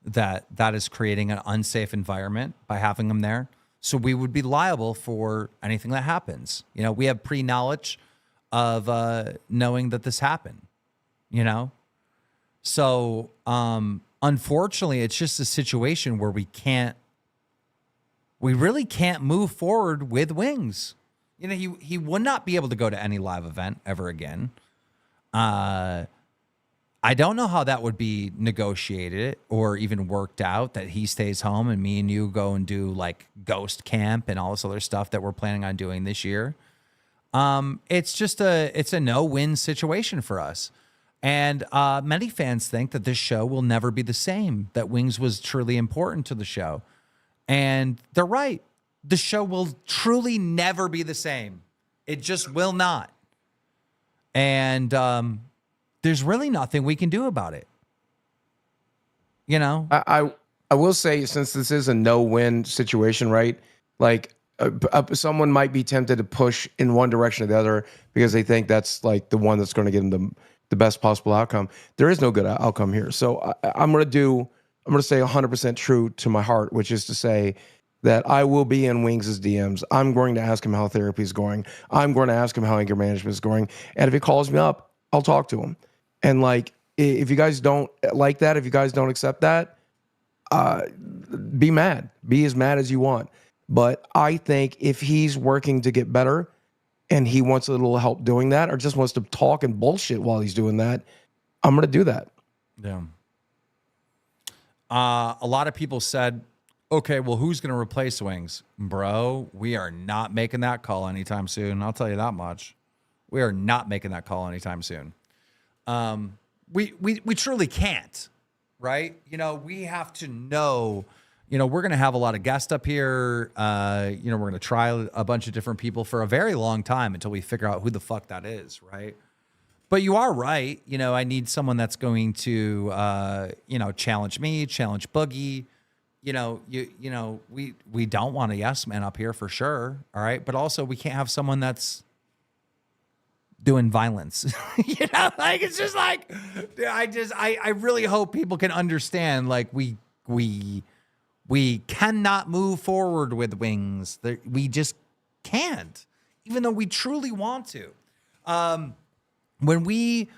that that is creating an unsafe environment by having them there. So we would be liable for anything that happens. You know, we have pre-knowledge of knowing that this happened, you know? So unfortunately, it's just a situation where we really can't move forward with Wings. You know, he would not be able to go to any live event ever again. I don't know how that would be negotiated or even worked out, that he stays home and me and you go and do like ghost camp and all this other stuff that we're planning on doing this year. It's a no-win situation for us. And many fans think that this show will never be the same, that Wings was truly important to the show. And they're right. The show will truly never be the same. It just will not. And there's really nothing we can do about it. You know? I will say, since this is a no-win situation, right? Like someone might be tempted to push in one direction or the other because they think that's like the one that's going to get them the best possible outcome. There is no good outcome here. So I'm going to say 100% true to my heart, which is to say that I will be in Wings' DMs. I'm going to ask him how therapy is going. I'm going to ask him how anger management is going. And if he calls me up, I'll talk to him. And like, if you guys don't like that, if you guys don't accept that, be mad. Be as mad as you want. But I think if he's working to get better and he wants a little help doing that, or just wants to talk and bullshit while he's doing that, I'm going to do that. Yeah. A lot of people said, okay, well, who's going to replace Wings? Bro, we are not making that call anytime soon. I'll tell you that much. We are not making that call anytime soon. We truly can't, right? You know, we have to know, you know, we're going to have a lot of guests up here. You know, we're going to try a bunch of different people for a very long time until we figure out who the fuck that is, right? But you are right. You know, I need someone that's going to, you know, challenge me, challenge Boogie. You know, we don't want a yes man up here for sure. All right. But also we can't have someone that's doing violence. You know, like, it's just like, I really hope people can understand, like, we cannot move forward with Wings. We just can't, even though we truly want to. When we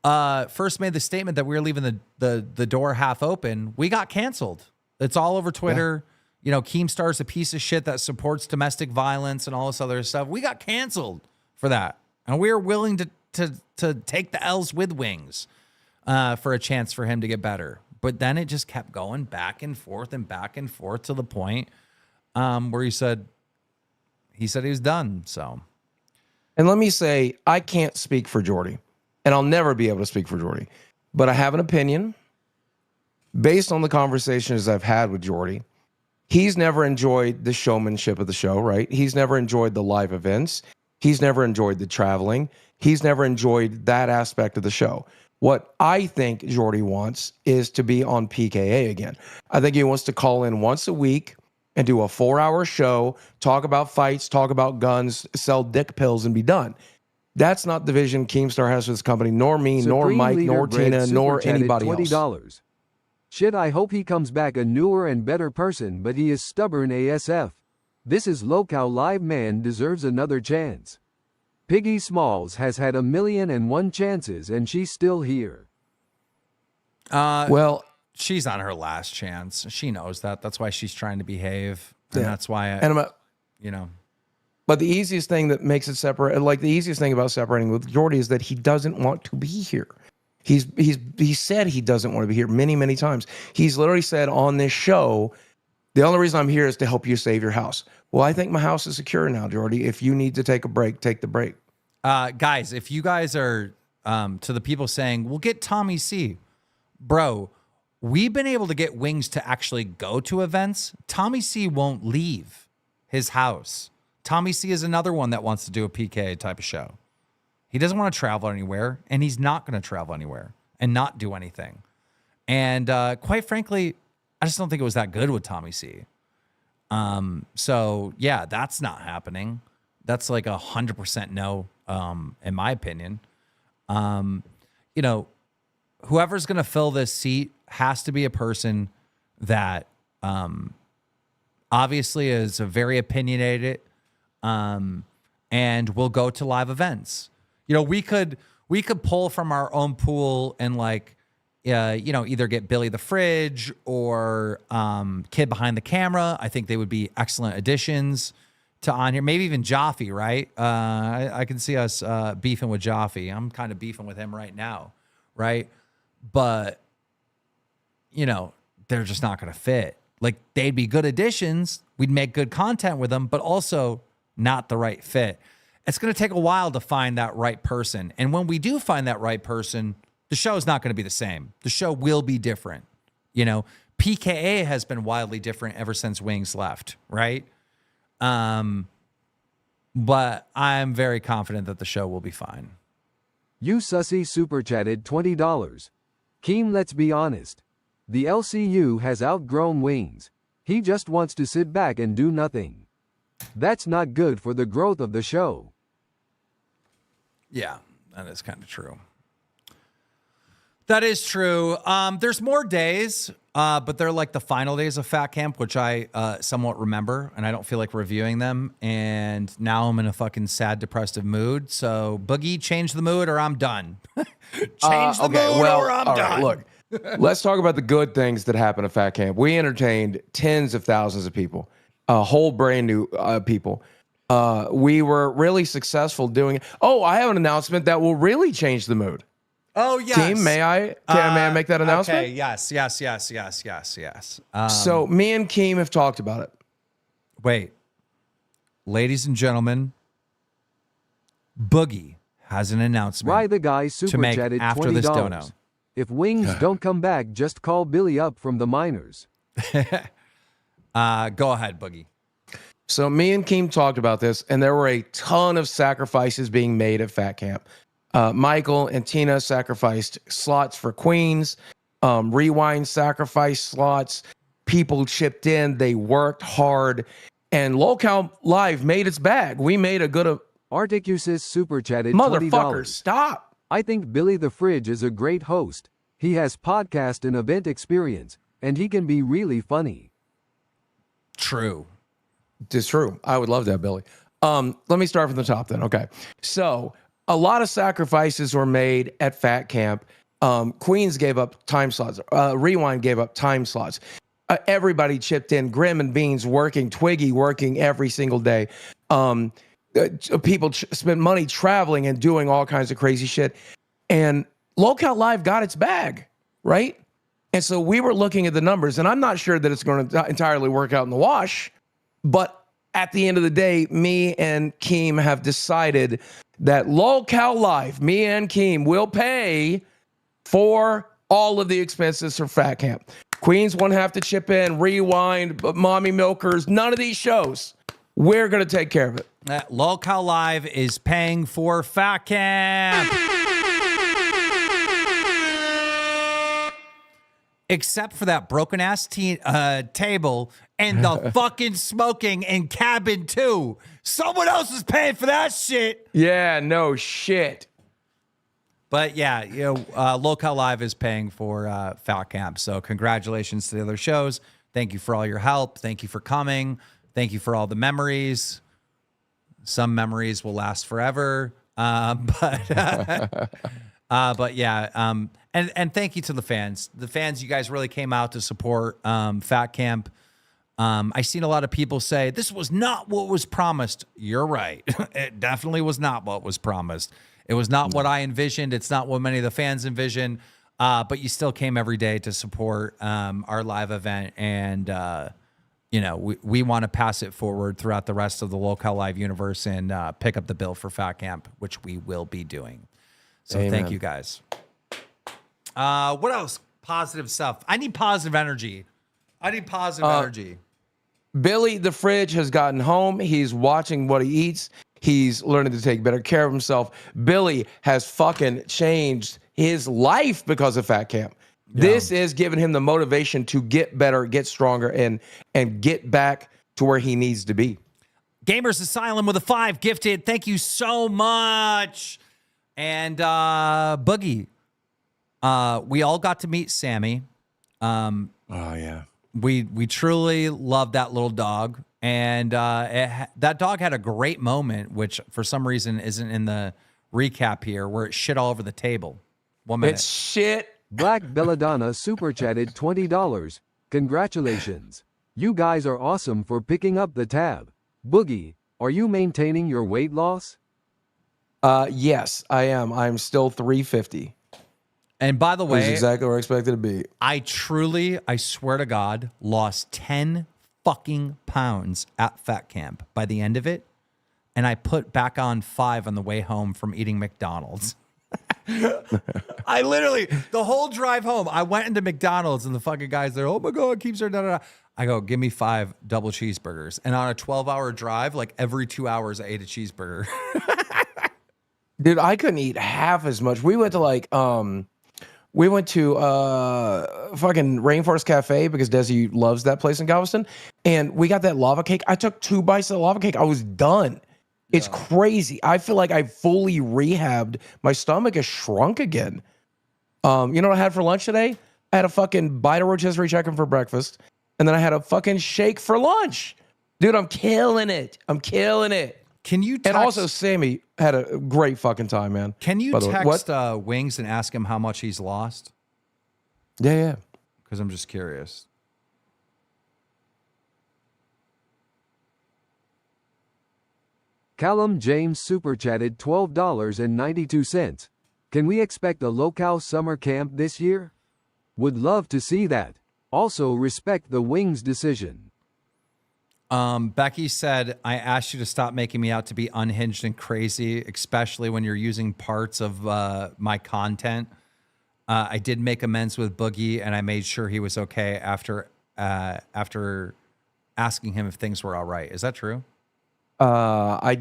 first made the statement that we were leaving the door half open, we got canceled. It's all over Twitter. Yeah. You know, KEEMSTAR's a piece of shit that supports domestic violence and all this other stuff. We got canceled for that. And we are willing to take the L's with Wings for a chance for him to get better. But then it just kept going back and forth to the point where he said he was done. So, and let me say, I can't speak for Jordy, and I'll never be able to speak for Jordy, but I have an opinion based on the conversations I've had with Jordy. He's never enjoyed the showmanship of the show, right? He's never enjoyed the live events. He's never enjoyed the traveling. He's never enjoyed that aspect of the show. What I think Jordy wants is to be on PKA again. I think he wants to call in once a week and do a 4-hour show, talk about fights, talk about guns, sell dick pills, and be done. That's not the vision KEEMSTAR has for this company, nor me, Supreme nor Mike, Leader nor Greg Tina, nor super-chatted anybody $20. else. Shit, I hope he comes back a newer and better person, but he is stubborn ASF. This is Local Live. Man deserves another chance. Piggy Smalls has had 1,000,001 chances, and she's still here. Well, she's on her last chance. She knows that. That's why she's trying to behave. And that's why, you know. But the easiest thing that makes it separate, like the easiest thing about separating with Jordy is that he doesn't want to be here. He said he doesn't want to be here many, many times. He's literally said on this show, the only reason I'm here is to help you save your house. Well, I think my house is secure now, Jordy. If you need to take a break, take the break. Guys, if you guys are to the people saying, we'll get Tommy C. Bro, we've been able to get Wings to actually go to events. Tommy C won't leave his house. Tommy C is another one that wants to do a PK type of show. He doesn't want to travel anywhere, and he's not going to travel anywhere and not do anything. And quite frankly, I just don't think it was that good with Tommy C. So yeah, that's not happening. That's like 100% no, in my opinion. You know, whoever's going to fill this seat has to be a person that obviously is very opinionated and will go to live events. You know, we could pull from our own pool and like, you know, either get Billy the Fridge or Kid Behind the Camera. I think they would be excellent additions to on here. Maybe even Jaffe, right? I can see us beefing with Jaffe. I'm kind of beefing with him right now, right? But, you know, they're just not going to fit. Like, they'd be good additions. We'd make good content with them, but also not the right fit. It's going to take a while to find that right person. And when we do find that right person, the show is not going to be the same. The show will be different. You know, PKA has been wildly different ever since Wings left, right? But I'm very confident that the show will be fine. You Sussy super chatted $20. Keem, let's be honest. The LCU has outgrown Wings. He just wants to sit back and do nothing. That's not good for the growth of the show. Yeah, that is kind of true. That is true. There's more days, but they're like the final days of Fat Camp, which I somewhat remember, and I don't feel like reviewing them. And now I'm in a fucking sad, depressive mood. So Boogie, change the mood or I'm done. Change the mood or I'm done. Right, look, let's talk about the good things that happened at Fat Camp. We entertained tens of thousands of people, a whole brand new people. We were really successful doing it. Oh, I have an announcement that will really change the mood. Oh, yes. Team, may I make that announcement? Okay, yes. So me and Keem have talked about it. Wait. Ladies and gentlemen, Boogie has an announcement Why the guy super to make chatted after $20. this dono. If Wings don't come back, just call Billy up from the minors. Go ahead, Boogie. So me and Keem talked about this, and there were a ton of sacrifices being made at Fat Camp. Michael and Tina sacrificed slots for Queens. Rewind sacrificed slots. People chipped in. They worked hard. And Lolcow Live made its bag. We made a good... Articusis super chatted Motherfucker, $20. stop. I think Billy the Fridge is a great host. He has podcast and event experience, and he can be really funny. True. It's true. I would love that, Billy. Let me start from the top then. Okay. So a lot of sacrifices were made at Fat Camp. Queens gave up time slots. Rewind gave up time slots. Everybody chipped in. Grim and Beans working. Twiggy working every single day. People spent money traveling and doing all kinds of crazy shit. And Lolcow Live got its bag, right? And so we were looking at the numbers, and I'm not sure that it's going to entirely work out in the wash. But at the end of the day, me and Keem have decided that Lolcow Live, me and Keem, will pay for all of the expenses for Fat Camp. Queens won't have to chip in, Rewind, Mommy Milkers, none of these shows. We're going to take care of it. Lolcow Live is paying for Fat Camp. Except for that broken ass table and the fucking smoking in cabin 2. Someone else is paying for that shit. Yeah, no shit. But yeah, you know, Lolcow Live is paying for Fat Camp. So congratulations to the other shows. Thank you for all your help. Thank you for coming. Thank you for all the memories. Some memories will last forever. But yeah, and thank you to the fans. The fans, you guys really came out to support Fat Camp. I seen a lot of people say, this was not what was promised. You're right. It definitely was not what was promised. It was not what I envisioned. It's not what many of the fans envisioned. But you still came every day to support our live event. And, you know, we want to pass it forward throughout the rest of the Lolcow Live universe and pick up the bill for Fat Camp, which we will be doing. So Amen. Thank you guys. What else? Positive stuff. I need positive energy. I need positive energy. Billy the fridge has gotten home. He's watching what he eats. He's learning to take better care of himself. Billy has fucking changed his life because of Fat Camp. This is giving him the motivation to get better, get stronger, and get back to where he needs to be. Gamers Asylum with a 5 gifted. Thank you so much. And Boogie, we all got to meet Sammy. Oh yeah. We truly love that little dog. And that dog had a great moment, which for some reason isn't in the recap here, where it shit all over the table. 1 minute. It's shit. Black Belladonna super chatted $20. Congratulations. You guys are awesome for picking up the tab. Boogie, are you maintaining your weight loss? Yes, I am. I'm still 350. And by the way, which is exactly where I expected to be. I swear to God, lost 10 fucking pounds at Fat Camp by the end of it. And I put back on 5 on the way home from eating McDonald's. I literally, the whole drive home, I went into McDonald's and the fucking guys there, oh my God, KEEMSTAR, da, da, da. I go, give me 5 double cheeseburgers. And on a 12-hour drive, like every 2 hours, I ate a cheeseburger. Dude, I couldn't eat half as much. We went to fucking Rainforest Cafe because Desi loves that place in Galveston. And we got that lava cake. I took 2 bites of the lava cake. I was done. It's crazy. I feel like I fully rehabbed. My stomach has shrunk again. You know what I had for lunch today? I had a fucking bite of rotisserie chicken for breakfast. And then I had a fucking shake for lunch. Dude, I'm killing it. I'm killing it. Can you text, and also, Sammy had a great fucking time, man. Can you text Wings and ask him how much he's lost? Yeah. Because I'm just curious. Callum James super chatted $12.92. Can we expect a Local summer camp this year? Would love to see that. Also respect the Wings decision. Becky said, I asked you to stop making me out to be unhinged and crazy, especially when you're using parts of my content. I did make amends with Boogie, and I made sure he was okay after asking him if things were all right. Is that true? I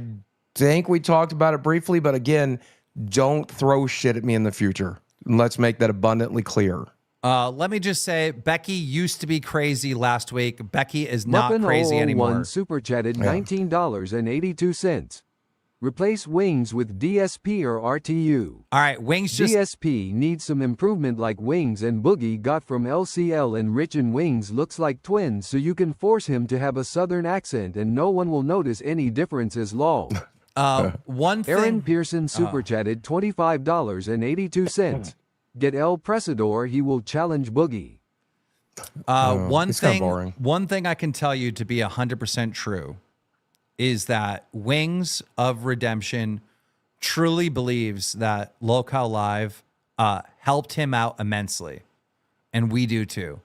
think we talked about it briefly, but again, don't throw shit at me in the future. Let's make that abundantly clear. Let me just say, Becky used to be crazy last week. Becky is not crazy anymore. Super chatted $19.82. Replace Wings with DSP or RTU. All right, Wings just... DSP needs some improvement like Wings and Boogie got from LCL, and Rich and Wings looks like twins, so you can force him to have a southern accent and no one will notice any differences, lol. One thing... Aaron Pearson super chatted $25.82. Get El Presador, he will challenge Boogie. One thing I can tell you to be 100% true is that Wings of Redemption truly believes that Local Live helped him out immensely. And we do too.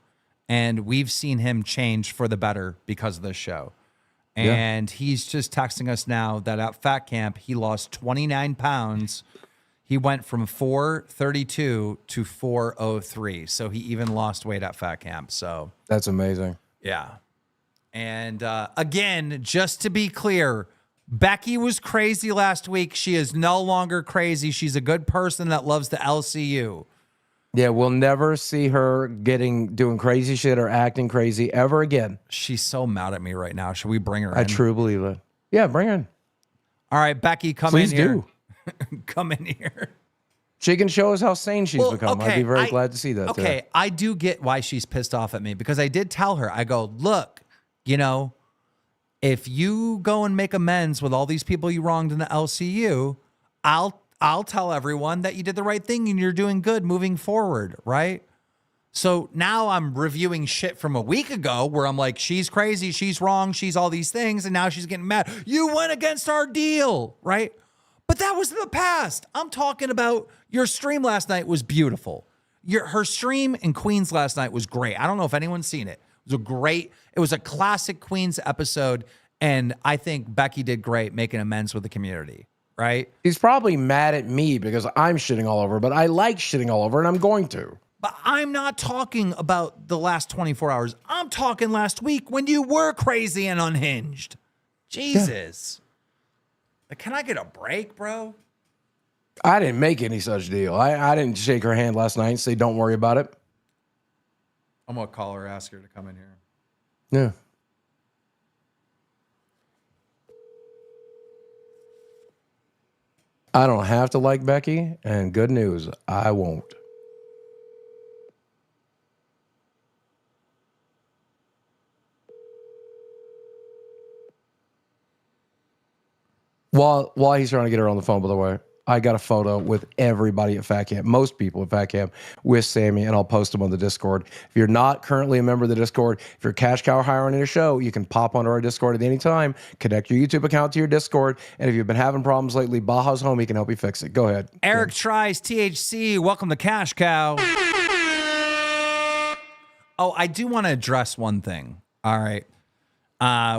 And we've seen him change for the better because of this show. And he's just texting us now that at Fat Camp, he lost 29 pounds. He went from 432 to 403. So he even lost weight at Fat Camp. So that's amazing. Yeah. And again, just to be clear, Becky was crazy last week. She is no longer crazy. She's a good person that loves the LCU. Yeah, we'll never see her doing crazy shit or acting crazy ever again. She's so mad at me right now. Should we bring her in? I truly believe it. Yeah, bring her in. All right, Becky, come Please in here. do. Come in here. She can show us how sane she's become. I'd be very glad to see that. Okay, I do get why she's pissed off at me, because I did tell her, I go, look, you know, if you go and make amends with all these people you wronged in the LCU, I'll tell everyone that you did the right thing and you're doing good moving forward, right? So now I'm reviewing shit from a week ago where I'm like, she's crazy, she's wrong, she's all these things, and now she's getting mad. You went against our deal, right? But that was in the past. I'm talking about your stream last night was beautiful. Her stream in Queens last night was great. I don't know if anyone's seen it. It was a classic Queens episode, and I think Becky did great making amends with the community, right? He's probably mad at me because I'm shitting all over, but I like shitting all over, and I'm going to. But I'm not talking about the last 24 hours. I'm talking last week when you were crazy and unhinged. Jesus. Like, can I get a break, bro? I didn't make any such deal. I didn't shake her hand last night and say, don't worry about it. I'm going to call her, ask her to come in here. Yeah. I don't have to like Becky, and good news, I won't. While he's trying to get her on the phone, by the way, I got a photo with everybody at Fat Camp, most people at Fat Camp, with Sammy, and I'll post them on the Discord. If you're not currently a member of the Discord, if you're a cash cow hiring in a show, you can pop onto our Discord at any time, connect your YouTube account to your Discord, and if you've been having problems lately, Baja's home, he can help you fix it. Go ahead. Eric tries THC. Welcome to Cash Cow. Oh, I do want to address one thing. All right.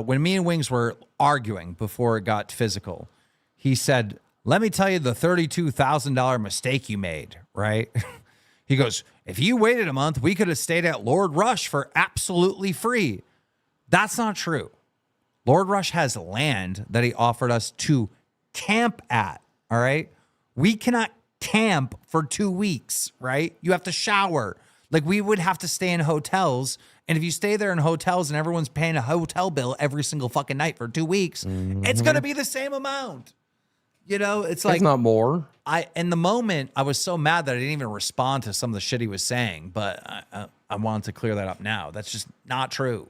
When me and Wings were arguing before it got physical, he said, let me tell you the $32,000 mistake you made, right? He goes, if you waited a month, we could have stayed at Lord Rush for absolutely free. That's not true. Lord Rush has land that he offered us to camp at, all right? We cannot camp for 2 weeks, right? You have to shower. Like, we would have to stay in hotels. And if you stay there in hotels and everyone's paying a hotel bill every single fucking night for 2 weeks, it's going to be the same amount. You know, it's like, not more. In the moment, I was so mad that I didn't even respond to some of the shit he was saying, but I wanted to clear that up now. That's just not true.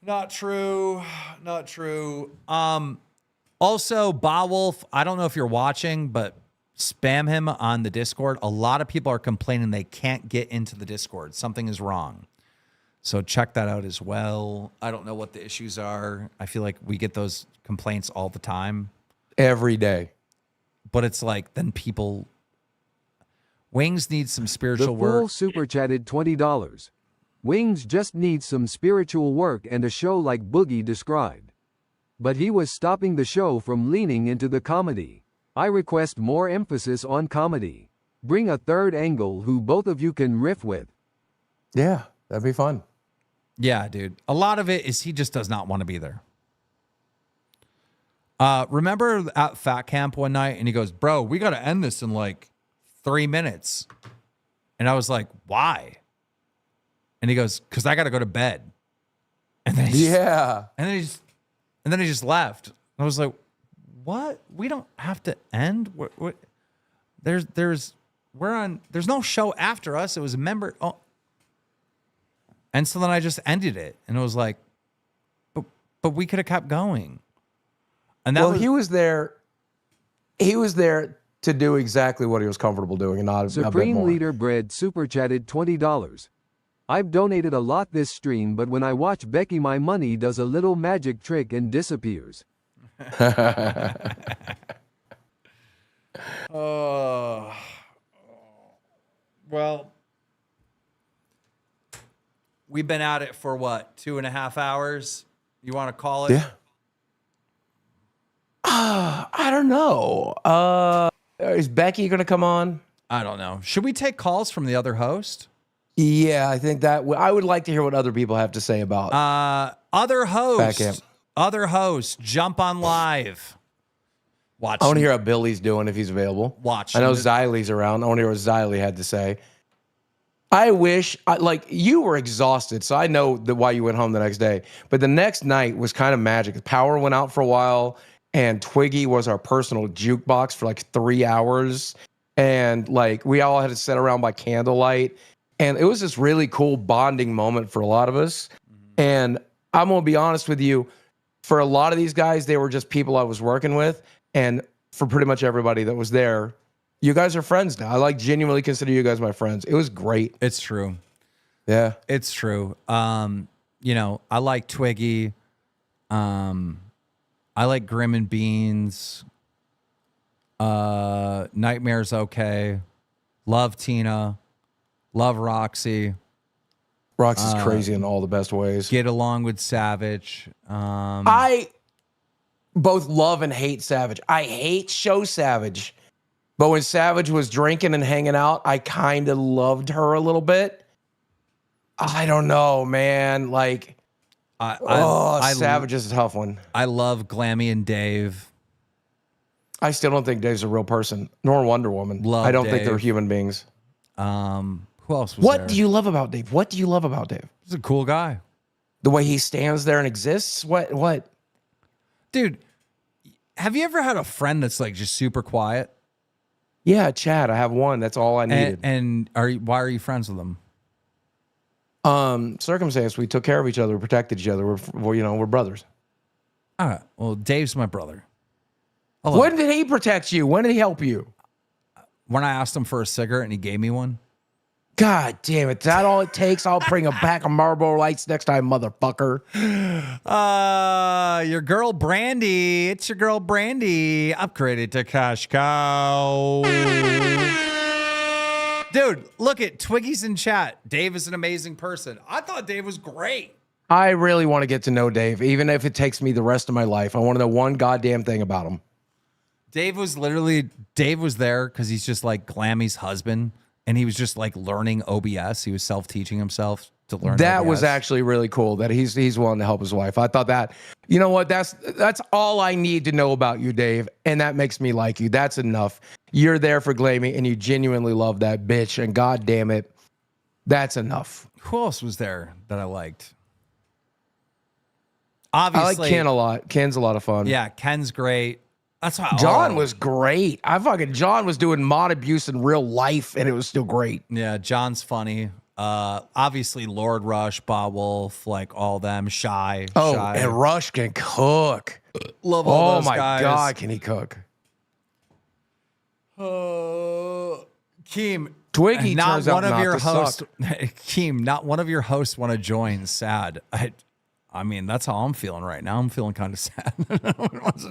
Not true. Not true. Also, Bawolf, I don't know if you're watching, but spam him on the Discord. A lot of people are complaining they can't get into the Discord. Something is wrong. So check that out as well. I don't know what the issues are. I feel like we get those complaints all the time. Every day. But it's like, then people... Wings needs some The spiritual fool work. super chatted $20. Wings just needs some spiritual work and a show like Boogie described. But he was stopping the show from leaning into the comedy. I request more emphasis on comedy. Bring a third angle who both of you can riff with. Yeah, that'd be fun. Yeah, dude. A lot of it is he just does not want to be there. Remember at Fat Camp one night and he goes, bro, we got to end this in like 3 minutes. And I was like, why? And he goes, because I got to go to bed. And then he and then he just left. I was like, what? We don't have to end. What? There's no show after us. It was a member. Oh. And so then I just ended it. And it was like, but we could have kept going. And that he was there. He was there to do exactly what he was comfortable doing, and not a bit Supreme more. Leader Bread super chatted $20. I've donated a lot this stream, but when I watch Becky, my money does a little magic trick and disappears. Oh, well, we've been at it for what, 2.5 hours? You want to call it? Yeah. I don't know. Is Becky going to come on? I don't know. Should we take calls from the other host? Yeah, I think that I would like to hear what other people have to say about other Fat Camp. host. Other host, jump on live. Watch. I want to hear how Billy's doing if he's available. Watch. I know Xylie's around. I want to hear what Xylie had to say. I wish, like, you were exhausted, so I know why you went home the next day. But the next night was kind of magic. The power went out for a while, and Twiggy was our personal jukebox for like 3 hours. And like, we all had to sit around by candlelight. And it was this really cool bonding moment for a lot of us. And I'm going to be honest with you, for a lot of these guys, they were just people I was working with. And for pretty much everybody that was there, you guys are friends now. I like genuinely consider you guys my friends. It was great. It's true. Yeah. It's true. You know, I like Twiggy. I like Grim and Beans. Nightmare's okay. Love Tina. Love Roxy. Roxy's crazy in all the best ways. Get along with Savage. I both love and hate Savage. I hate Show Savage. But when Savage was drinking and hanging out, I kind of loved her a little bit. I don't know, man. Like, Savage is a tough one. I love Glammy and Dave. I still don't think Dave's a real person, nor Wonder Woman. Love I don't think Dave. they're human beings. Who else was What there? do you love about Dave? What do you love about Dave? He's a cool guy. The way he stands there and exists? What? Dude, have you ever had a friend that's like just super quiet? Yeah, Chad. I have one. That's all I needed. And why are you friends with him? Circumstance. We took care of each other. We protected each other. We're brothers. All right. Well, Dave's my brother. When did he protect you? When did he help you? When I asked him for a cigarette and he gave me one. God damn it. Is that all it takes? I'll bring a pack of Marlboro Lights next time, motherfucker. Your girl Brandy. It's your girl Brandy. Upgraded to cash cow. Dude, look at Twiggy's in chat. Dave is an amazing person. I thought Dave was great. I really want to get to know Dave, even if it takes me the rest of my life. I want to know one goddamn thing about him. Dave was there because he's just like Glammy's husband. And he was just like learning OBS. He was self-teaching himself to learn That OBS. was actually really cool that he's willing to help his wife. I thought that, you know what, that's all I need to know about you, Dave. And that makes me like you. That's enough. You're there for Glammy and you genuinely love that bitch. And God damn it, that's enough. Who else was there that I liked? Obviously, I like Ken a lot. Ken's a lot of fun. Yeah, Ken's great. That's why John was great. John was doing mod abuse in real life, and it was still great. Yeah, John's funny. Obviously, Lord Rush, Bob Wolf, like all them, Shy. And Rush can cook. Love all those my guys. God, can he cook? Keem, Twiggy not turns one out of not your to hosts. suck. Keem, not one of your hosts want to join. Sad. I mean, that's how I'm feeling right now. I'm feeling kind of sad.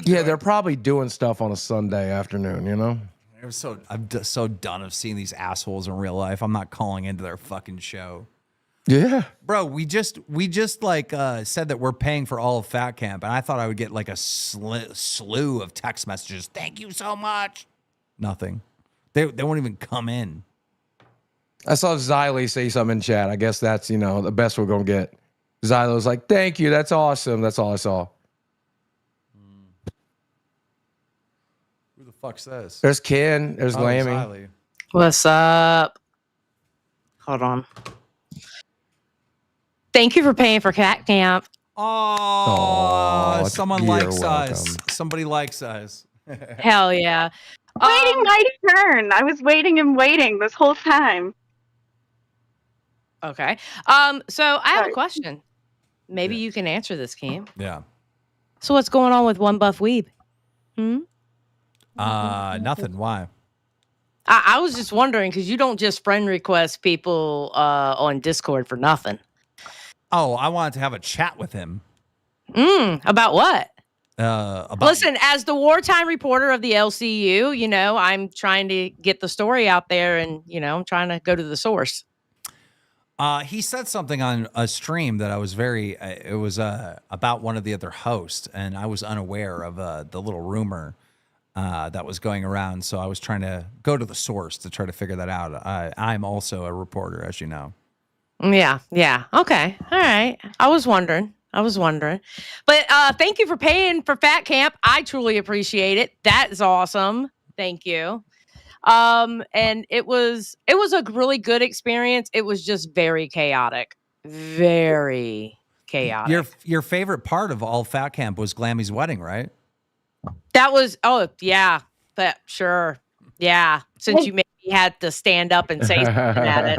Yeah, they're probably doing stuff on a Sunday afternoon, you know? I'm so done of seeing these assholes in real life. I'm not calling into their fucking show. Yeah. Bro, we just like said that we're paying for all of Fat Camp, and I thought I would get like a slew of text messages. Thank you so much. Nothing. They won't even come in. I saw Xylee say something in chat. I guess that's, the best we're going to get. Xylee was like, thank you. That's awesome. That's all I saw. Who the fuck's this? There's Ken. There's Glammy. Xylee. What's up? Hold on. Thank you for paying for Cat Camp. Oh, someone you're likes welcome. us. Somebody likes us. Hell yeah. Waiting my turn. I was waiting and waiting this whole time. Okay. So I have a question. Maybe you can answer this, Keem. Yeah. So what's going on with One Buff Weeb? Nothing. Why? I was just wondering because you don't just friend request people on Discord for nothing. Oh, I wanted to have a chat with him. About what? About Listen, as the wartime reporter of the LCU, I'm trying to get the story out there and, I'm trying to go to the source. He said something on a stream that I was it was about one of the other hosts, and I was unaware of the little rumor that was going around. So I was trying to go to the source to try to figure that out. I'm also a reporter, as you know. Yeah. Okay. All right. I was wondering. But thank you for paying for Fat Camp. I truly appreciate it. That is awesome. Thank you. And it was a really good experience. It was just very chaotic. Very chaotic. Your favorite part of all Fat Camp was Glammy's wedding, right? That was sure. Yeah. Since you maybe had to stand up and say something at it.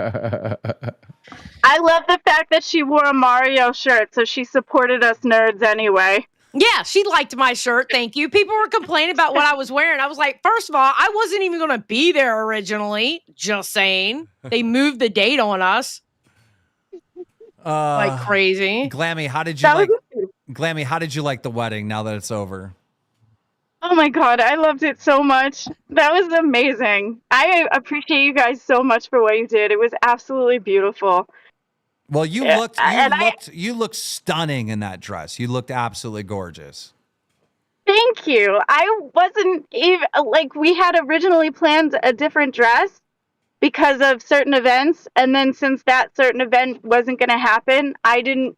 I love the fact that she wore a Mario shirt, so she supported us nerds anyway. Yeah, she liked my shirt. Thank you. People were complaining about what I was wearing. I was like, first of all, I wasn't even going to be there originally. Just saying. They moved the date on us. Like crazy. Glammy, how did you like the wedding now that it's over? Oh my God, I loved it so much. That was amazing. I appreciate you guys so much for what you did. It was absolutely beautiful. Well, you looked stunning in that dress. You looked absolutely gorgeous. Thank you. I wasn't even like we had originally planned a different dress because of certain events, and then since that certain event wasn't going to happen, I didn't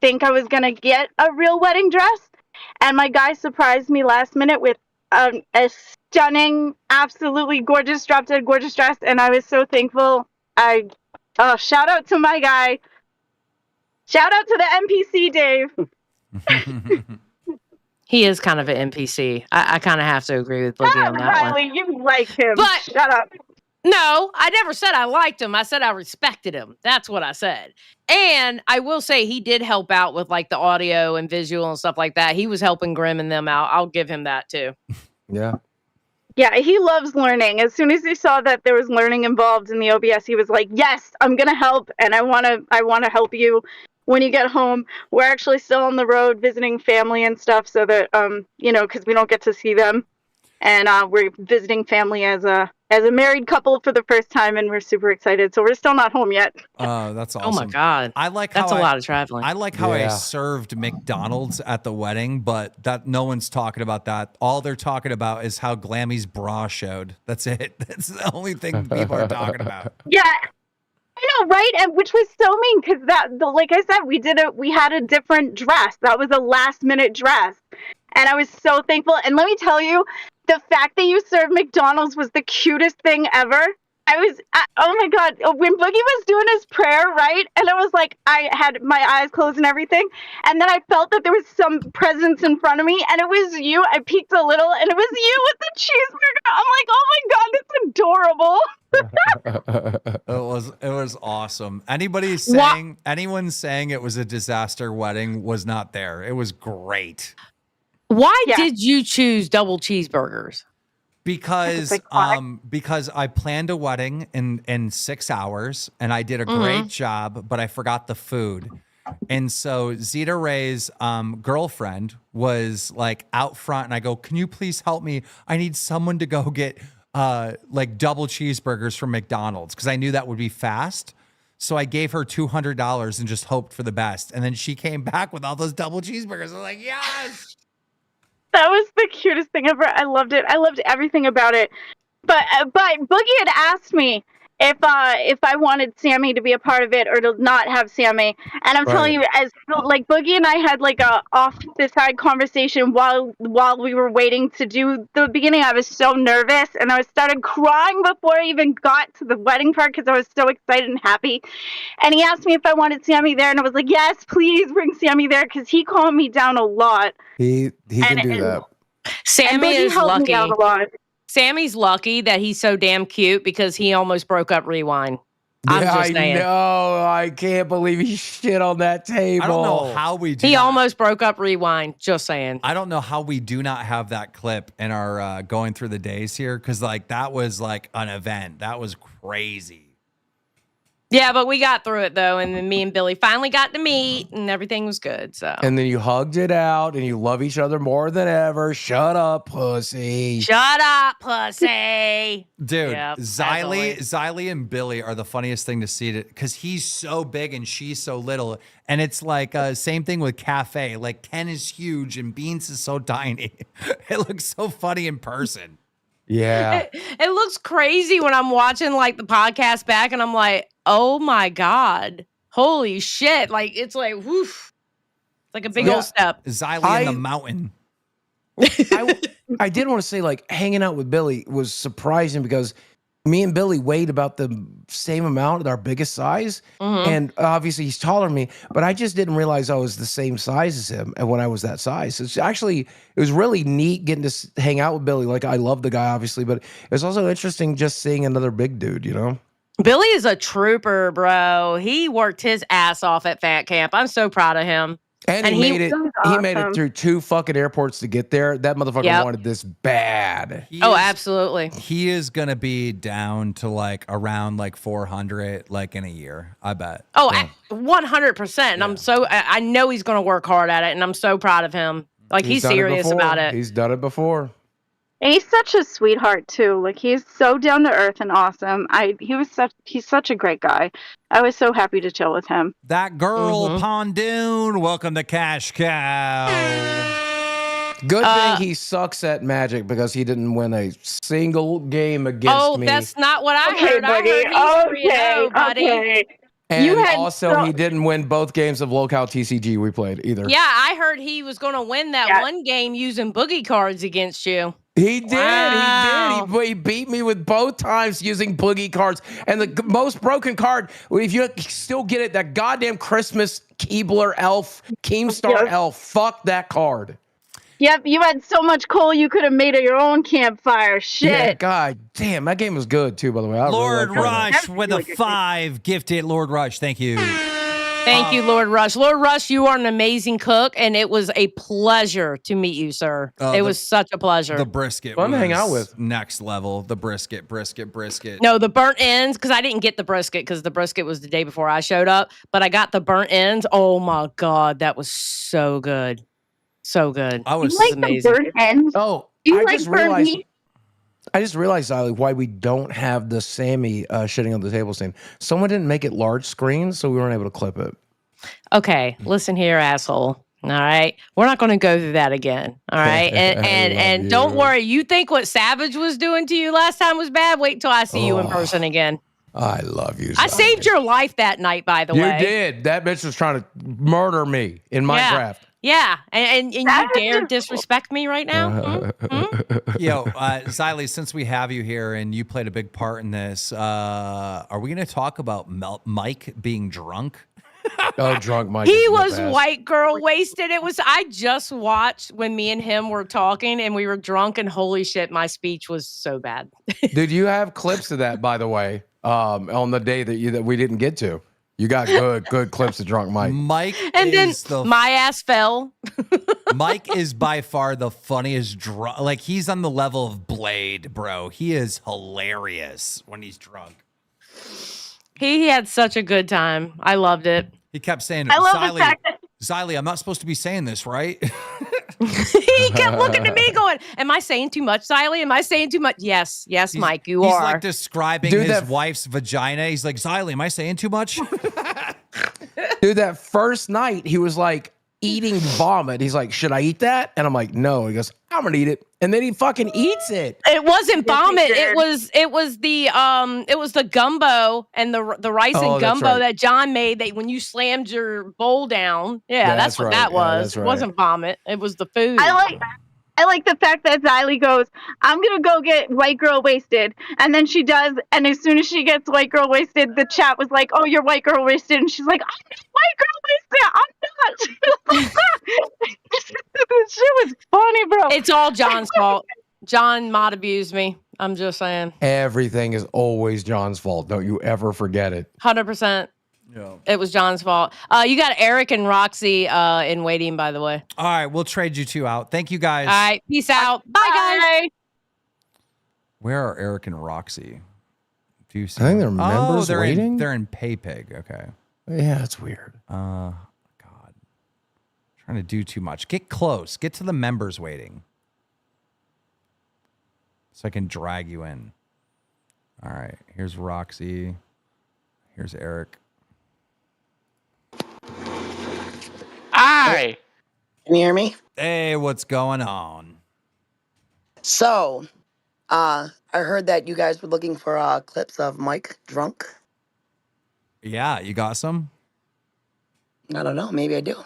think I was going to get a real wedding dress. And my guy surprised me last minute with a stunning, absolutely gorgeous, drop dead gorgeous dress, and I was so thankful. Shout out to my guy. Shout out to the NPC, Dave. He is kind of an NPC. I kind of have to agree with Boogie on that one. Riley, you like him. But shut up. No, I never said I liked him. I said I respected him. That's what I said. And I will say he did help out with like the audio and visual and stuff like that. He was helping Grim and them out. I'll give him that too. Yeah. Yeah, he loves learning. As soon as he saw that there was learning involved in the OBS, he was like, "Yes, I'm gonna help, and I wanna help you when you get home." We're actually still on the road visiting family and stuff, so that because we don't get to see them, and we're visiting family as a married couple for the first time, and we're super excited. So we're still not home yet. That's awesome. Oh my God. I like that's how a lot of traveling. I like how I served McDonald's at the wedding, but that no one's talking about that. All they're talking about is how Glammy's bra showed. That's it. That's the only thing people are talking about. Yeah. I know, right? And which was so mean because like I said, we had a different dress. That was a last minute dress. And I was so thankful. And let me tell you, the fact that you served McDonald's was the cutest thing ever. Oh my God, when Boogie was doing his prayer, right? And it was like, I had my eyes closed and everything. And then I felt that there was some presence in front of me, and it was you. I peeked a little, and it was you with the cheeseburger. I'm like, oh my God, that's adorable. It was awesome. Anyone saying it was a disaster wedding was not there. It was great. Why did you choose double cheeseburgers? Because I planned a wedding in 6 hours and I did a great job, but I forgot the food. And so Zeta Ray's girlfriend was like out front, and I go, "Can you please help me? I need someone to go get like double cheeseburgers from McDonald's," because I knew that would be fast. So I gave her $200 and just hoped for the best. And then she came back with all those double cheeseburgers. I was like, yes. That was the cutest thing ever. I loved it. I loved everything about it. But Boogie had asked me if I wanted Sammy to be a part of it or to not have Sammy. And I'm telling you, as like Boogie and I had like a off the side conversation while we were waiting to do the beginning. I was so nervous and I started crying before I even got to the wedding part because I was so excited and happy. And he asked me if I wanted Sammy there, and I was like, yes, please bring Sammy there, because he calmed me down a lot. He can do that. Sammy is lucky. Sammy's lucky that he's so damn cute because he almost broke up Rewind. I'm just saying. I know. I can't believe he shit on that table. I don't know how we do. He almost broke up Rewind. Just saying. I don't know how we do not have that clip in our going through the days here, because like that was like an event. That was crazy. Yeah, but we got through it though, and then me and Billy finally got to meet, and everything was good. So. And then you hugged it out, and you love each other more than ever. Shut up, pussy. Shut up, pussy. Dude, yep, Xylee and Billy are the funniest thing to see, because he's so big and she's so little. And it's like same thing with Cafe. Like Ken is huge and Beans is so tiny. It looks so funny in person. Yeah. It looks crazy when I'm watching like the podcast back, and I'm like, oh my God, holy shit. Like, it's like, woof. It's like a big old step. Xylee in the mountain. I did want to say, like, hanging out with Billy was surprising because me and Billy weighed about the same amount at our biggest size. And obviously he's taller than me, but I just didn't realize I was the same size as him and when I was that size. It was really neat getting to hang out with Billy. Like, I love the guy, obviously, but it's also interesting just seeing another big dude, you know? Billy is a trooper, bro. He worked his ass off at Fat Camp. I'm so proud of him. And he made it. He made it through 2 fucking airports to get there. That motherfucker wanted this bad. Absolutely. He is gonna be down to like around like 400 like in a year. I bet. 100%. I know he's gonna work hard at it, and I'm so proud of him. Like he's serious about it. He's done it before. And he's such a sweetheart too. Like, he's so down to earth and awesome. He's such a great guy. I was so happy to chill with him. That girl, Pondoon, welcome to Cash Cow. Good thing he sucks at Magic because he didn't win a single game against me. that's not what I Okay, heard. I buddy. heard he's 3-0, Okay, buddy. okay. And had also, he didn't win both games of Local TCG we played either. Yeah, I heard he was going to win that one game using boogie cards against you. He did. Wow. He did. He beat me with both times using boogie cards. And the most broken card, if you still get it, that goddamn Christmas Keebler elf, Keemstar elf. Fuck that card. Yep, you had so much coal you could have made your own campfire. Shit. Yeah, God damn, that game was good too, by the way. I Lord really liked Rush with a 5 gifted. Lord Rush, thank you. Thank you, Lord Rush. Lord Rush, you are an amazing cook, and it was a pleasure to meet you, sir. It was such a pleasure. The brisket Fun to hang was out with. next level. The brisket. No, the burnt ends, because I didn't get the brisket because the brisket was the day before I showed up, but I got the burnt ends. Oh my God, that was so good. So good. I was You like the burnt ends? Oh, You I like just burnt realized. meat? I just realized, Ziley, why we don't have the Sammy shitting on the table scene. Someone didn't make it large screen, so we weren't able to clip it. Okay, listen here, asshole. All right, we're not going to go through that again. All right, and don't worry. You think what Savage was doing to you last time was bad? Wait till I see you in person again. I love you. I saved your life that night, by the way. You did. That bitch was trying to murder me in Minecraft. Yeah, and you dare disrespect me right now? Yo, Xylee, since we have you here and you played a big part in this, are we going to talk about Mike being drunk? Oh, drunk Mike. He was white girl wasted. I just watched when me and him were talking and we were drunk, and holy shit, my speech was so bad. Did you have clips of that, by the way, on the day that we didn't get to? You got good clips of drunk Mike. Mike And then is the my ass fell. Mike is by far the funniest drunk. Like, he's on the level of Blade, bro. He is hilarious when he's drunk. He had such a good time. I loved it. He kept saying, I love the fact that Xylee, I'm not supposed to be saying this, right? He kept looking at me going, am I saying too much, Xylee? Am I saying too much? Yes, Mike, you He's are. like describing his wife's vagina. He's like, Xylee, am I saying too much? Dude, that first night, he was like eating vomit. He's like, should I eat that? And I'm like, no. He goes, I'm gonna eat it. And then he fucking eats it. It wasn't vomit. It was the gumbo and the rice and gumbo that John made that when you slammed your bowl down. Yeah, that's what that was. It wasn't vomit. It was the food. I like the fact that Xylee goes, I'm going to go get white girl wasted. And then she does. And as soon as she gets white girl wasted, the chat was like, oh, you're white girl wasted. And she's like, I'm not white girl wasted. I'm not. This shit was funny, bro. It's all John's fault. John mod abused me. I'm just saying. Everything is always John's fault. Don't you ever forget it. 100%. Yeah. It was John's fault. You got Eric and Roxy in waiting, by the way. All right, we'll trade you two out. Thank you, guys. All right, peace out. Bye, guys. Where are Eric and Roxy? Do you see? I think they're members they're waiting. They're in PayPig. Okay. Yeah, it's weird. God. Trying to do too much. Get close. Get to the members waiting. So I can drag you in. All right. Here's Roxy. Here's Eric. Hi. Can you hear me? Hey, what's going on? So, I heard that you guys were looking for clips of Mike drunk. Yeah, you got some? I don't know. Maybe I do.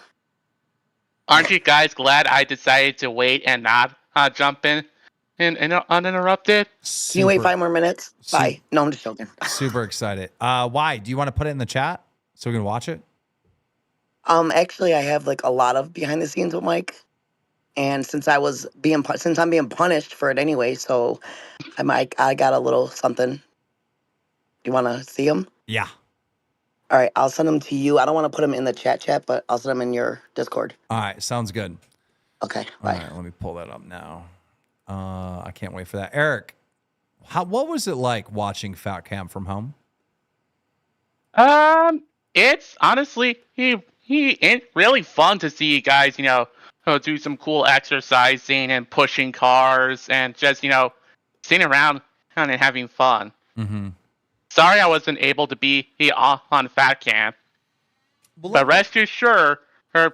Aren't you guys glad I decided to wait and not jump in uninterrupted? Can you wait 5 more minutes? Bye. No, I'm just joking. Super excited. Why? Do you want to put it in the chat so we can watch it? Actually, I have like a lot of behind the scenes with Mike, and since I'm being punished for it anyway, so I got a little something. You want to see them? Yeah. All right, I'll send them to you. I don't want to put them in the chat, but I'll send them in your Discord. All right, sounds good. Okay, bye. All right, let me pull that up now. I can't wait for that. Eric, what was it like watching Fat Camp from home? It's honestly it's really fun to see you guys, do some cool exercising and pushing cars and just, sitting around kind of having fun. Mm-hmm. Sorry I wasn't able to be on Fat Camp. But rest assured,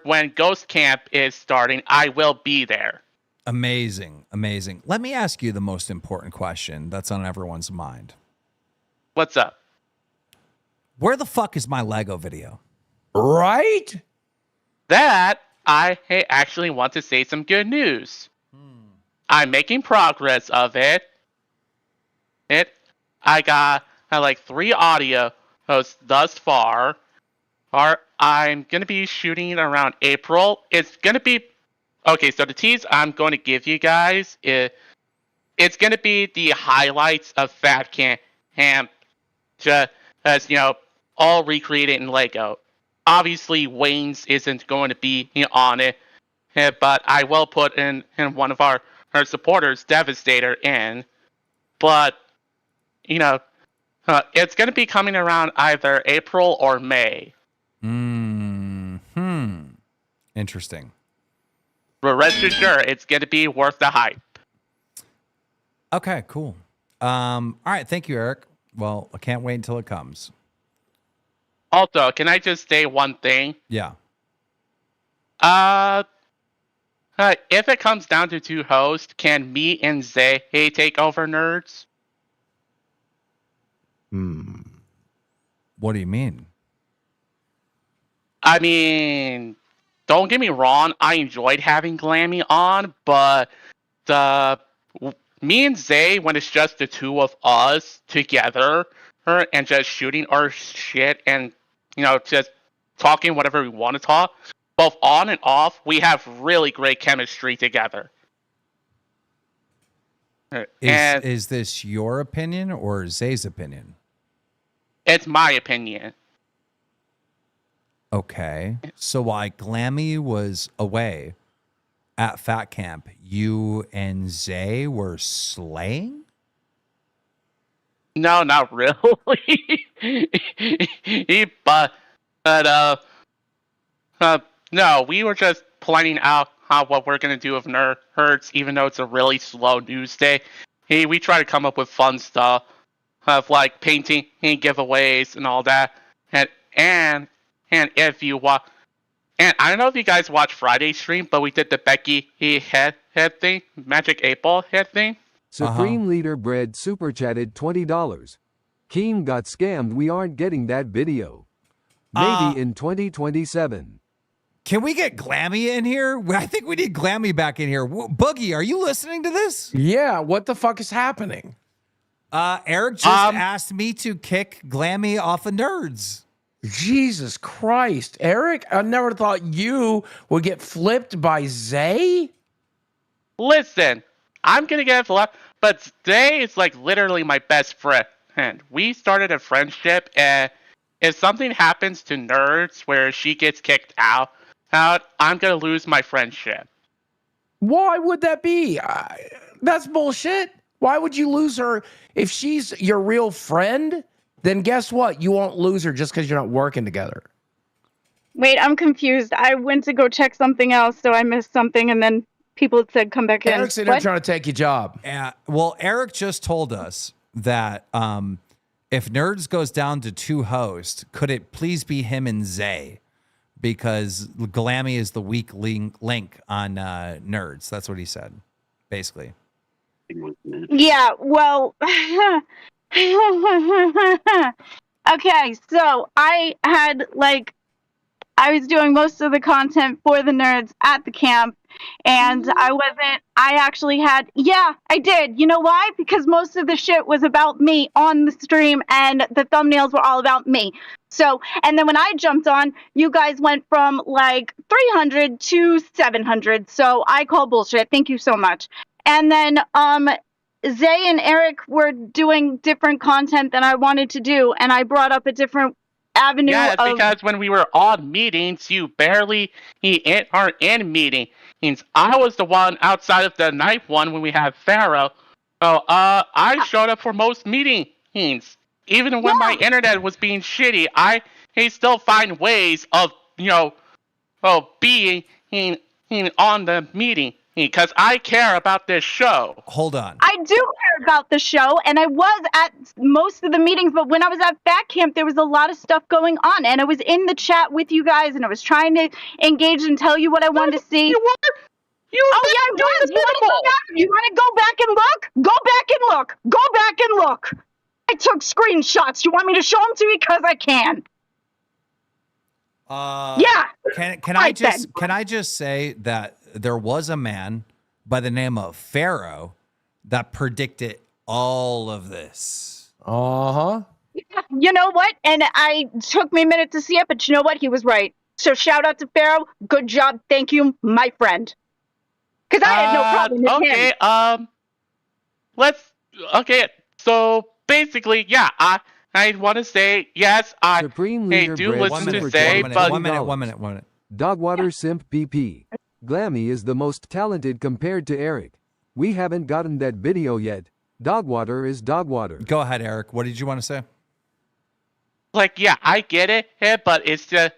when Ghost Camp is starting, I will be there. Amazing. Amazing. Let me ask you the most important question that's on everyone's mind. What's up? Where the fuck is my Lego video? Right? That I actually want to say some good news. I'm making progress of it. I got like 3 audio hosts thus far. I'm gonna be shooting around April. It's gonna be okay. So the tease I'm going to give you guys it's gonna be the highlights of Fat Camp, just as all recreated in Lego. Obviously, Wayne's isn't going to be on it, but I will put in one of our supporters, Devastator, in. But it's going to be coming around either April or May. Interesting. But rest assured, it's going to be worth the hype. Okay, cool. All right, thank you, Eric. Well, I can't wait until it comes. Also, can I just say one thing? Yeah. If it comes down to 2 hosts, can me and Zay take over Nerds? What do you mean? I mean, don't get me wrong, I enjoyed having Glammy on, but me and Zay, when it's just the 2 of us together and just shooting our shit and just talking whatever we want to talk, both on and off, we have really great chemistry together. Is this your opinion or Zay's opinion? It's my opinion. Okay. So while Glammy was away at Fat Camp, you and Zay were slaying? No, not really. but no, we were just planning out what we're gonna do with Nerds, even though it's a really slow news day. We try to come up with fun stuff, of like painting giveaways and all that. And if you watch, and I don't know if you guys watch Friday's stream, but we did the Becky head thing, Magic 8-Ball head thing. Supreme Leader Bread super chatted $20. Keem got scammed. We aren't getting that video. Maybe in 2027. Can we get Glammy in here? I think we need Glammy back in here. Boogie, are you listening to this? Yeah, what the fuck is happening? Eric just asked me to kick Glammy off of Nerds. Jesus Christ, Eric, I never thought you would get flipped by Zay. Listen, I'm gonna get flipped, but Zay is like literally my best friend. We started a friendship, and if something happens to Nerds where she gets kicked out, I'm gonna lose my friendship. Why would that be? That's bullshit. Why would you lose her if she's your real friend? Then guess what? You won't lose her just because you're not working together. Wait, I'm confused. I went to go check something else, so I missed something, and then people said come back in. Eric's in there trying to take your job. Well, Eric just told us that if Nerds goes down to 2 hosts, could it please be him and Zay? Because Glammy is the weak link on Nerds. That's what he said, basically. Yeah, well, okay, so I was doing most of the content for the Nerds at the camp, and I actually had, yeah, I did. You know why? Because most of the shit was about me on the stream, and the thumbnails were all about me. So, and then when I jumped on, you guys went from like 300 to 700, so I call bullshit. Thank you so much. And then, Zay and Eric were doing different content than I wanted to do, and I brought up a different avenue. Yeah, it's because when we were on meetings, you barely are in meetings. I was the one outside of the night one when we had Pharaoh. So I showed up for most meetings. Even when my internet was being shitty, I still find ways of being on the meeting. Because I care about this show. Hold on. I do care about the show, and I was at most of the meetings, but when I was at Fat Camp, there was a lot of stuff going on, and I was in the chat with you guys, and I was trying to engage and tell you what I wanted to see. You Oh yeah, it was. You want to go back and look? Go back and look. Go back and look. I took screenshots. You want me to show them to you? Because I can. Yeah. Can I just say that there was a man by the name of Pharaoh that predicted all of this. Uh-huh. Yeah, you know what? And I took me a minute to see it, but you know what? He was right. So shout out to Pharaoh. Good job. Thank you, my friend. Because I had no problem with him. So basically, yeah, I want to say yes. Supreme I Leader do Bread listen to Super say, Chat but One minute. Dogwater Simp BP. Glammy is the most talented compared to Eric. We haven't gotten that video yet. Dogwater is Dogwater. Go ahead, Eric. What did you want to say? like, yeah, I get it, but it's just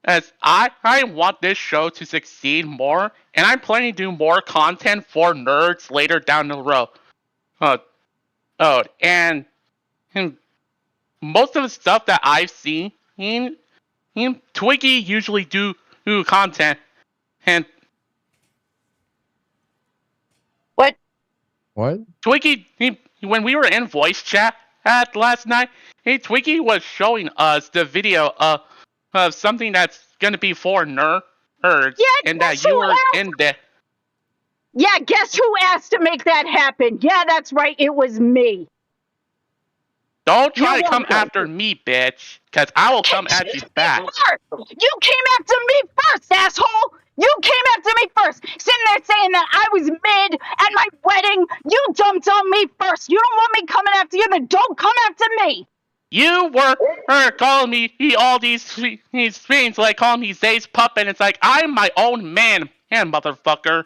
as I want this show to succeed more, and I'm planning to do more content for nerds later down the road. And most of the stuff that I've seen, Twiggy usually do content, and What? Twiggy, when we were in voice chat last night, Twiggy was showing us the video of something that's gonna be for nerds, and that you were in there. Yeah, guess who asked to make that happen? Yeah, that's right. It was me. Don't try to come after me, bitch, because I will come at you back. You came after me first, asshole! You came after me first! Sitting there saying that I was mid at my wedding! You dumped on me first! You don't want me coming after you, then don't come after me! You were calling me all these things, like calling me Zay's puppet. It's like, I'm my own man, motherfucker.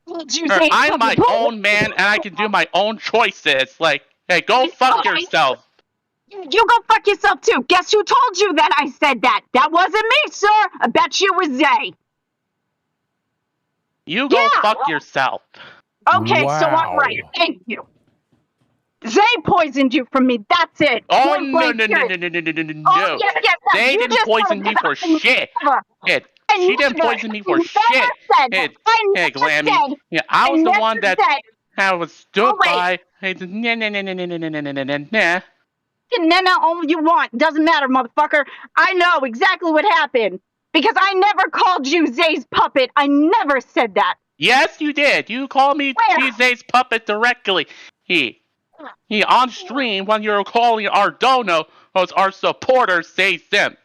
I'm my own man, and I can do my own choices. Like, hey, go fuck yourself. You go fuck yourself too. Guess who told you that I said that? That wasn't me, sir. I bet you it was Zay. You go fuck yourself. Okay, so I'm right. Thank you. Zay poisoned you from me. That's it. Oh, Point no. blank period. Oh, yes, They you didn't just poison me for shit. She didn't poison me for shit. Hey, Glammy. Yeah, I was the one that was stood by. Hey, Nah, all you want. Doesn't matter, motherfucker. I know exactly what happened. Because I never called you Zay's puppet. I never said that. Yes, you did. You called me Zay's puppet directly. He on stream when you were calling our dono, our supporters, Zay Simp.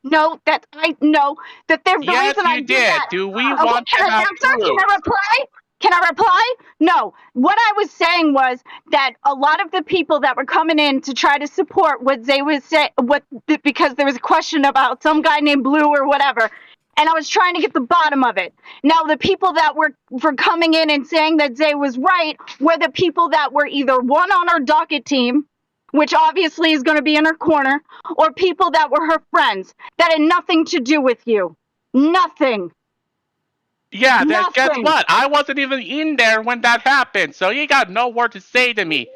No, that I know that there's the yes, reason I did. That. Do we want can I answer? Can I reply? Can I reply? No. What I was saying was that a lot of the people that were coming in to try to support what Zay was saying, because there was a question about some guy named Blue or whatever, and I was trying to get the bottom of it. Now, the people that were coming in and saying that Zay was right were the people that were either one on our docket team, which obviously is going to be in her corner, or people that were her friends that had nothing to do with you. Nothing. Yeah, guess what? I wasn't even in there when that happened, so you got no word to say to me.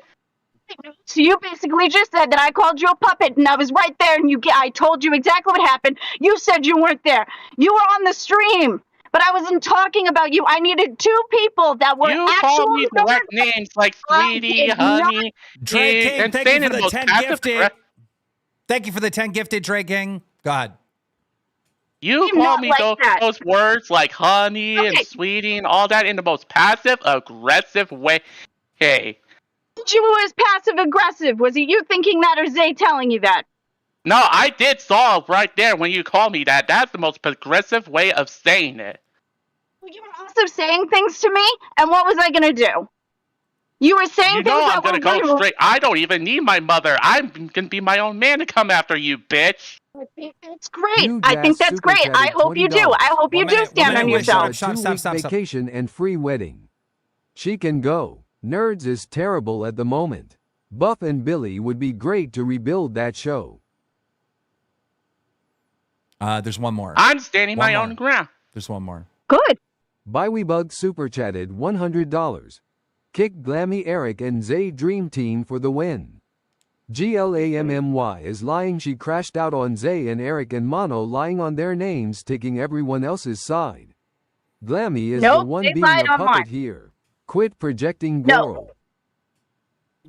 So you basically just said that I called you a puppet, and I was right there, and I told you exactly what happened. You said you weren't there. You were on the stream, but I wasn't talking about you. I needed two people that were You called me direct names like Sweetie, Honey, Drake King, and thank you for the 10 gifted. Thank you for the 10 gifted, Drake King. Go ahead. You call me those words like honey and sweetie and all that in the most passive aggressive way. Hey. You was passive aggressive. Was it you thinking that or Zay telling you that? No, I did saw right there when you called me that. That's the most progressive way of saying it. You were also saying things to me, and what was I gonna do? You were saying things I'm gonna go straight. I don't even need my mother. I'm gonna be my own man to come after you, bitch. That's great. I think that's great. I hope you do. I hope you do stand on yourself. Stop. Vacation and free wedding. She can go. Nerds is terrible at the moment. Buff and Billy would be great to rebuild that show. There's one more. I'm standing my own ground. There's one more. Good. Bywebug super chatted $100. Kick Glammy Eric and Zay Dream Team for the win. GLAMMY is lying. She crashed out on Zay and Eric and Mono lying on their names, taking everyone else's side. Glammy is the Nope, one they being lied a on puppet mine. here. Quit projecting No. Goro.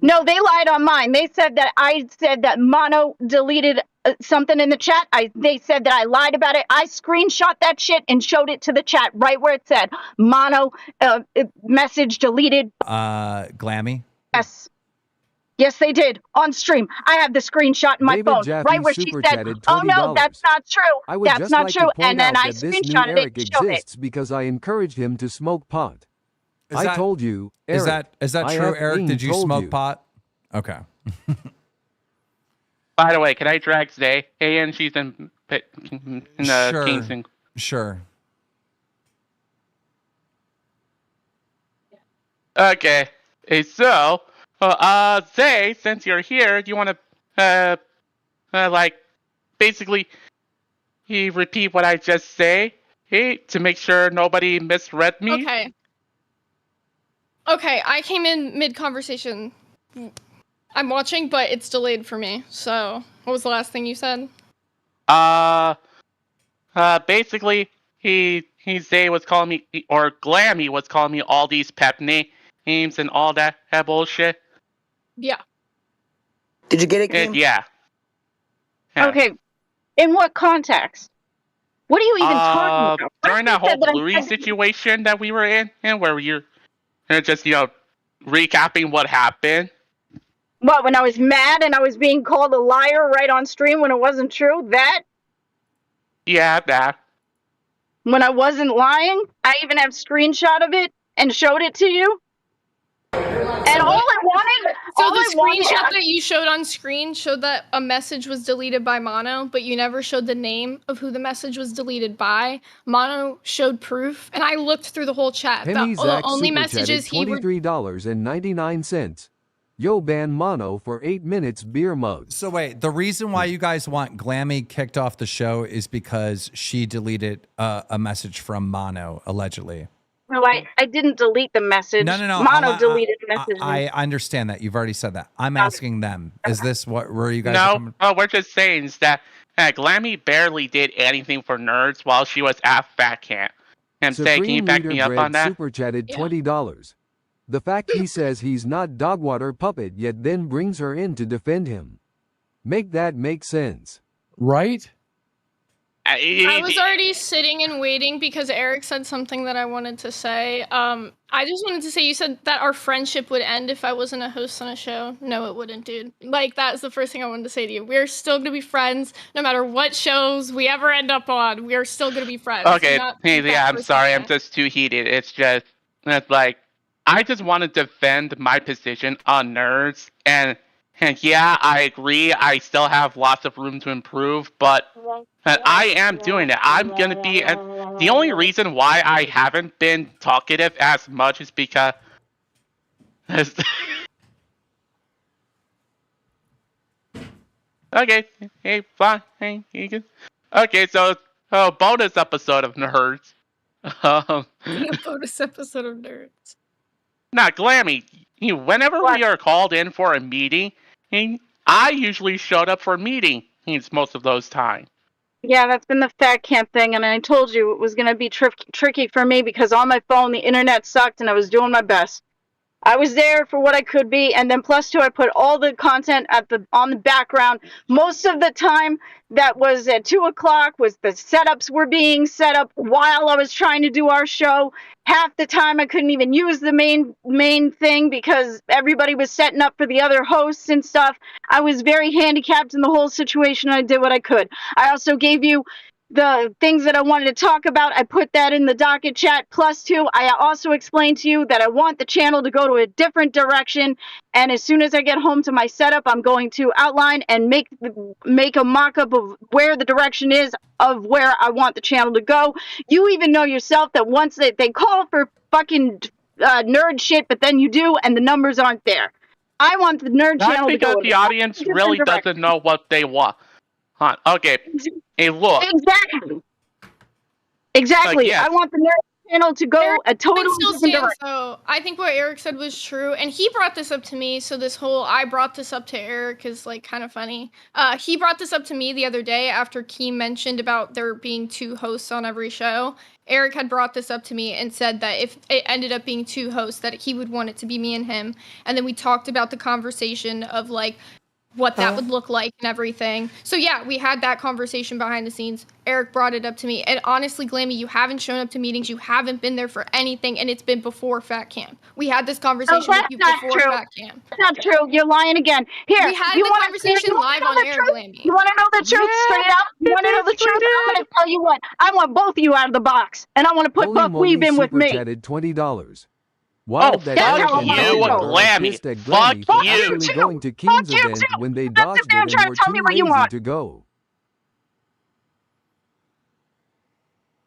No, they lied on mine. They said that I said that Mono deleted something in the chat. They said that I lied about it. I screenshot that shit and showed it to the chat right where it said Mono message deleted. Glammy. Yes. Yes, they did on stream. I have the screenshot in my David phone Jaffe right where she super said, chatted "Oh no, $20. that's not true. I would That's just not like true." to point And then out I that this new screenshotted Eric it and showed it. exists because I encouraged him to smoke pot. Is I that- told you, Is Eric. that I true, have Eric? Did you told smoke you. pot? Okay. By the way, can I drag Zay? And she's in the Sure. Kingston. Sure. Okay. So, Zay, since you're here, do you want to, like, basically, repeat what I just say, to make sure nobody misread me? Okay. Okay, I came in mid-conversation. I'm watching, but it's delayed for me. So, what was the last thing you said? Basically, Zay was calling me, or Glammy was calling me all these pep names and all that bullshit. Yeah. Did you get it, Kim? Yeah. Okay. In what context? What are you even talking about? During that First you whole said that I Bluey had- situation that we were in, and where you're just, recapping what happened. What, when I was mad and I was being called a liar right on stream when it wasn't true? That? Yeah, that. When I wasn't lying? I even have screenshot of it and showed it to you? And all I wanted... So all the I wanted- screenshot that you showed on screen showed that a message was deleted by Mono, but you never showed the name of who the message was deleted by. Mono showed proof, and I looked through the whole chat. Penny The Zach only super messages chatted $23.99. Yo, ban Mono for 8 minutes beer mug. So wait, the reason why you guys want Glammy kicked off the show is because she deleted a message from Mono, allegedly. No, I didn't delete the message. No. Mono deleted the message. I understand that. You've already said that. I'm asking them. Is this where you guys are coming? No, we're just saying is that Glammy barely did anything for nerds while she was at Fat Camp. And Zay, can you Supreme back Leader me up Bread on that? super chatted $20. The fact he says he's not Dogwater puppet yet then brings her in to defend him. Make that make sense. Right? I was already sitting and waiting because Eric said something that I wanted to say. I just wanted to say, you said that our friendship would end if I wasn't a host on a show. No, it wouldn't, dude. Like, that's the first thing I wanted to say to you. We're still going to be friends no matter what shows we ever end up on. We are still going to be friends. Okay, Not hey, that yeah, I'm for a sorry. second. I'm just too heated. It's like, I just want to defend my position on nerds. And yeah, I agree. I still have lots of room to improve, but I am doing it. I'm going to be... the only reason why I haven't been talkative as much is because... Okay, hey, fine. Hey, you can... Okay, so, bonus episode of Nerds. A bonus episode of Nerds. Now, Glammy, whenever we are called in for a meeting, I usually showed up for meetings most of those times. Yeah, that's been the Fat Camp thing, and I told you it was going to be tricky for me because on my phone the internet sucked and I was doing my best. I was there for what I could be, and then plus two, I put all the content on the background. Most of the time that was at 2 o'clock was the setups were being set up while I was trying to do our show. Half the time I couldn't even use the main thing because everybody was setting up for the other hosts and stuff. I was very handicapped in the whole situation. I did what I could. I also gave you the things that I wanted to talk about. I put that in the docket chat. Plus two, I also explained to you that I want the channel to go to a different direction. And as soon as I get home to my setup, I'm going to outline and make a mock-up of where the direction is of where I want the channel to go. You even know yourself that once they call for fucking nerd shit, but then you do, and the numbers aren't there. I want the nerd That's channel to go because the audience really doesn't know what they want. Okay, hey, look. Exactly. Yes. I want the nerd channel to go a totally still different stands, direction. though. I think what Eric said was true, and he brought this up to me. So this whole I brought this up to Eric is like kind of funny. He brought this up to me the other day after Keem mentioned about there being 2 hosts on every show. Eric had brought this up to me and said that if it ended up being 2 hosts, that he would want it to be me and him. And then we talked about the conversation of like what that would look like and everything. So yeah, we had that conversation behind the scenes. Eric brought it up to me. And honestly, Glammy, you haven't shown up to meetings. You haven't been there for anything. And it's been before Fat Camp. We had this conversation with you before Fat Camp. That's not true. You're lying again. Here, We had you the wanna- conversation you wanna live know on the air, truth? Glammy. You want to know the truth straight out? You want to know the truth? I'm going to tell you what. I want both of you out of the box. And I want to put Holy Buck moly Weave in with super me. chatted $20. Wild that fuck Eric and you, Glammy are Glammy. pissed at Fuck Glammy for you. actually Fuck going to you Keem's too. event when they That's dodged the thing I'm it trying and to were tell me too what you lazy want. to go.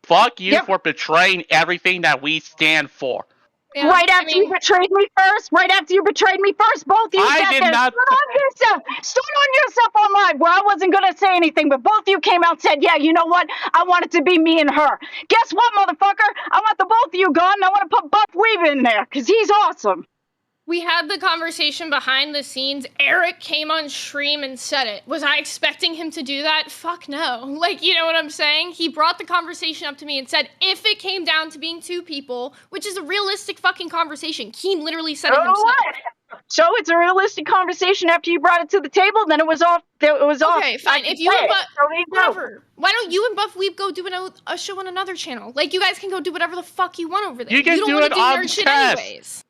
Fuck you for betraying everything that we stand for. Yeah, Right after you betrayed me first. Right after you betrayed me first. Both of you I sat did there. not- Stood on yourself. Stood on yourself on live where I wasn't going to say anything. But both of you came out and said, yeah, you know what? I want it to be me and her. Guess what, motherfucker? I want the both of you gone. And I want to put Buck Weave in there because he's awesome. We had the conversation behind the scenes. Eric came on stream and said it. Was I expecting him to do that? Fuck no. Like, you know what I'm saying? He brought the conversation up to me and said, if it came down to being 2 people, which is a realistic fucking conversation. Keem literally said it himself. So it's a realistic conversation after you brought it to the table, then it was off. It was off. Okay, fine. If you and whatever. Why don't you and Buff Weeb go do a show on another channel? Like, you guys can go do whatever the fuck you want over there. You can don't do wanna it on nerd shit test. anyways.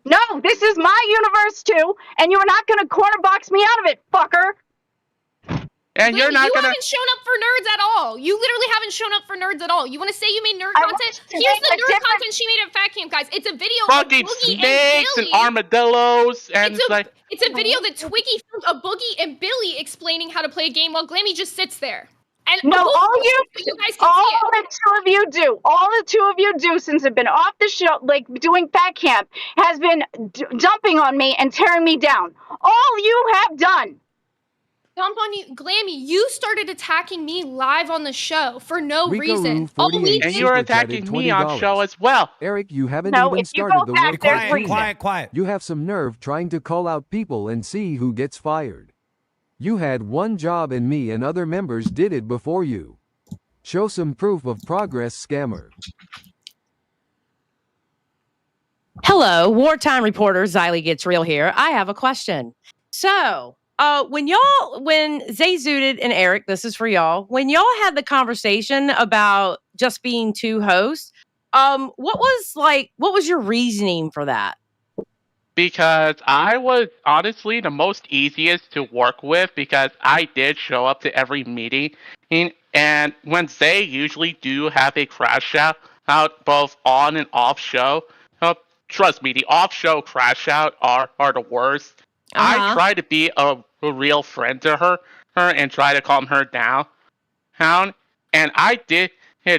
No, this is my universe too, and you are not going to corner box me out of it, fucker. And you're not You gonna. haven't shown up for nerds at all. You literally haven't shown up for nerds at all. You want to say you made nerd content? Here's the nerd content she made at Fat Camp, guys. It's a video Fucking of Boogie snakes and and Billy. armadillos and It's a video that Twiggy filmed of Boogie and Billy explaining how to play a game while Glammy just sits there. And No, all you guys can see it. the 2 of you do, all the 2 of you do since I've been off the show, like doing Fat Camp, has been dumping on me and tearing me down. All you have done. Dump on you, Glammy. You started attacking me live on the show for no Rico reason. Roo All we 48 did And you were super chatted attacking me on $20. show as well. Eric, you haven't No, even if you started go the back, work there's of reason. Keem. Quiet. You have some nerve trying to call out people and see who gets fired. You had one job and me and other members did it before you. Show some proof of progress, scammer. Hello, wartime reporter Xylee Gets Real here. I have a question. So, when Zay Zooted and Eric, this is for y'all, when y'all had the conversation about just being 2 hosts, what was your reasoning for that? Because I was honestly the most easiest to work with because I did show up to every meeting. And when they usually do have a crash out both on and off show, trust me, the off show crash out are the worst. I try to be a real friend to her and try to calm her down. And I did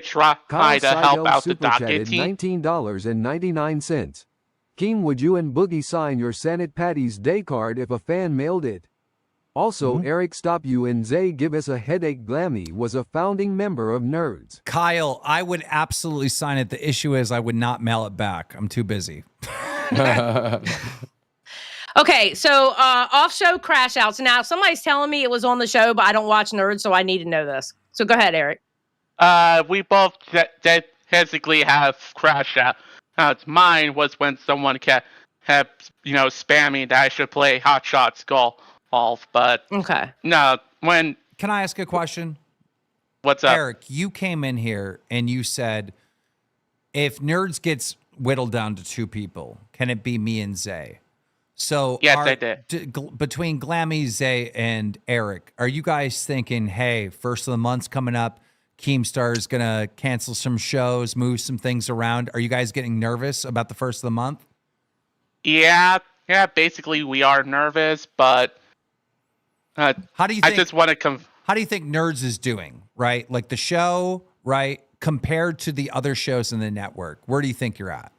try Kyle to help Seidel out the super docket chatted team. $19.99. Keem, would you and Boogie sign your Sanit Patty's day card if a fan mailed it? Also, Eric Stop You and Zay Give Us a Headache Glammy was a founding member of Nerds. Kyle, I would absolutely sign it. The issue is I would not mail it back. I'm too busy. Okay, so off-show crash outs. Now, somebody's telling me it was on the show, but I don't watch Nerds, so I need to know this. So go ahead, Eric. We both basically have crash out. Mine was when someone kept spamming that I should play Hot Shots Golf, but no, when Can I ask a question? What's up? Eric, you came in here and you said, if Nerds gets whittled down to 2 people, can it be me and Zay? So yes, I did. Between Glammy, Zay, and Eric, are you guys thinking, hey, first of the month's coming up, KEEMSTAR is going to cancel some shows, move some things around? Are you guys getting nervous about the first of the month? Yeah, basically we are nervous, but how do you think, I just want to how do you think Nerds is doing, right? Like the show, right, compared to the other shows in the network? Where do you think you're at?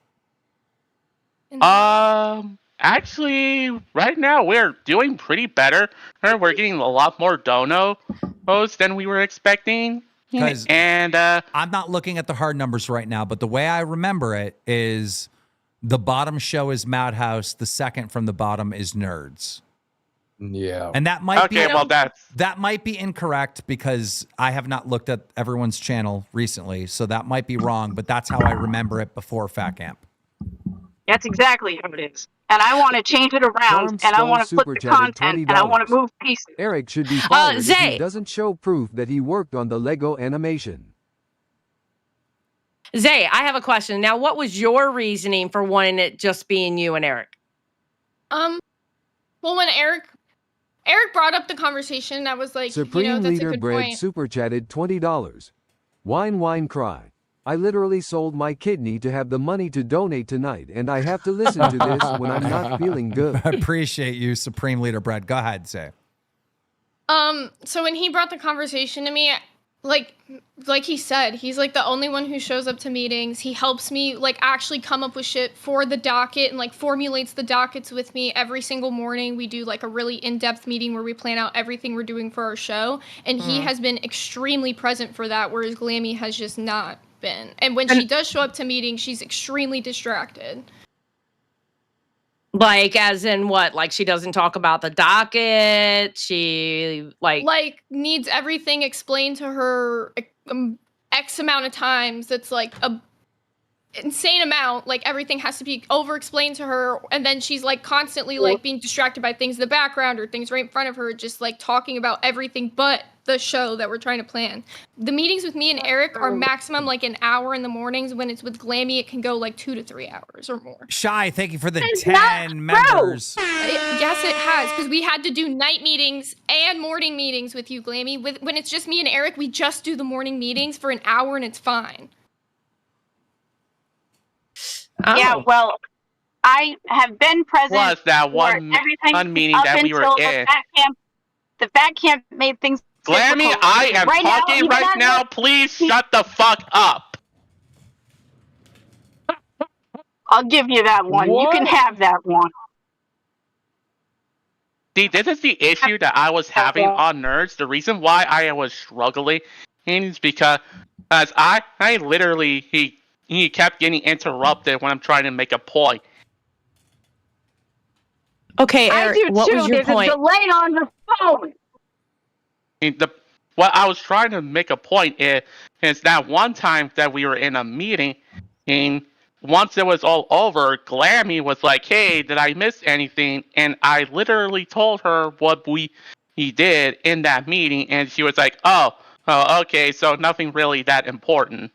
Actually, right now we're doing pretty better. We're getting a lot more donos than we were expecting. Because And I'm not looking at the hard numbers right now, but the way I remember it is the bottom show is Madhouse. The second from the bottom is Nerds. Yeah. And that might be that's that might be incorrect because I have not looked at everyone's channel recently, so that might be wrong, but that's how I remember it before Fat Camp. That's exactly how it is. And I want to change it around, and I want to flip the content, and I want to move pieces. Eric should be fired if Zay. he doesn't show proof that he worked on the Lego animation. Zay, I have a question. Now, what was your reasoning for wanting it just being you and Eric? Well, when Eric brought up the conversation, I was like, Supreme that's a Leader good Bread point. super chatted $20. Wine cry. I literally sold my kidney to have the money to donate tonight, and I have to listen to this when I'm not feeling good. I appreciate you, Supreme Leader Brad. Go ahead, Zay. So when he brought the conversation to me, like he said, he's like the only one who shows up to meetings. He helps me like actually come up with shit for the docket and like formulates the dockets with me every single morning. We do like a really in-depth meeting where we plan out everything we're doing for our show. And he has been extremely present for that, whereas Glammy has just not been. And when she does show up to meetings, she's extremely distracted. Like, as in what? Like, she doesn't talk about the docket. She like needs everything explained to her X amount of times. That's like a insane amount. Like everything has to be over explained to her, and then she's like constantly like being distracted by things in the background or things right in front of her, just like talking about everything but the show that we're trying to plan. The meetings with me and Eric are maximum like an hour in the mornings. When it's with Glammy, it can go like 2 to 3 hours or more. Shy, thank you for the It's 10 members. Yes, it has, because we had to do night meetings and morning meetings with you, Glammy. When it's just me and Eric, we just do the morning meetings for an hour and it's fine. Yeah, well, I have been present was that for one everything meeting up that we were until in. The fat camp made things Glammy, difficult. I am right talking now, right now. Please shut the fuck up. I'll give you that one. You can have that one. See, this is the issue that I was having on Nerds. The reason why I was struggling is because as I literally, he kept getting interrupted when I'm trying to make a point. Okay, Eric, I do what too. was your There's point? a delay on the phone. What I was trying to make a point is that one time that we were in a meeting, and once it was all over, Glammy was like, "Hey, did I miss anything?" And I literally told her what he did in that meeting, and she was like, "Oh, okay, so nothing really that important."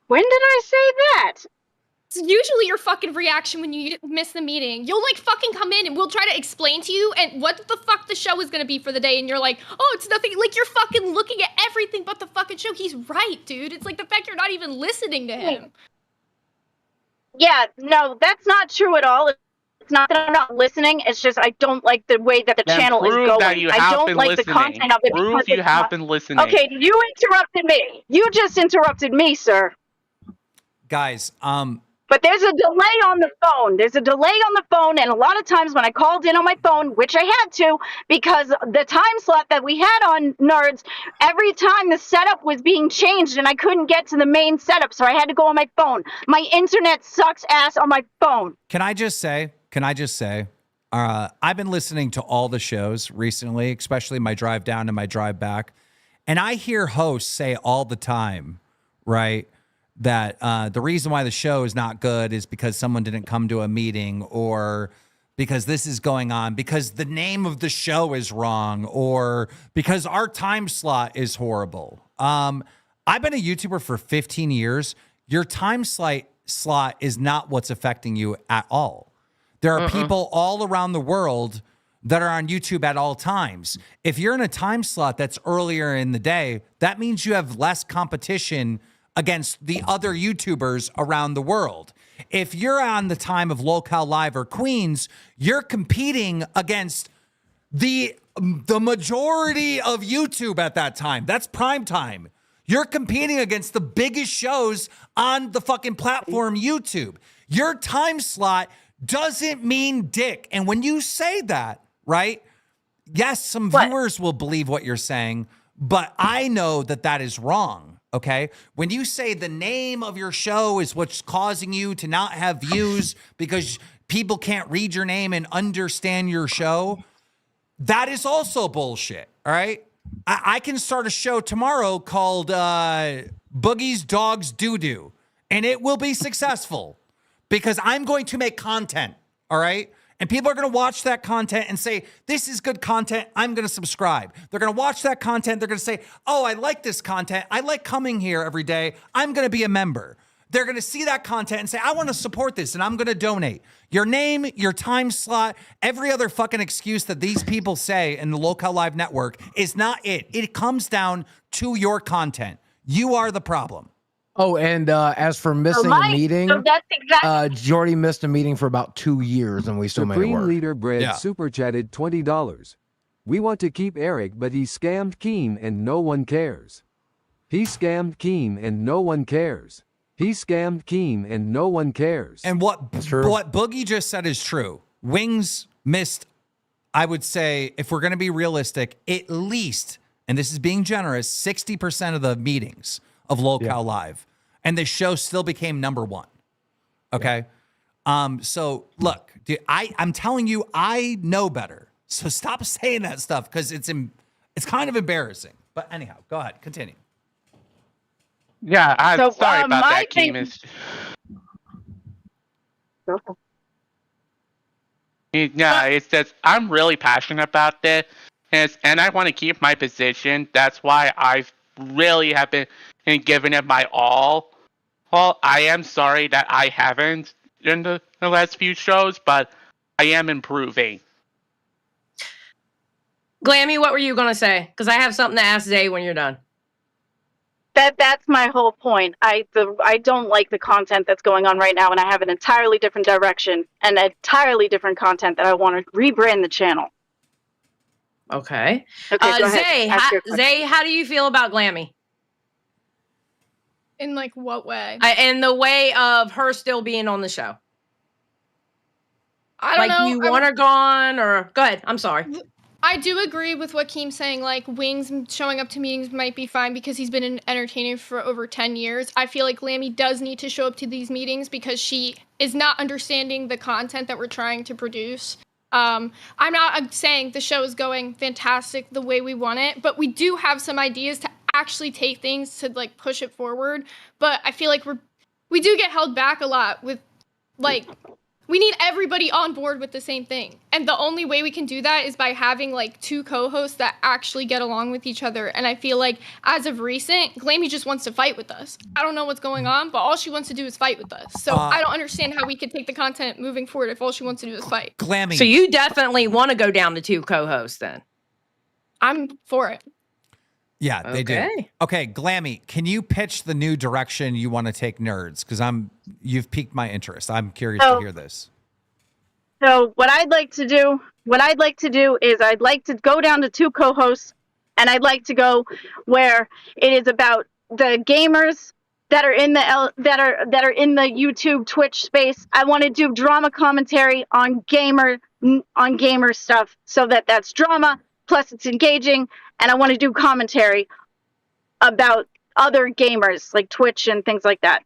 When did I say that? It's usually your fucking reaction when you miss the meeting. You'll like fucking come in and we'll try to explain to you and what the fuck the show is gonna be for the day, and you're like, oh, it's nothing. Like you're fucking looking at everything but the fucking show. He's right, dude. It's like the fact you're not even listening to him. Yeah, no, that's not true at all. It's not that I'm not listening. It's just I don't like the way that the Then channel is prove going. that you I have don't been like the listening. content of it. Prove because you it's have not- been listening. Okay, you interrupted me. You just interrupted me, sir. Guys, But there's a delay on the phone. There's a delay on the phone, and a lot of times when I called in on my phone, which I had to, because the time slot that we had on Nerds, every time the setup was being changed and I couldn't get to the main setup, so I had to go on my phone. My internet sucks ass on my phone. Can I just say, I've been listening to all the shows recently, especially my drive down and my drive back. And I hear hosts say all the time, right, that the reason why the show is not good is because someone didn't come to a meeting, or because this is going on, because the name of the show is wrong, or because our time slot is horrible. I've been a YouTuber for 15 years. Your time slot is not what's affecting you at all. There are people all around the world that are on YouTube at all times. If you're in a time slot that's earlier in the day, that means you have less competition against the other YouTubers around the world. If you're on the time of Local Live or Queens, you're competing against the majority of YouTube at that time. That's prime time. You're competing against the biggest shows on the fucking platform YouTube. Your time slot doesn't mean dick. And when you say that, right? Yes, some viewers will believe what you're saying, but I know that that is wrong. Okay. When you say the name of your show is what's causing you to not have views because people can't read your name and understand your show, that is also bullshit. All right. I can start a show tomorrow called Boogie's Dogs Doo Doo, and it will be successful because I'm going to make content. All right. And people are going to watch that content and say, this is good content. I'm going to subscribe. They're going to watch that content. They're going to say, oh, I like this content. I like coming here every day. I'm going to be a member. They're going to see that content and say, I want to support this and I'm going to donate. Your name, your time slot, every other fucking excuse that these people say in the Local Live Network is not it. It comes down to your content. You are the problem. Oh, and as for missing a meeting, so that's exactly. Jordy missed a meeting for about 2 years, and we still made it Supreme work. Leader Bread Yeah. super chatted $20. We want to keep Eric, but he scammed Keem and no one cares. He scammed Keem and no one cares. He scammed Keem and no one cares. And what Boogie just said is true. Wings missed, I would say, if we're going to be realistic, at least, and this is being generous, 60% of the meetings of Local Live, and the show still became #1. Okay. So look, dude, I'm telling you, I know better. So stop saying that stuff because it's kind of embarrassing. But anyhow, go ahead, continue. Yeah, I'm So, sorry about my that, thing- Keem. Yeah, it's just I'm really passionate about this, and I want to keep my position. That's why I've really have been giving it my all. Well, I am sorry that I haven't in the last few shows, but I am improving. Glammy, what were you going to say? Because I have something to ask Zay when you're done. That's my whole point. I don't like the content that's going on right now, and I have an entirely different direction and entirely different content that I want to rebrand the channel. Okay. Okay, go ahead. Zay, Ask your question. Zay, how do you feel about Glammy? In like what way? In the way of her still being on the show. I don't know. Do you want her gone or go ahead? I'm sorry. I do agree with what Keem's saying. Like, Wings showing up to meetings might be fine because he's been an entertainer for over 10 years. I feel like Glammy does need to show up to these meetings because she is not understanding the content that we're trying to produce. I'm not saying the show is going fantastic the way we want it, but we do have some ideas to actually take things to like push it forward. But I feel like we do get held back a lot with like. We need everybody on board with the same thing. And the only way we can do that is by having like 2 co-hosts that actually get along with each other. And I feel like as of recent, Glammy just wants to fight with us. I don't know what's going on, but all she wants to do is fight with us. So I don't understand how we could take the content moving forward if all she wants to do is fight. Glammy. So you definitely want to go down to 2 co-hosts then? I'm for it. Yeah, they do. Okay, Glammy, can you pitch the new direction you want to take Nerds? Because you've piqued my interest. I'm curious to hear this. So what I'd like to do is I'd like to go down to 2 co-hosts, and I'd like to go where it is about the gamers that are in the that are in the YouTube Twitch space. I want to do drama commentary on gamer stuff, so that's drama plus it's engaging, and I want to do commentary about other gamers like Twitch and things like that.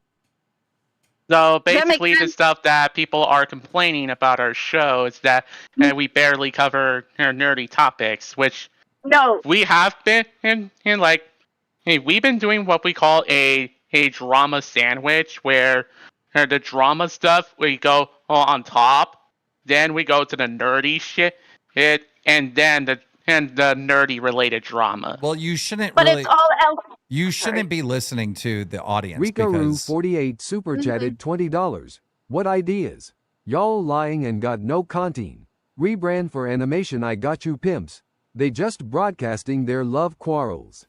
So Does that make basically, the sense? stuff that people are complaining about our show is that we barely cover nerdy topics, which we have been in like we've been doing what we call a drama sandwich, where the drama stuff we go on top, then we go to the nerdy shit, and then the nerdy related drama. Well, you shouldn't But really. it's all else. You shouldn't be listening to the audience Rikaroo because 48 super chatted $20. What ideas? Y'all lying and got no content. Rebrand for animation. I got you pimps. They just broadcasting their love quarrels.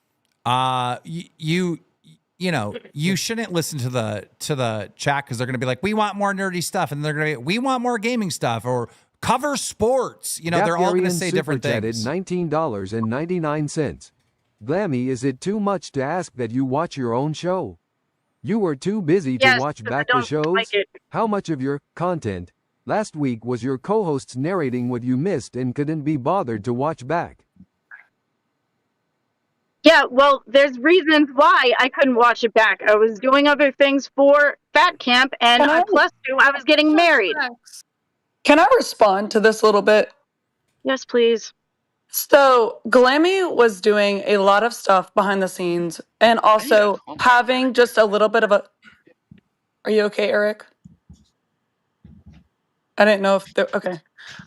you know, you shouldn't listen to the chat because they're going to be like, we want more nerdy stuff, and they're going to be, we want more gaming stuff or cover sports. You know, they're all going to say different things. $19.99. Glammy, is it too much to ask that you watch your own show? You were too busy to Yes, watch because I back the don't shows? like it. How much of your content last week was your co-hosts narrating what you missed and couldn't be bothered to watch back? Yeah, well, there's reasons why I couldn't watch it back. I was doing other things for Fat Camp, and plus two, I was getting married. Can I respond to this a little bit? Yes, please. So, Glammy was doing a lot of stuff behind the scenes and also having just a little bit of a. Are you okay, Eric? I didn't know if. Okay.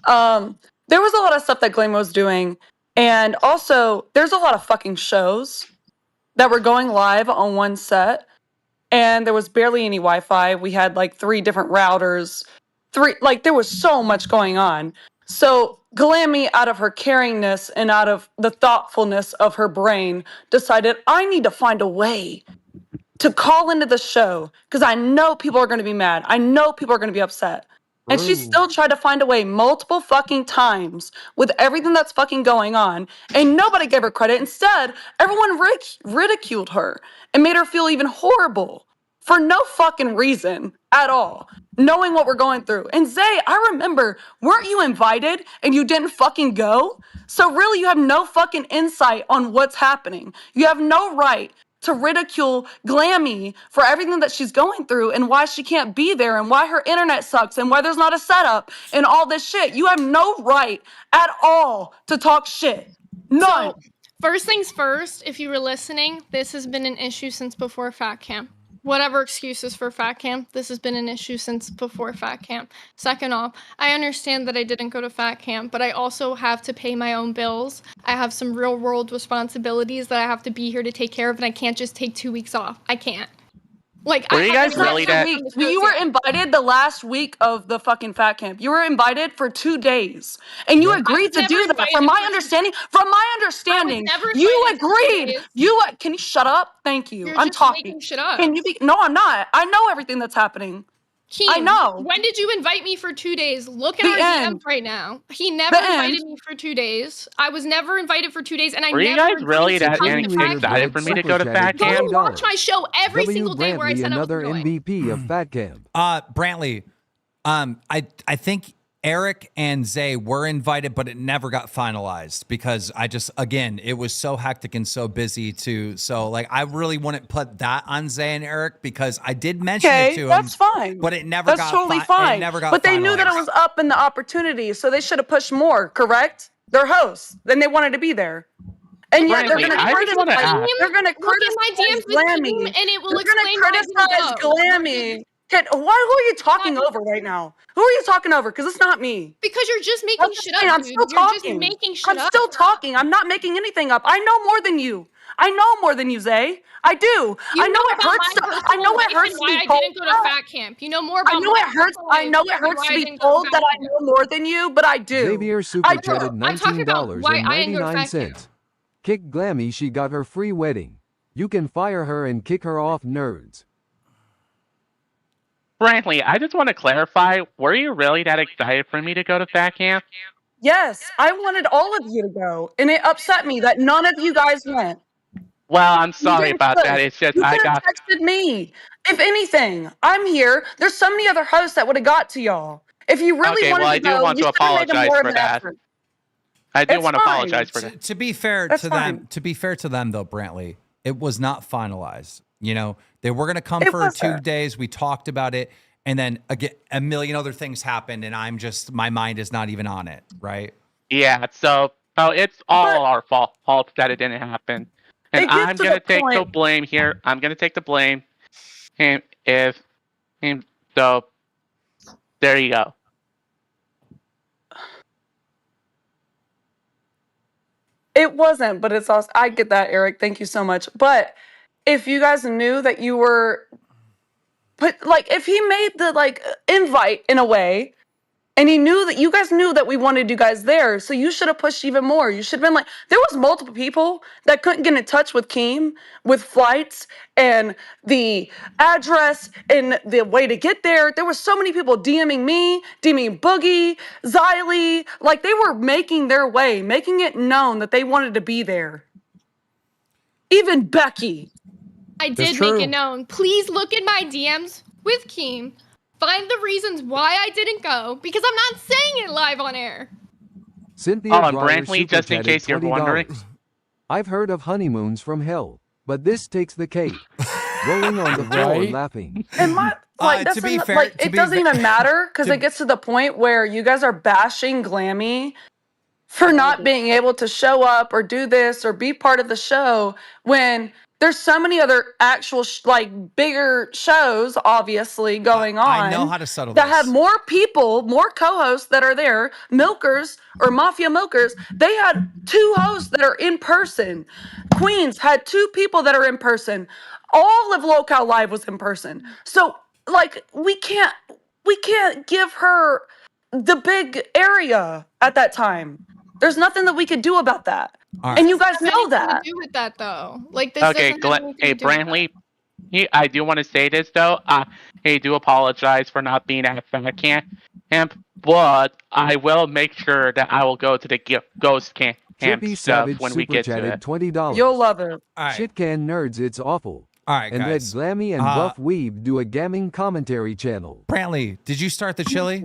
There was a lot of stuff that Glammy was doing. And also, there's a lot of fucking shows that were going live on one set. And there was barely any Wi-Fi. We had like 3 different routers. There was so much going on. So Glammy, out of her caringness and out of the thoughtfulness of her brain, decided, I need to find a way to call into the show because I know people are going to be mad. I know people are going to be upset. And she still tried to find a way multiple fucking times with everything that's fucking going on. And nobody gave her credit. Instead, everyone ridiculed her and made her feel even horrible for no fucking reason at all, knowing what we're going through. And Zay, I remember, weren't you invited and you didn't fucking go? So really, you have no fucking insight on what's happening. You have no right to ridicule Glammy for everything that she's going through and why she can't be there and why her internet sucks and why there's not a setup and all this shit. You have no right at all to talk shit. None. So, first things first, if you were listening, this has been an issue since before Fat Camp. Whatever excuses for Fat Camp, this has been an issue since before Fat Camp. Second off, I understand that I didn't go to Fat Camp, but I also have to pay my own bills. I have some real world responsibilities that I have to be here to take care of, and I can't just take 2 weeks off. I can't. Like, Were you guys really that? You were invited the last week of the fucking Fat Camp. You were invited for 2 days, and you agreed to do that. From my understanding, you agreed. Can you shut up? Thank you. You're I'm just talking. making shit up. Can you be? No, I'm not. I know everything that's happening. I know. When did you invite me for 2 days? Look at The our end. DMs right now. He never The invited end. me for 2 days. I was never invited for 2 days, and I Were you never guys really agreed to that come to Fat excited Camp. for me to go to Fat Go Camp? watch my show every W. single day where I Brantley, said I was another going. MVP of Fat Camp. Brantley, I think Eric and Zay were invited, but it never got finalized because it was so hectic and so busy I really wouldn't put that on Zay and Eric because I did mention it to them. That's fine. But it never That's got totally fine. It never got but they knew that it was up in the opportunity, so they should have pushed more, correct? They're hosts. Then they wanted to be there. And yet they're going to criticize. They're going to criticize Glammy. and it will They're going to explain why I criticize didn't go. Glammy. Who are you talking over right now? Who are you talking over? Because it's not me. Because you're just making shit up, I'm dude. still You're just talking. making shit I'm up. still talking. I'm not making anything up. I know more than you. I know more than you, Zay. I do. I know it hurts. I know it hurts to why be I told. didn't go to Fat Camp. You know more about I know it hurts. I know it hurts to be told that I know more than you, but I do. Xavier super chatted why I didn't go to Fat Camp. $19.99. Kick Glammy, she got her free wedding. You can fire her and kick her off, nerds. Brantley, I just want to clarify, were you really that excited for me to go to Fat Camp? Yes, I wanted all of you to go, and it upset me that none of you guys went. Well, I'm sorry You about could. that. It's just You I could have got. texted me. If anything, I'm here. There's so many other hosts that would have got to y'all. If you really Okay, wanted well, to I do go, want you to should have made apologize more for of an that. effort. I do It's want to fine. apologize for that. To be fair That's to fine. them, though, Brantley, it was not finalized. You know, they were going to come It for wasn't. 2 days. We talked about it. And then again, a million other things happened, and my mind is not even on it, right? Yeah, so it's all our fault that it didn't happen. And It gets I'm to going to the take the point- blame here. I'm going to take the blame. So, there you go. It wasn't, but it's also, I get that, Eric. Thank you so much. But if you guys knew that you were, if he made the invite in a way, and he knew that you guys knew that we wanted you guys there, so you should have pushed even more. You should have been there was multiple people that couldn't get in touch with Keem with flights and the address and the way to get there. There were so many people DMing me, DMing Boogie, Xylee. They were making their way, making it known that they wanted to be there. Even Becky. I did make it known. Please look at my DMs with Keem. Find the reasons why I didn't go, because I'm not saying it live on air. Cynthia Oh, and Breyer Brantley, just in super case you're chatted wondering. $20. I've heard of honeymoons from hell, but this takes the cake. Rolling on the floor Right? laughing. And my like to be doesn't fair- like to it be doesn't fa- even matter because to- it gets to the point where you guys are bashing Glammy for not being able to show up or do this or be part of the show when there's so many other actual like bigger shows obviously going on. I know how to settle that this. have more people, more co-hosts that are there, milkers or mafia milkers. They had 2 hosts that are in person. Queens had 2 people that are in person. All of Local Live was in person. So like we can't give her the big area at that time. There's nothing that we could do about that. All And right. you guys Doesn't have know anything that. to do with that though. Like this Okay, doesn't have anything hey to do with Brantley, I do want to say this though. I do apologize for not being at Fat Camp, but I will make sure that I will go to the Ghost Camp Trippy stuff Savage when we super get to chatted it. $20. You'll love it. All right. Shit can nerds, it's awful. All right, And guys. let Glammy and Buff Weeb do a gamming commentary channel. Brantley, did you start the chili?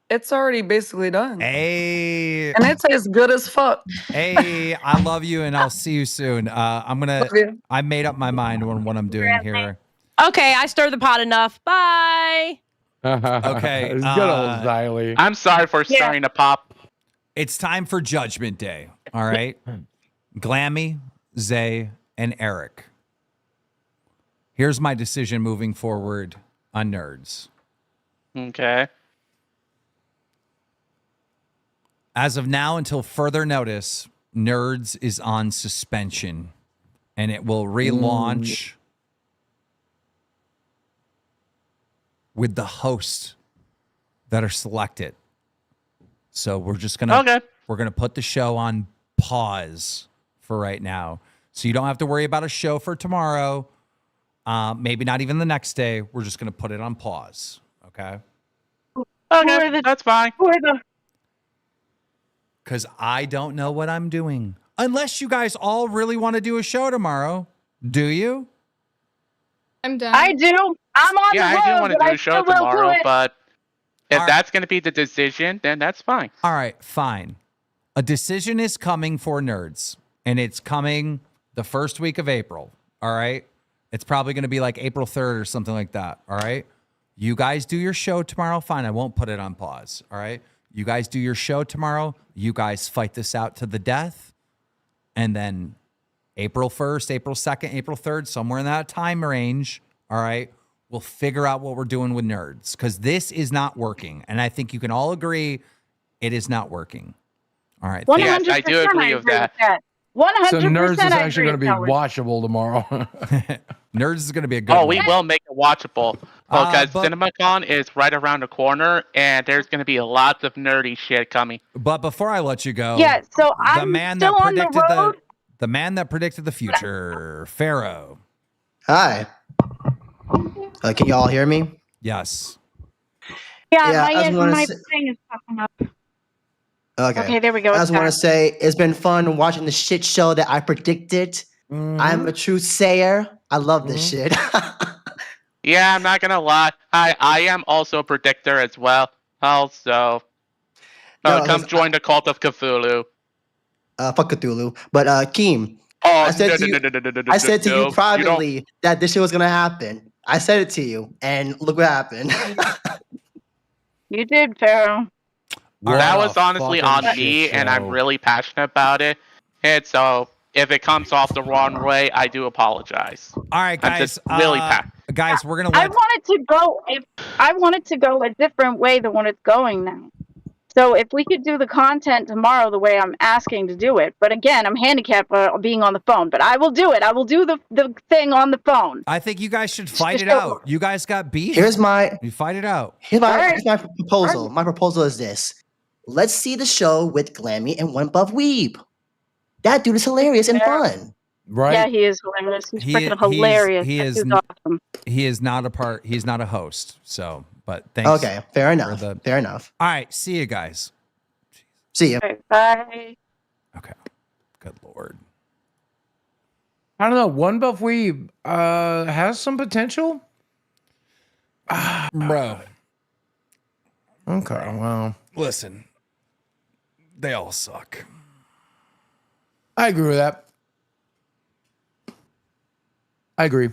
It's already basically done. Hey. And it's as good as fuck. Hey, I love you, and I'll see you soon. I made up my mind on what I'm doing here. Okay, I stirred the pot enough. Bye. Okay. It's good old Xylee. I'm sorry for starting to pop. It's time for Judgment Day. All right. Glammy, Zay, and Eric. Here's my decision moving forward on Nerds. Okay. As of now, until further notice, Nerds is on suspension, and it will relaunch with the hosts that are selected. So we're just gonna we're gonna put the show on pause for right now, so you don't have to worry about a show for tomorrow. Maybe not even the next day. We're just gonna put it on pause. Okay. Okay, that's fine. Because I don't know what I'm doing. Unless you guys all really want to do a show tomorrow. Do you? I'm done. I do. I'm on Yeah, the road, I do want to but do I a show still will do tomorrow, it. but if that's going to be the decision, then that's fine. All right, fine. A decision is coming for Nerds, and it's coming the first week of April. All right. It's probably going to be like April 3rd or something like that. All right. You guys do your show tomorrow. Fine. I won't put it on pause. All right. You guys do your show tomorrow. You guys fight this out to the death. And then April 1st, April 2nd, April 3rd, somewhere in that time range. All right. We'll figure out what we're doing with Nerds, because this is not working. And I think you can all agree it is not working. All right. 100%. Yes, I do agree with that. 100%. So Nerds is I actually going to agree be with Howard. watchable tomorrow. Nerds is going to be a good Oh, one. we will make it watchable. Because but- CinemaCon is right around the corner, and there's going to be lots of nerdy shit coming. But before I let you go, Yeah, so the I'm man still that on the predicted road. the man that predicted the future, Pharaoh. Hi. Can you all hear me? Yes. Yeah, Yeah, I just wanna my say- thing is popping up. Okay. Okay, there we go. I It's just want to back. say it's been fun watching the shit show that I predicted. I'm a true sayer. I love this shit. Yeah, I'm not going to lie. I am also a predictor as well. Also, No, come 'cause join the cult of Cthulhu. Fuck Cthulhu. But Keem, Oh, I said to you, I said to no, you don't. privately that this shit was gonna happen. I said it to you, and look what happened. You did, Pharaoh. That was honestly on fucking me, shit and I'm show. really passionate about it. And so, if it comes off the wrong way, I do apologize. All right, I'm guys. just really guys, we're gonna I let. wanted to go a different way than what it's going now. So if we could do the content tomorrow the way I'm asking to do it, but again, I'm handicapped by being on the phone, but I will do it. I will do the thing on the phone. I think you guys should fight it out. You guys got beef. Here's my You fight it out. here's my proposal. My proposal is this: let's see the show with Glammy and One Buff Weeb. That dude is hilarious and fun. Right? Yeah, he is hilarious. He's He- freaking he's- hilarious. he That is dude's n- awesome. He is not a part. He's not a host. So, but thanks. Okay, fair for enough. the- Fair enough. All right. See you guys. See you. Okay, bye. Okay. Good Lord. I don't know. One Buff Weeb has some potential. Bro. Okay, well. Listen. They all suck. I agree with that. I agree.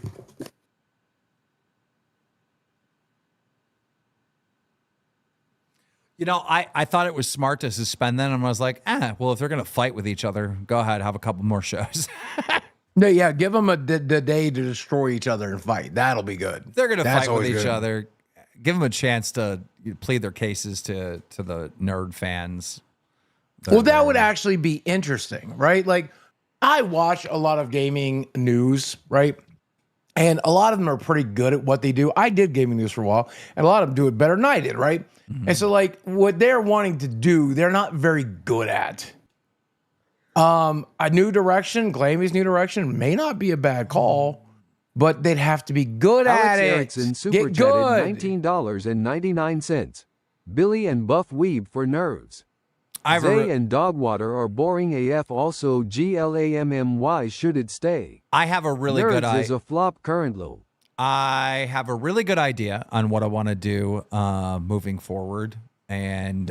You know, I thought it was smart to suspend them, and I was like, well, if they're going to fight with each other, go ahead, have a couple more shows. No, yeah, give them the day to destroy each other and fight. That'll be good. They're going to That's fight with always each good. other. Give them a chance to plead their cases to the nerd fans. Well, that would actually be interesting, right? Like, I watch a lot of gaming news, right? And a lot of them are pretty good at what they do. I did gaming news for a while, and a lot of them do it better than I did, right? And so, like, what they're wanting to do, they're not very good at. A new direction, Glammy's new direction, may not be a bad call, but they'd have to be good Alex at it. Erickson super Get chatted good. $19.99. Billy and Buff Weeb for nerves. I've Zay and Dogwater are boring AF. Also, GLAMMY should it stay? I have a really Nerds good idea. is a flop currently. I have a really good idea on what I want to do moving forward. And,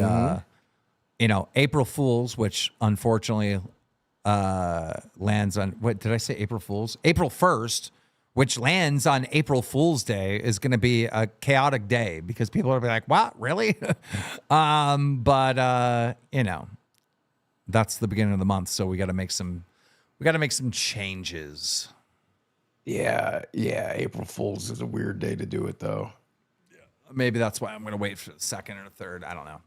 you know, April Fools, which unfortunately lands on, what did I say? April Fools? April 1st, which lands on April Fool's Day, is going to be a chaotic day because people are be like, what, really? But you know, that's the beginning of the month. So we got to make some changes. Yeah, April Fool's is a weird day to do it, though. Maybe that's why I'm going to wait for the second or the third. I don't know.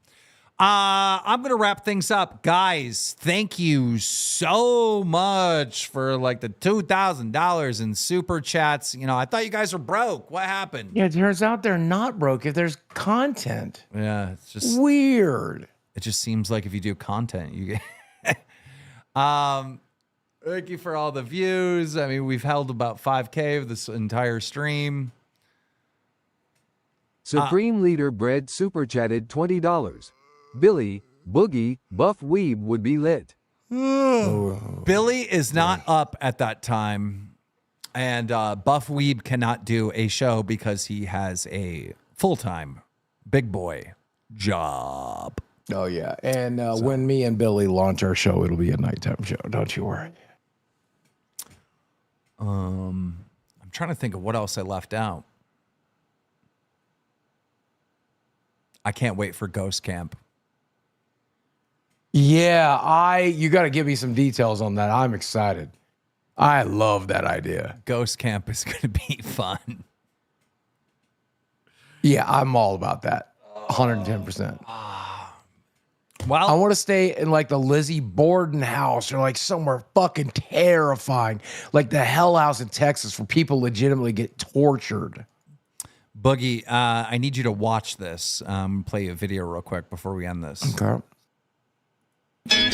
I'm going to wrap things up. Guys, thank you so much for like the $2,000 in super chats. You know, I thought you guys were broke. What happened? Yeah, it turns out they're not broke if there's content. Yeah, it's just weird. It just seems like if you do content, you get thank you for all the views. I mean, we've held about 5K of this entire stream. Supreme Leader Bread super chatted $20. Billy, Boogie, Buff Weeb would be lit. Billy is not up at that time, and Buff Weeb cannot do a show because he has a full-time big boy job. Oh, yeah. And when me and Billy launch our show, it'll be a nighttime show. Don't you worry. I'm trying to think of what else I left out. I can't wait for Ghost Camp. Yeah, you got to give me some details on that. I'm excited. I love that idea. Ghost Camp is going to be fun. Yeah, I'm all about that. 110%. Well, I want to stay in like the Lizzie Borden house or like somewhere fucking terrifying, like the Hell House in Texas where people legitimately get tortured. Boogie, I need you to watch this. Play a video real quick before we end this. Okay. Here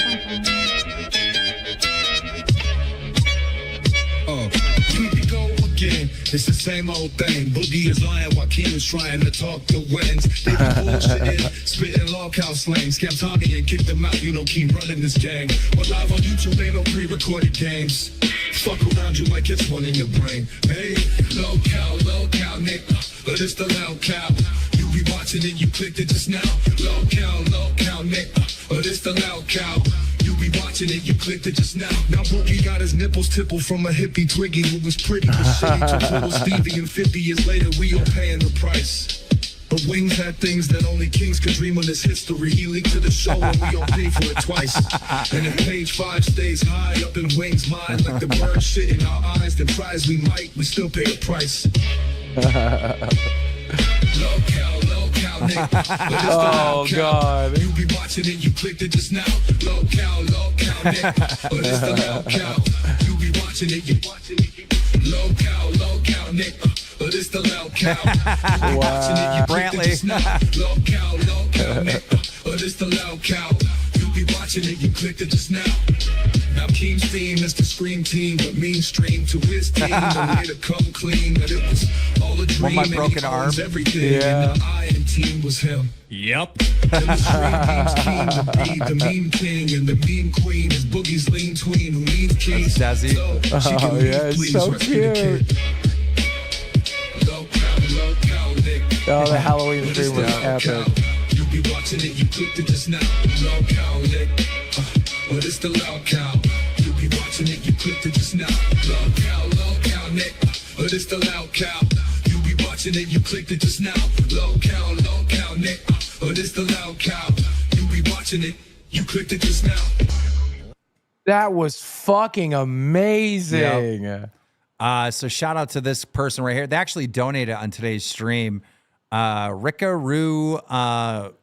we go again. It's the same old thing. Boogie is lying while Keem is trying to talk to wins. They be bullshitting, spitting lolcow slang. Scam Tommy and kick them out. You know Keem running this gang. But live on YouTube, ain't no pre-recorded games. Fuck around, you might get one in your brain. Hey, lolcow, nigga. But it's the lolcow. You be watching it, you clicked it just now. Lolcow, nigga. But it's the lolcow. You be watching it, you clicked it just now. Now Boogie got his nipples tippled from a hippie Twiggy who was pretty but shitty to little Stevie, and 50 years later we all paying the price. But Wings had things that only kings could dream of this history. He leaked to the show and we all paid for it twice. And if page 5 stays high up in Wings' mind like the bird shit in our eyes, then try as we might, we still pay the price. Lolcow, nigga. Oh, God. You be watching it, you clicked it just now. Lolcow, nigga. But it's the lolcow. You be watching it, you watching it. Lolcow, nigga. But it's the lolcow. You be watching it, you clicked it just now. Lolcow, nigga. But it's the lolcow. You be watching it, you clicked it just now. Now Keem's theme is the Scream team, but mainstream to his team. The way to come clean, that it was all a dream. my broken and he arm. owns everything. Yeah. And the I in team was him. Yep. And the Scream team's king to be the meme king, and the meme queen is Boogie's lean tween who needs keys. That's Desi. So she can leave, yeah, it's please, so rescue the cute. kid. Lolcow, nigga. Oh, the Halloween stream was epic. You be watching it, you clicked it just now. Lolcow, nigga. But it's the lolcow. You be but it's the loud cow. You be watching it, you clicked it just now. Low cow, Nick. But it's the loud cow. You be watching it, you clicked it just now. That was fucking amazing. Yep. So shout out to this person right here. They actually donated on today's stream. Rickaroo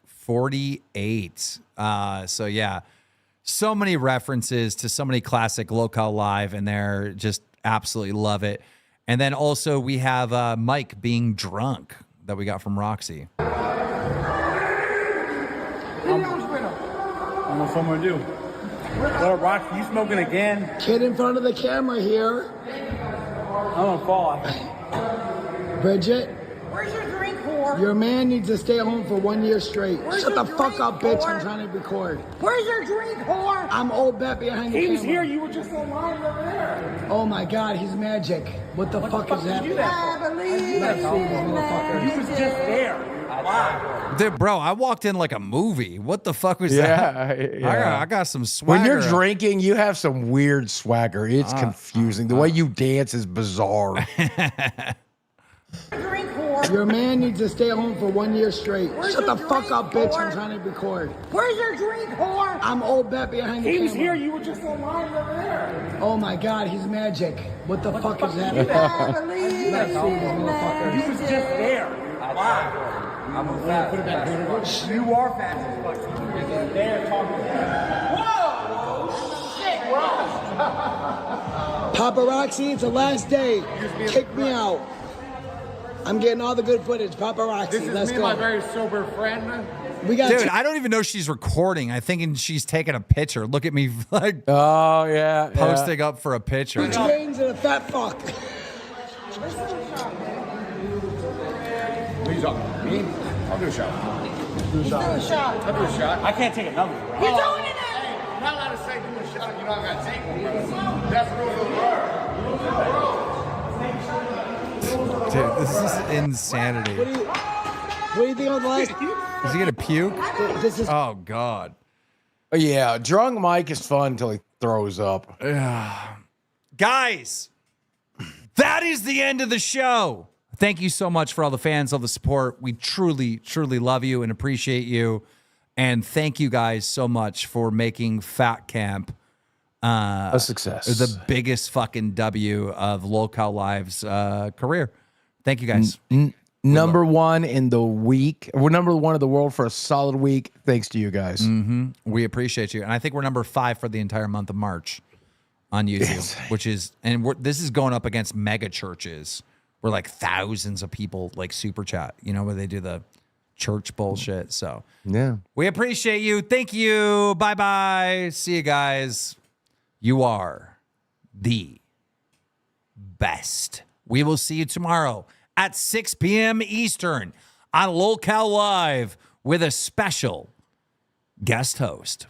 48. So yeah, so many references to so many classic Local Live in there. Just absolutely love it. And then also we have Mike being drunk that we got from Roxy. I don't know what I'm gonna do. What up, Roxy? You smoking again? Kid in front of the camera here. I'm gonna fall. Bridget, Where's your drink, whore? your man needs to stay home for 1 year straight. Where's Shut the your fuck drink, up, bitch. whore? I'm trying to record. Where's your drink, whore? I'm old bet behind the He camera. was here. You were just online over there. Oh my god, he's magic. What the fuck is did you do happening? that I believe Let's see this motherfucker. You was just there. Wow. Dude, bro, I walked in like a movie. What the fuck was Yeah, that? yeah. I got some swagger. When you're drinking, you have some weird swagger. It's confusing. The way you dance is bizarre. drink, whore. Your man needs to stay home for 1 year straight. Where's Shut the your fuck drink, up, bitch. whore? I'm trying to record. Where's your drink, whore? I'm old bet behind the He camera. was here. You were just online over there. Oh my god, he's magic. What the fuck is happening? I believe Let's see this motherfucker. You was just there. Wow. I'm gonna put it back. You are fat as fuck. You were there talking. Whoa! Shit, Paparazzi, it's the last day. Kick me out. I'm getting all the good footage. Paparazzi, This is let's me go. and my very sober friend. We got Dude, I don't even know she's recording. I'm thinking she's taking a picture. Look at me like Oh, yeah. posting up for a picture. two chains and a fat fuck. Who's up? Me? I'll do a shot. Do a shot. Do a shot. I'll do a shot. I can't take another. You're doing it now. I'm not allowed to say do a shot. You know I gotta take one. That's the rules of the world. Dude, this is insanity. What do you think of the last? Is he gonna puke? This is Oh God. Yeah, drunk Mike is fun until he throws up. Guys, that is the end of the show. Thank you so much for all the fans, all the support. We truly, truly love you and appreciate you. And thank you guys so much for making Fat Camp a success. the biggest fucking W of Local Live's career. Thank you guys. Number one in the week. We're number one in the world for a solid week. Thanks to you guys. We appreciate you. And I think we're number 5 for the entire month of March on YouTube, Yes. which is, and this is going up against mega churches where like thousands of people like super chat, you know, where they do the church bullshit. So Yeah. we appreciate you. Thank you. Bye-bye. See you guys. You are the best. We will see you tomorrow at 6 p.m. Eastern on Local Live with a special guest host.